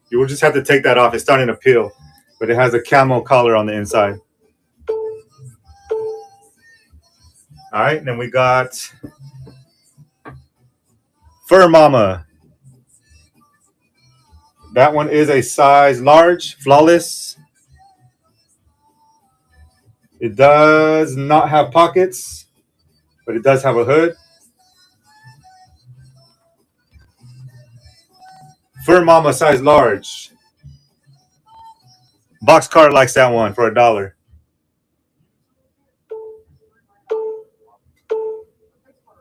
You will just have to take that off. It's starting to peel, but it has a camo collar on the inside. All right, then we got Fur Mama. That one is a size large, flawless. It does not have pockets, but it does have a hood. Fur Mama size large. Boxcar likes that one for $1.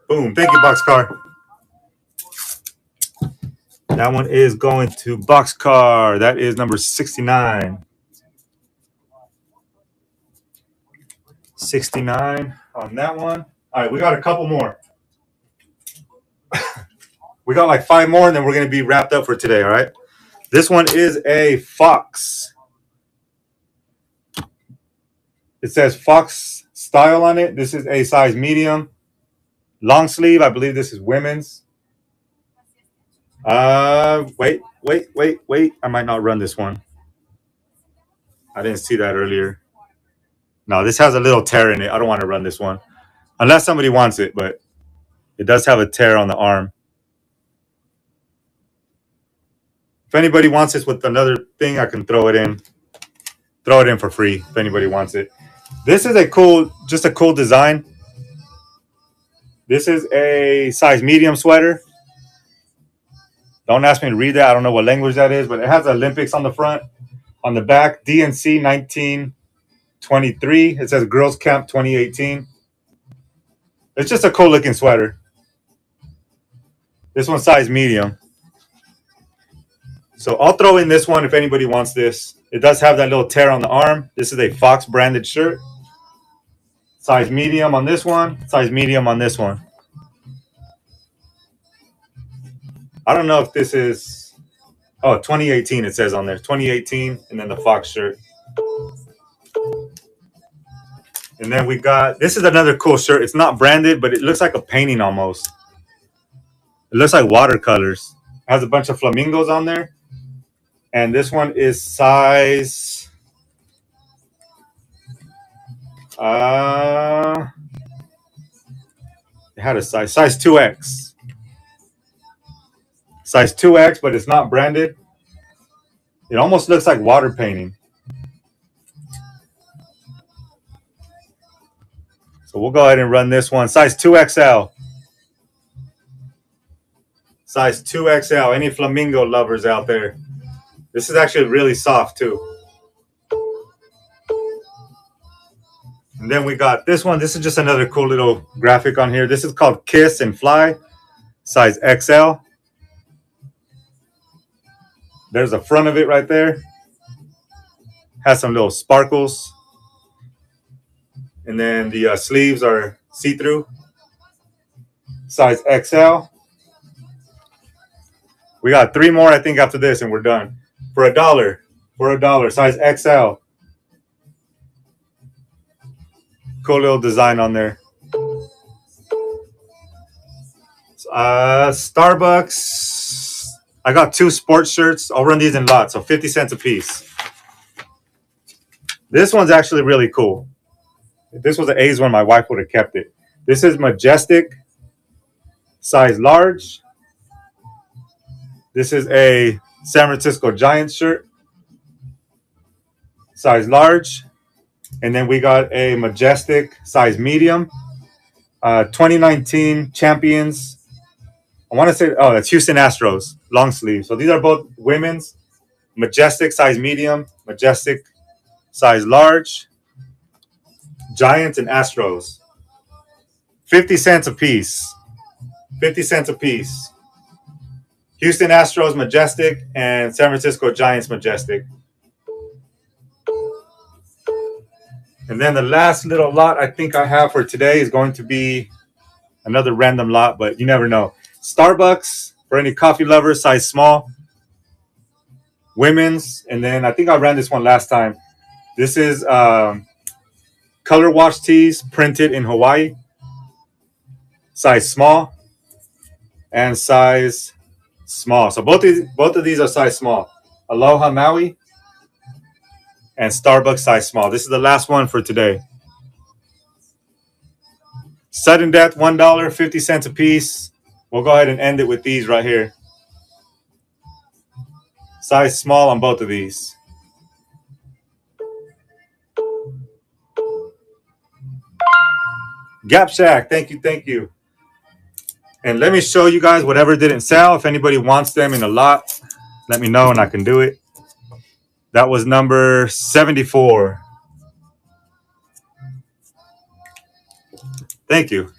Boom. Thank you, Boxcar. That one is going to Boxcar. That is number 69. 69 on that one. All right, we got a couple more. We got like 5 more, and then we're going to be wrapped up for today, all right? This one is a Fox. It says Fox style on it. This is a size medium. Long sleeve. I believe this is women's. Wait. I might not run this one. I didn't see that earlier. No, this has a little tear in it. I don't want to run this one. Unless somebody wants it, but it does have a tear on the arm. If anybody wants this with another thing, I can throw it in. Throw it in for free if anybody wants it. This is just a cool design. This is a size medium sweater. Don't ask me to read that. I don't know what language that is, but it has Olympics on the front. On the back, DNC 1923. It says Girls Camp 2018. It's just a cool looking sweater. This one's size medium. So I'll throw in this one if anybody wants this. It does have that little tear on the arm. This is a Fox branded shirt. Size medium on this one. Size medium on this one. I don't know if this is... Oh, 2018 it says on there. 2018 and then the Fox shirt. And then we got... This is another cool shirt. It's not branded, but it looks like a painting almost. It looks like watercolors. It has a bunch of flamingos on there. And this one is size... it had a size 2X. Size 2X, but it's not branded. It almost looks like water painting. So we'll go ahead and run this one. Size 2XL. Size 2XL. Any flamingo lovers out there? This is actually really soft too. And then we got this one. This is just another cool little graphic on here. This is called Kiss and Fly. Size XL. There's the front of it right there. Has some little sparkles. And then the sleeves are see-through. Size XL. We got 3 more, I think, after this, and we're done. For $1. For $1. Size XL. Cool little design on there. Starbucks. I got 2 sports shirts. I'll run these in lots, so 50 cents a piece. This one's actually really cool. If this was an A's one, my wife would have kept it. This is Majestic, size large. This is a San Francisco Giants shirt, size large. And then we got a Majestic, size medium. 2019 champions. I want to say, oh, that's Houston Astros, long sleeve. So these are both women's. Majestic, size medium. Majestic, size large. Giants and Astros. 50 cents a piece. 50 cents a piece. Houston Astros Majestic and San Francisco Giants Majestic. And then the last little lot I think I have for today is going to be another random lot, but you never know. Starbucks, for any coffee lovers, size small. Women's, and then I think I ran this one last time. This is color wash tees printed in Hawaii. Size small and size small. So both of these are size small. Aloha Maui and Starbucks size small. This is the last one for today. Sudden death, $1, 50 cents a piece. We'll go ahead and end it with these right here. Size small on both of these. Gap Shack, thank you, thank you. And let me show you guys whatever didn't sell. If anybody wants them in a lot, let me know and I can do it. That was number 74. Thank you.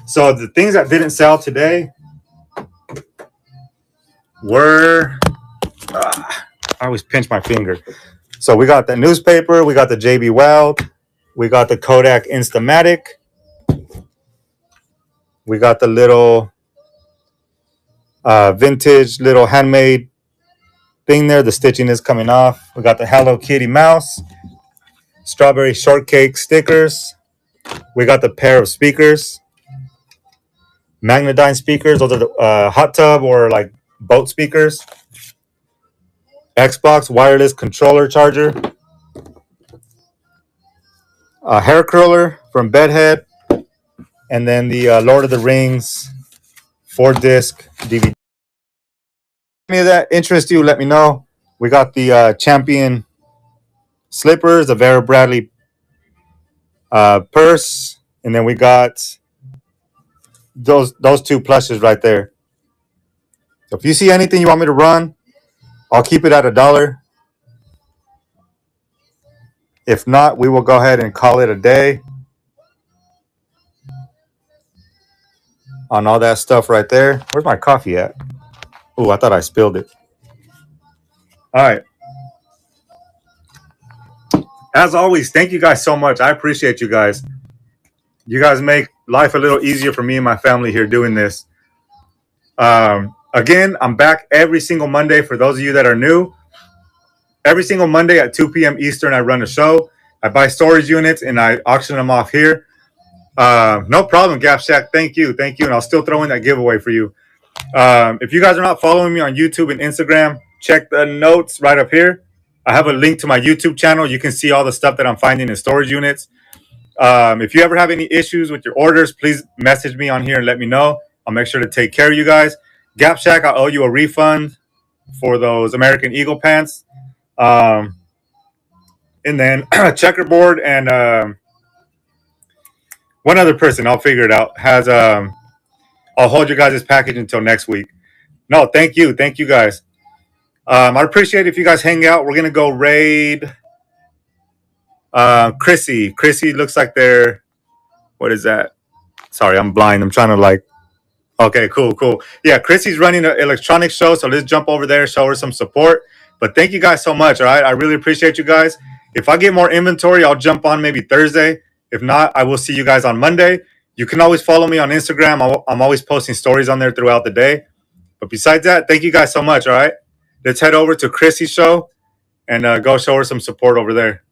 So the things that didn't sell today were, I always pinch my finger. So we got the newspaper, we got the JB Weld, we got the Kodak Instamatic, we got the little vintage little handmade thing there. The stitching is coming off. We got the Hello Kitty mouse, strawberry shortcake stickers. We got the pair of speakers, Magnedyne speakers. Those are the hot tub or like boat speakers. Xbox wireless controller charger. A hair curler from Bedhead. And then the Lord of the Rings 4-disc DVD. If any of that interests you, let me know. We got the Champion slippers, the Vera Bradley purse. And then we got those 2 plushes right there. So if you see anything you want me to run, I'll keep it at $1. If not, we will go ahead and call it a day on all that stuff right there. Where's my coffee at? Oh, I thought I spilled it. All right. As always, thank you guys so much. I appreciate you guys. You guys make life a little easier for me and my family here doing this. Again, I'm back every single Monday for those of you that are new. Every single Monday at 2 p.m. Eastern, I run a show. I buy storage units and I auction them off here. No problem, Gap Shack. Thank you. Thank you. And I'll still throw in that giveaway for you. If you guys are not following me on YouTube and Instagram, check the notes right up here. I have a link to my YouTube channel. You can see all the stuff that I'm finding in storage units. If you ever have any issues with your orders, please message me on here and let me know. I'll make sure to take care of you guys. Gap Shack, I owe you a refund for those American Eagle pants. And then Checkerboard and one other person, I'll figure it out, has I'll hold your guys' package until next week. No, thank you. Thank you guys. I'd appreciate it if you guys hang out. We're gonna go raid Chrissy. Chrissy looks like they're, what is that? Sorry, I'm blind. I'm trying to like, okay, cool, cool. Yeah, Chrissy's running an electronics show, so let's jump over there, show her some support. But thank you guys so much. All right, I really appreciate you guys. If I get more inventory, I'll jump on maybe Thursday. If not, I will see you guys on Monday. You can always follow me on Instagram. I'm always posting stories on there throughout the day. But besides that, thank you guys so much. All right, let's head over to Chrissy's show and go show her some support over there.